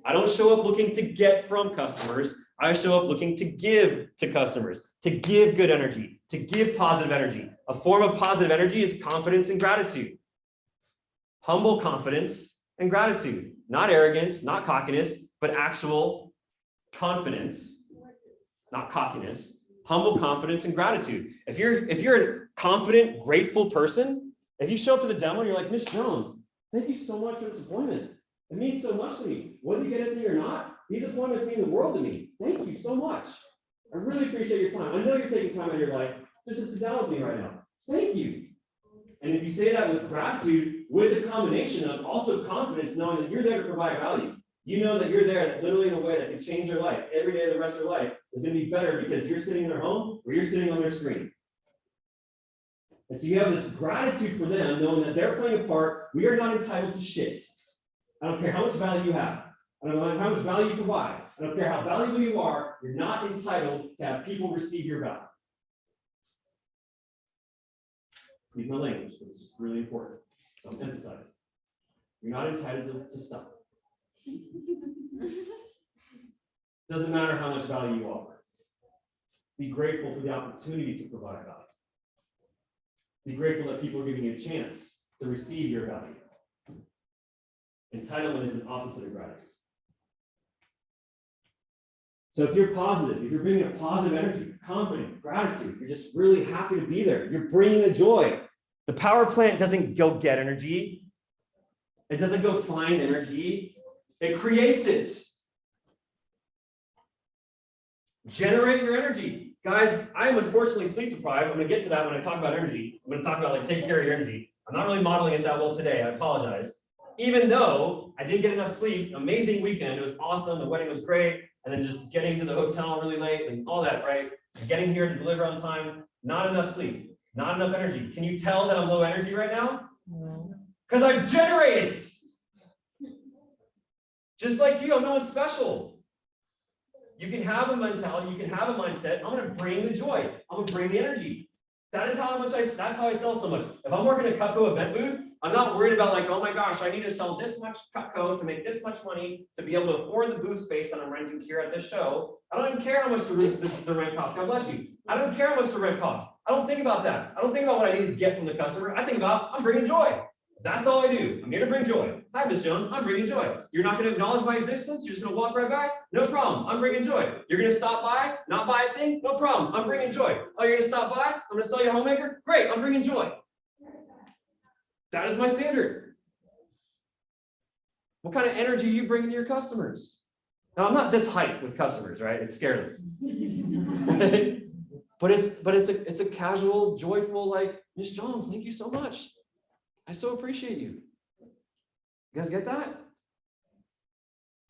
I don't show up looking to get from customers. I show up looking to give to customers, to give good energy, to give positive energy. A form of positive energy is confidence and gratitude. Humble confidence and gratitude, not arrogance, not cockiness, but actual confidence, not cockiness. Humble confidence and gratitude. If you're a confident, grateful person, if you show up to the demo and you're like, Miss Jones, thank you so much for this appointment. It means so much to me. Whether you get anything or not, these appointments mean the world to me. Thank you so much. I really appreciate your time. I know you're taking time out of your life just to sit down with me right now. Thank you. And if you say that with gratitude, with a combination of also confidence, knowing that you're there to provide value. You know that you're there literally in a way that can change your life. Every day of the rest of your life is going to be better because you're sitting in their home or you're sitting on their screen. And so you have this gratitude for them, knowing that they're playing a part. We are not entitled to shit. I don't care how much value you have. I don't know how much value you provide. I don't care how valuable you are. You're not entitled to have people receive your value. Excuse my language, but it's just really important. So I'm emphasizing. You're not entitled to stuff. Doesn't matter how much value you offer. Be grateful for the opportunity to provide value. Be grateful that people are giving you a chance to receive your value. Entitlement is an opposite of gratitude. So if you're positive, if you're bringing a positive energy, confident, gratitude, you're just really happy to be there. You're bringing the joy. The power plant doesn't go get energy. It doesn't go find energy. It creates it. Generate your energy. Guys, I am unfortunately sleep deprived. I'm going to get to that when I talk about energy. I'm going to talk about like take care of your energy. I'm not really modeling it that well today. I apologize. Even though I did get enough sleep, amazing weekend. It was awesome. The wedding was great. And then just getting to the hotel really late and all that, right? Getting here to deliver on time, not enough sleep, not enough energy. Can you tell that I'm low energy right now? Because I generated it. Just like you, I'm no one special. You can have a mentality, you can have a mindset. I'm going to bring the joy. I'm going to bring the energy. That is how much that's how I sell so much. If I'm working a Cutco event booth, I'm not worried about like, oh my gosh, I need to sell this much Cutco to make this much money to be able to afford the booth space that I'm renting here at this show. I don't even care how much the rent costs. God bless you. I don't care how much the rent costs. I don't think about that. I don't think about what I need to get from the customer. I think about I'm bringing joy. That's all I do. I'm here to bring joy. Hi, Ms. Jones. I'm bringing joy. You're not going to acknowledge my existence. You're just going to walk right by. No problem. I'm bringing joy. You're going to stop by, not buy a thing. No problem. I'm bringing joy. Oh, you're going to stop by? I'm going to sell you a homemaker. Great. I'm bringing joy. That is my standard. What kind of energy are you bringing to your customers? Now, I'm not this hype with customers, right? It's scary. But it's a casual, joyful, like, Ms. Jones, thank you so much. I so appreciate you. You guys get that?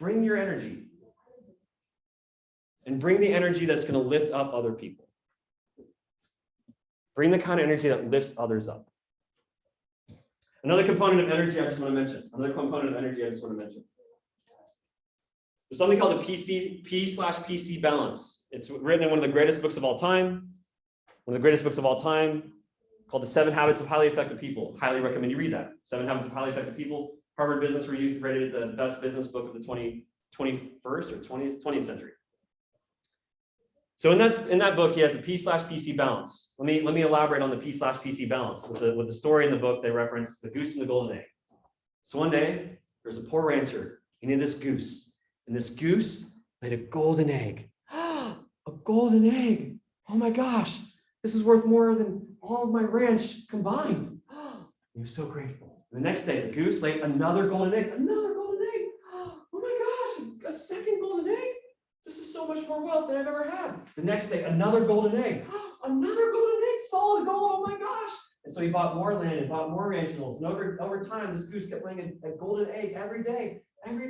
Bring your energy. And bring the energy that's going to lift up other people. Bring the kind of energy that lifts others up. Another component of energy I just want to mention. There's something called the P/PC balance. It's written in one of the greatest books of all time. Called The 7 Habits of Highly Effective People. Highly recommend you read that. 7 Habits of Highly Effective People. Harvard Business Review rated it the best business book of the 21st or 20th century. So in that book, he has the P/PC balance. Let me elaborate on the P/PC balance. With the story in the book, they reference the goose and the golden egg. So one day, there's a poor rancher. He named this goose. And this goose laid a golden egg. A golden egg. Oh my gosh, this is worth more than all of my ranch combined. He was so grateful. The next day, the goose laid another golden egg. Another golden egg. Oh my gosh, a second golden egg. This is so much more wealth than I've ever had. The next day, another golden egg. Another golden egg, solid gold. Oh my gosh. And so he bought more land and bought more ranch animals. And over time, this goose kept laying a golden egg every day. And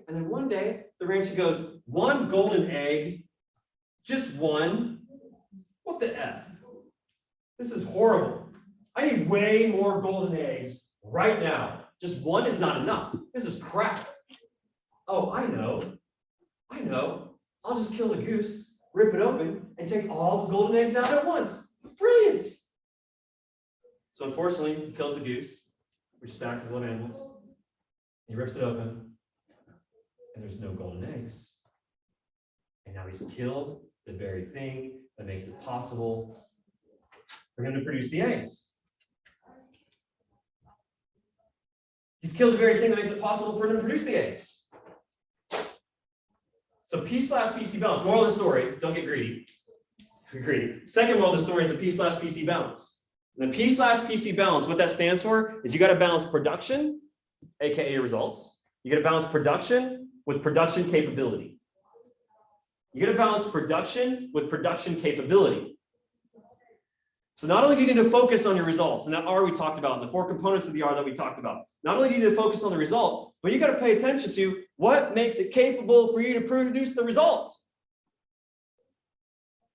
then one day, the rancher goes, one golden egg, just one. What the F? This is horrible. I need way more golden eggs right now. Just one is not enough. This is crap. Oh, I know. I'll just kill the goose, rip it open, and take all the golden eggs out at once. Brilliant. So unfortunately, he kills the goose, which sacrifices little animals. He rips it open, and there's no golden eggs. And now he's killed the very thing that makes it possible for him to produce the eggs. He's killed the very thing that makes it possible for him to produce the eggs. So P/PC balance. Moral of the story, don't get greedy. Second moral of the story is a P/PC balance. And the P/PC balance, what that stands for is you got to balance production, aka results. You got to balance production with production capability. You got to balance production with production capability. So not only do you need to focus on your results, and that R we talked about, and the 4 components of the R that we talked about. Not only do you need to focus on the result, but you got to pay attention to what makes it capable for you to produce the results.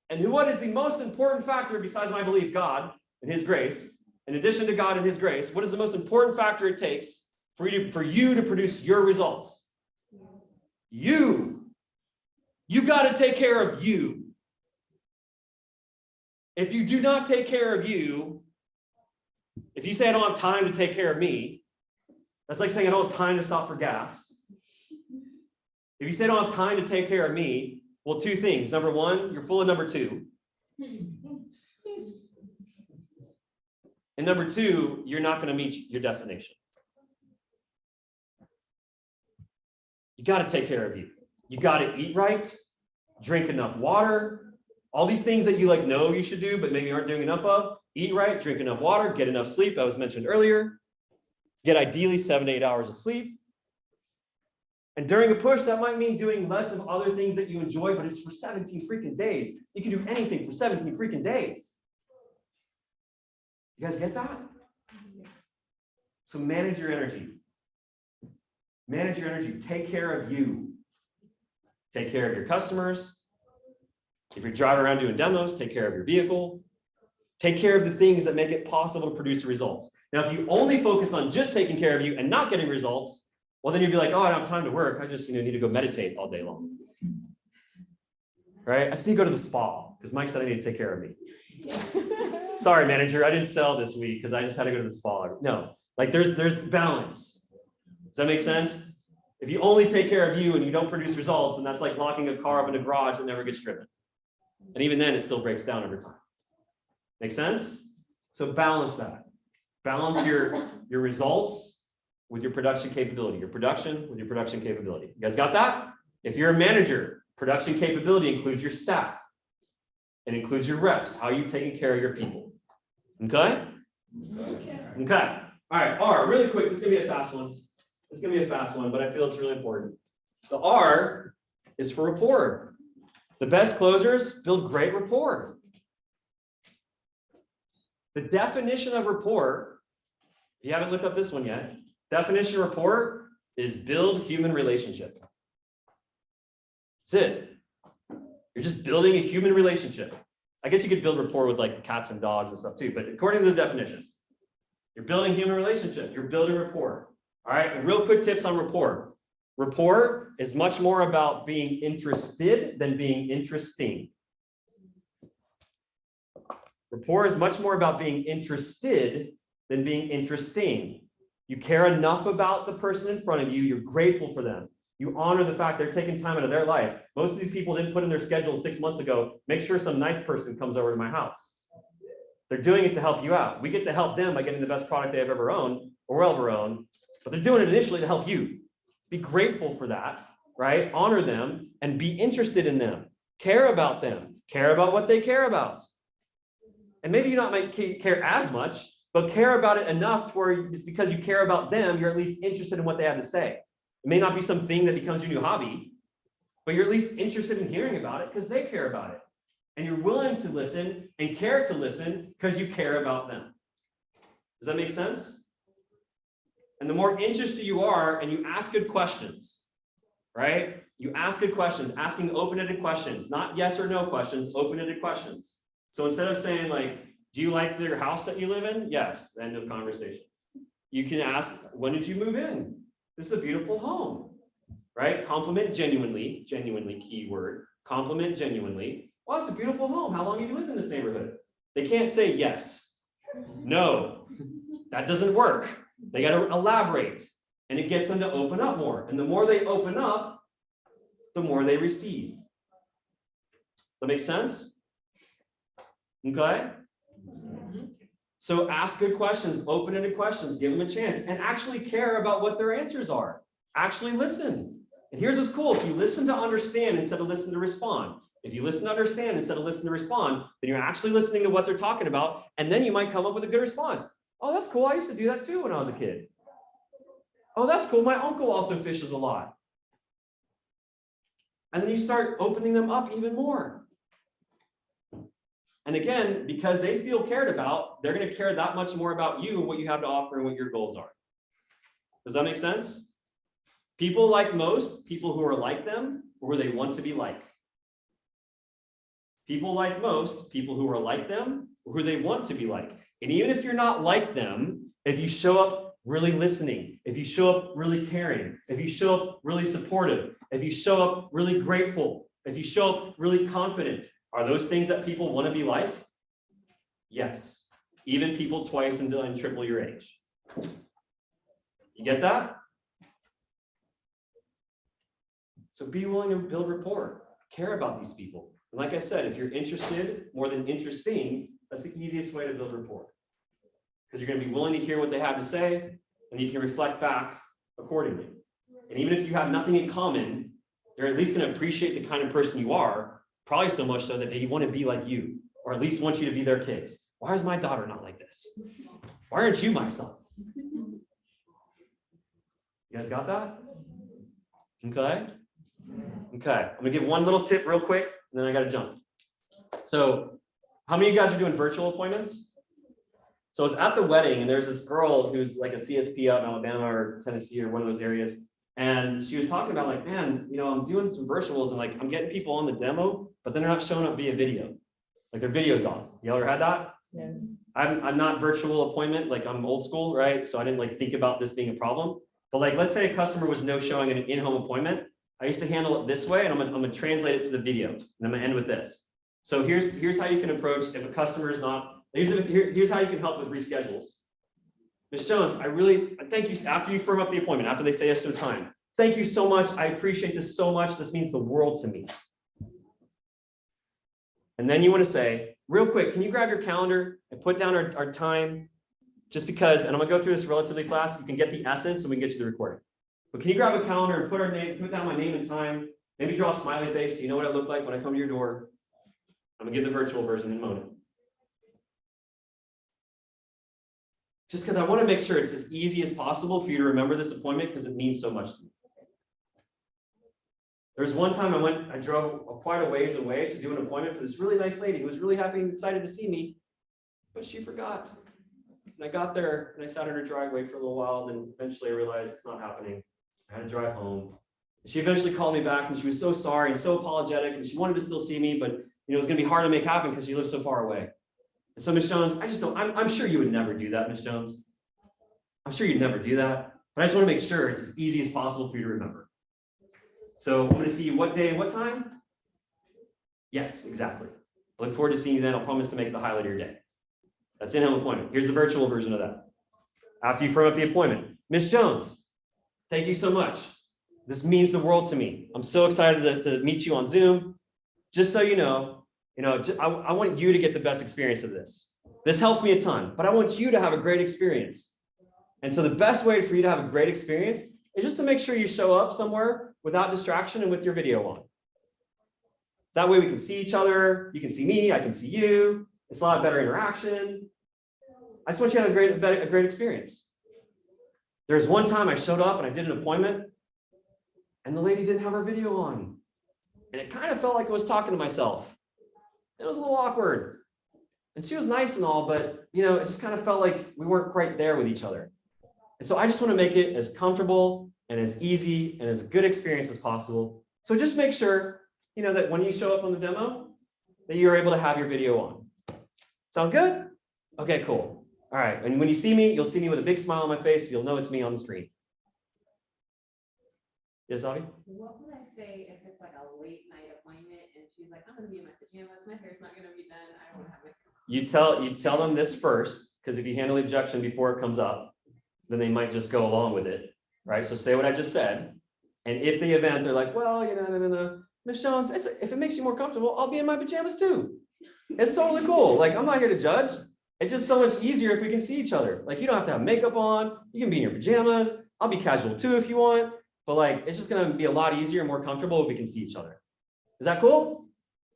And what is the most important factor besides my belief, God and his grace? In addition to God and his grace, what is the most important factor it takes for you to produce your results? You got to take care of you. If you do not take care of you, if you say I don't have time to take care of me, that's like saying I don't have time to stop for gas. If you say I don't have time to take care of me, well, 2 things. Number 1, you're full of number 2. And number 2, you're not going to meet your destination. You got to take care of you. You got to eat right, drink enough water, all these things that you know you should do, but maybe aren't doing enough of. Eat right, drink enough water, get enough sleep. That was mentioned earlier. Get ideally 7 to 8 hours of sleep. And during a push, that might mean doing less of other things that you enjoy, but it's for 17 freaking days. You can do anything for 17 freaking days. You guys get that? So manage your energy. Manage your energy. Take care of you. Take care of your customers. If you're driving around doing demos, take care of your vehicle. Take care of the things that make it possible to produce results. Now, if you only focus on just taking care of you and not getting results, well, then you'd be like, oh, I don't have time to work. I just need to go meditate all day long. Right? I just need to go to the spa because Mike said I need to take care of me. Sorry, manager, I didn't sell this week because I just had to go to the spa. No, there's balance. Does that make sense? If you only take care of you and you don't produce results, then that's like locking a car up in a garage that never gets driven. And even then, it still breaks down over time. Make sense? So balance that. Balance your results with your production capability, your production with your production capability. You guys got that? If you're a manager, production capability includes your staff. It includes your reps. How are you taking care of your people? Okay? Okay. All right, R, really quick. This is going to be a fast one. But I feel it's really important. The R is for rapport. The best closers build great rapport. The definition of rapport, if you haven't looked up this one yet, definition of rapport is build human relationship. That's it. You're just building a human relationship. I guess you could build rapport with cats and dogs and stuff too, but according to the definition, you're building human relationship. You're building rapport. All right, real quick tips on rapport. Rapport is much more about being interested than being interesting. Rapport is much more about being interested than being interesting. You care enough about the person in front of you. You're grateful for them. You honor the fact they're taking time out of their life. Most of these people didn't put in their schedule 6 months ago, make sure some nice person comes over to my house. They're doing it to help you out. We get to help them by getting the best product they have ever owned or will ever own, but they're doing it initially to help you. Be grateful for that right? Honor them and be interested in them. Care about them. Care about what they care about. And maybe you not might care as much, but care about it enough to where it's because you care about them, you're at least interested in what they have to say. It may not be something that becomes your new hobby, but you're at least interested in hearing about it because they care about it. And you're willing to listen and care to listen because you care about them. Does that make sense? And the more interested you are and you ask good questions, right? You ask good questions, asking open-ended questions, not yes or no questions, open-ended questions. So instead of saying like, do you like your house that you live in? Yes, end of conversation. You can ask, when did you move in? This is a beautiful home, right? Compliment genuinely, key word, compliment genuinely. Well, it's a beautiful home. How long have you lived in this neighborhood? They can't say yes, no, that doesn't work. They got to elaborate, and it gets them to open up more. And the more they open up, the more they receive. Does that make sense? Okay. So ask good questions, open-ended questions, give them a chance, and actually care about what their answers are. Actually listen. And here's what's cool. If you listen to understand instead of listen to respond, if you listen to understand instead of listen to respond, then you're actually listening to what they're talking about, and then you might come up with a good response. Oh, that's cool. I used to do that too when I was a kid. Oh, that's cool. My uncle also fishes a lot. And then you start opening them up even more. And again, because they feel cared about, they're going to care that much more about you and what you have to offer and what your goals are. Does that make sense? People like most, people who are like them, or who they want to be like. People like most, people who are like them, or who they want to be like. And even if you're not like them, if you show up really listening, if you show up really caring, if you show up really supportive, if you show up really grateful, if you show up really confident, are those things that people want to be like? Yes. Even people twice and triple your age. You get that? So be willing to build rapport. Care about these people. And like I said, if you're interested more than interesting, that's the easiest way to build rapport. Because you're going to be willing to hear what they have to say, and you can reflect back accordingly. And even if you have nothing in common, they're at least going to appreciate the kind of person you are, probably so much so that they want to be like you, or at least want you to be their kids. Why is my daughter not like this? Why aren't you my son? You guys got that? Okay. Okay. I'm gonna give one little tip real quick, and then I gotta jump. So how many of you guys are doing virtual appointments? So I was at the wedding, and there's this girl who's like a CSP out in Alabama or Tennessee or one of those areas. And she was talking about like, man, you know, I'm doing some virtuals and like, I'm getting people on the demo, but then they're not showing up via video. Like their video's off. You ever had that? Yes. I'm not virtual appointment, like I'm old school, right? So I didn't like think about this being a problem. But like, let's say a customer was no showing an in-home appointment. I used to handle it this way, and I'm gonna translate it to the video. And I'm gonna end with this. So here's how you can approach if a customer is not, here's how you can help with reschedules. Ms. Jones, I really thank you after you firm up the appointment, after they say yes to a time. Thank you so much. I appreciate this so much. This means the world to me. And then you want to say, real quick, can you grab your calendar and put down our time? Just because, and I'm gonna go through this relatively fast, you can get the essence and we can get you the recording. But can you grab a calendar and put down my name and time, maybe draw a smiley face so you know what I look like when I come to your door. I'm gonna give the virtual version in a moment. Just because I want to make sure it's as easy as possible for you to remember this appointment because it means so much to me. There was one time I drove quite a ways away to do an appointment for this really nice lady who was really happy and excited to see me, but she forgot. And I got there and I sat in her driveway for a little while, then eventually I realized it's not happening. I had to drive home. She eventually called me back and she was so sorry and so apologetic and she wanted to still see me, but you know, it was gonna be hard to make happen because she lives so far away. And so Ms. Jones, I'm sure you would never do that, Ms. Jones. I'm sure you'd never do that, but I just want to make sure it's as easy as possible for you to remember. So I'm going to see you what day and what time? Yes, exactly. I look forward to seeing you then. I'll promise to make it the highlight of your day. That's in-home appointment. Here's the virtual version of that. After you firm up the appointment, Ms. Jones, thank you so much. This means the world to me. I'm so excited to meet you on Zoom. Just so you know, I want you to get the best experience of this. This helps me a ton, but I want you to have a great experience. And so the best way for you to have a great experience is just to make sure you show up somewhere without distraction and with your video on. That way we can see each other. You can see me, I can see you. It's a lot better interaction. I just want you to have a great experience. There's one time I showed up and I did an appointment and the lady didn't have her video on. And it kind of felt like I was talking to myself. It was a little awkward. And she was nice and all, but you know, it just kind of felt like we weren't quite there with each other. And so I just want to make it as comfortable and as easy and as a good experience as possible. So just make sure, you know, that when you show up on the demo, that you're able to have your video on. Sound good? Okay, cool. All right, and when you see me, you'll see me with a big smile on my face. You'll know it's me on the screen. Yes, Avi? What would I say if it's like a late night appointment and she's like, I'm gonna be in my pajamas, my hair's not gonna be done, I don't wanna have my. You tell them this first, because if you handle the objection before it comes up, then they might just go along with it, right? So say what I just said. And if the event, they're like, well, you know, no. Ms. Jones, if it makes you more comfortable, I'll be in my pajamas too. It's totally cool. Like, I'm not here to judge. It's just so much easier if we can see each other. Like, you don't have to have makeup on. You can be in your pajamas. I'll be casual too if you want. But like, it's just gonna be a lot easier and more comfortable if we can see each other. Is that cool?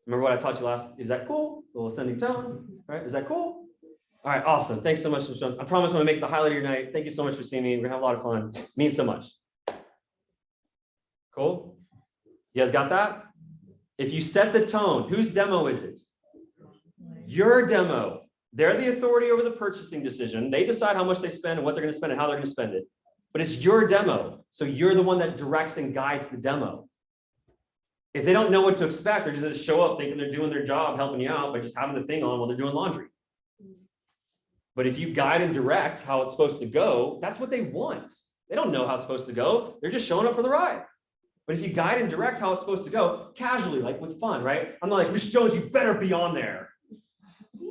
Remember what I taught you last? Is that cool? A little ascending tone, right? Is that cool? All right, awesome. Thanks so much, Ms. Jones. I promise I'm gonna make it the highlight of your night. Thank you so much for seeing me. We're gonna have a lot of fun. It means so much. Cool? You guys got that? If you set the tone, whose demo is it? Your demo. They're the authority over the purchasing decision. They decide how much they spend and what they're gonna spend and how they're gonna spend it. But it's your demo. So you're the one that directs and guides the demo. If they don't know what to expect, they're just gonna show up thinking they're doing their job, helping you out by just having the thing on while they're doing laundry. But if you guide and direct how it's supposed to go, that's what they want. They don't know how it's supposed to go. They're just showing up for the ride. But if you guide and direct how it's supposed to go, casually, like with fun, right? I'm not like, Ms. Jones, you better be on there,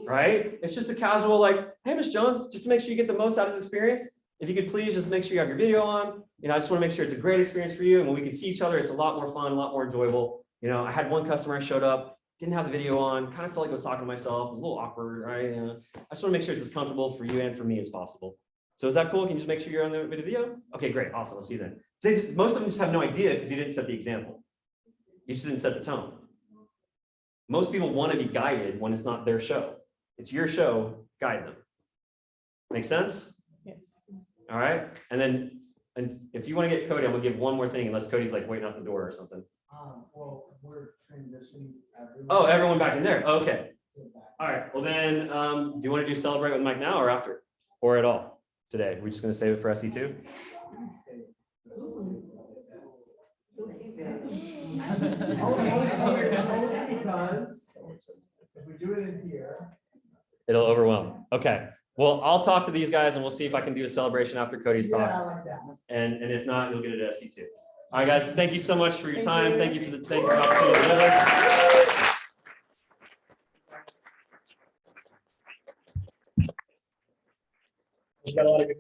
right? It's just a casual like, hey, Ms. Jones, just to make sure you get the most out of this experience, if you could please just make sure you have your video on. You know, I just want to make sure it's a great experience for you. And when we can see each other, it's a lot more fun, a lot more enjoyable. You know, I had one customer I showed up, didn't have the video on, kind of felt like I was talking to myself. It was a little awkward, right? I just want to make sure it's as comfortable for you and for me as possible. So is that cool? Can you just make sure you're on the video? Okay, great. Awesome. I'll see you then. Most of them just have no idea because you didn't set the example. You just didn't set the tone. Most people want to be guided when it's not their show. It's your show, guide them. Make sense? Yes. All right. And if you want to get Cody, I'm gonna give one more thing unless Cody's like waiting out the door or something. Well, we're transitioning everyone. Oh, everyone back in there. Okay. All right. Well then, do you want to do celebrate with Mike now or after? Or at all today? We're just gonna save it for SE2? Because if we do it in here. It'll overwhelm. Okay. Well, I'll talk to these guys and we'll see if I can do a celebration after Cody's Yeah, I talk. like that. And if not, you'll get it at SE2. All right, guys. Thank you so much for your time. Thank you for the opportunity to do this. We got a lot of good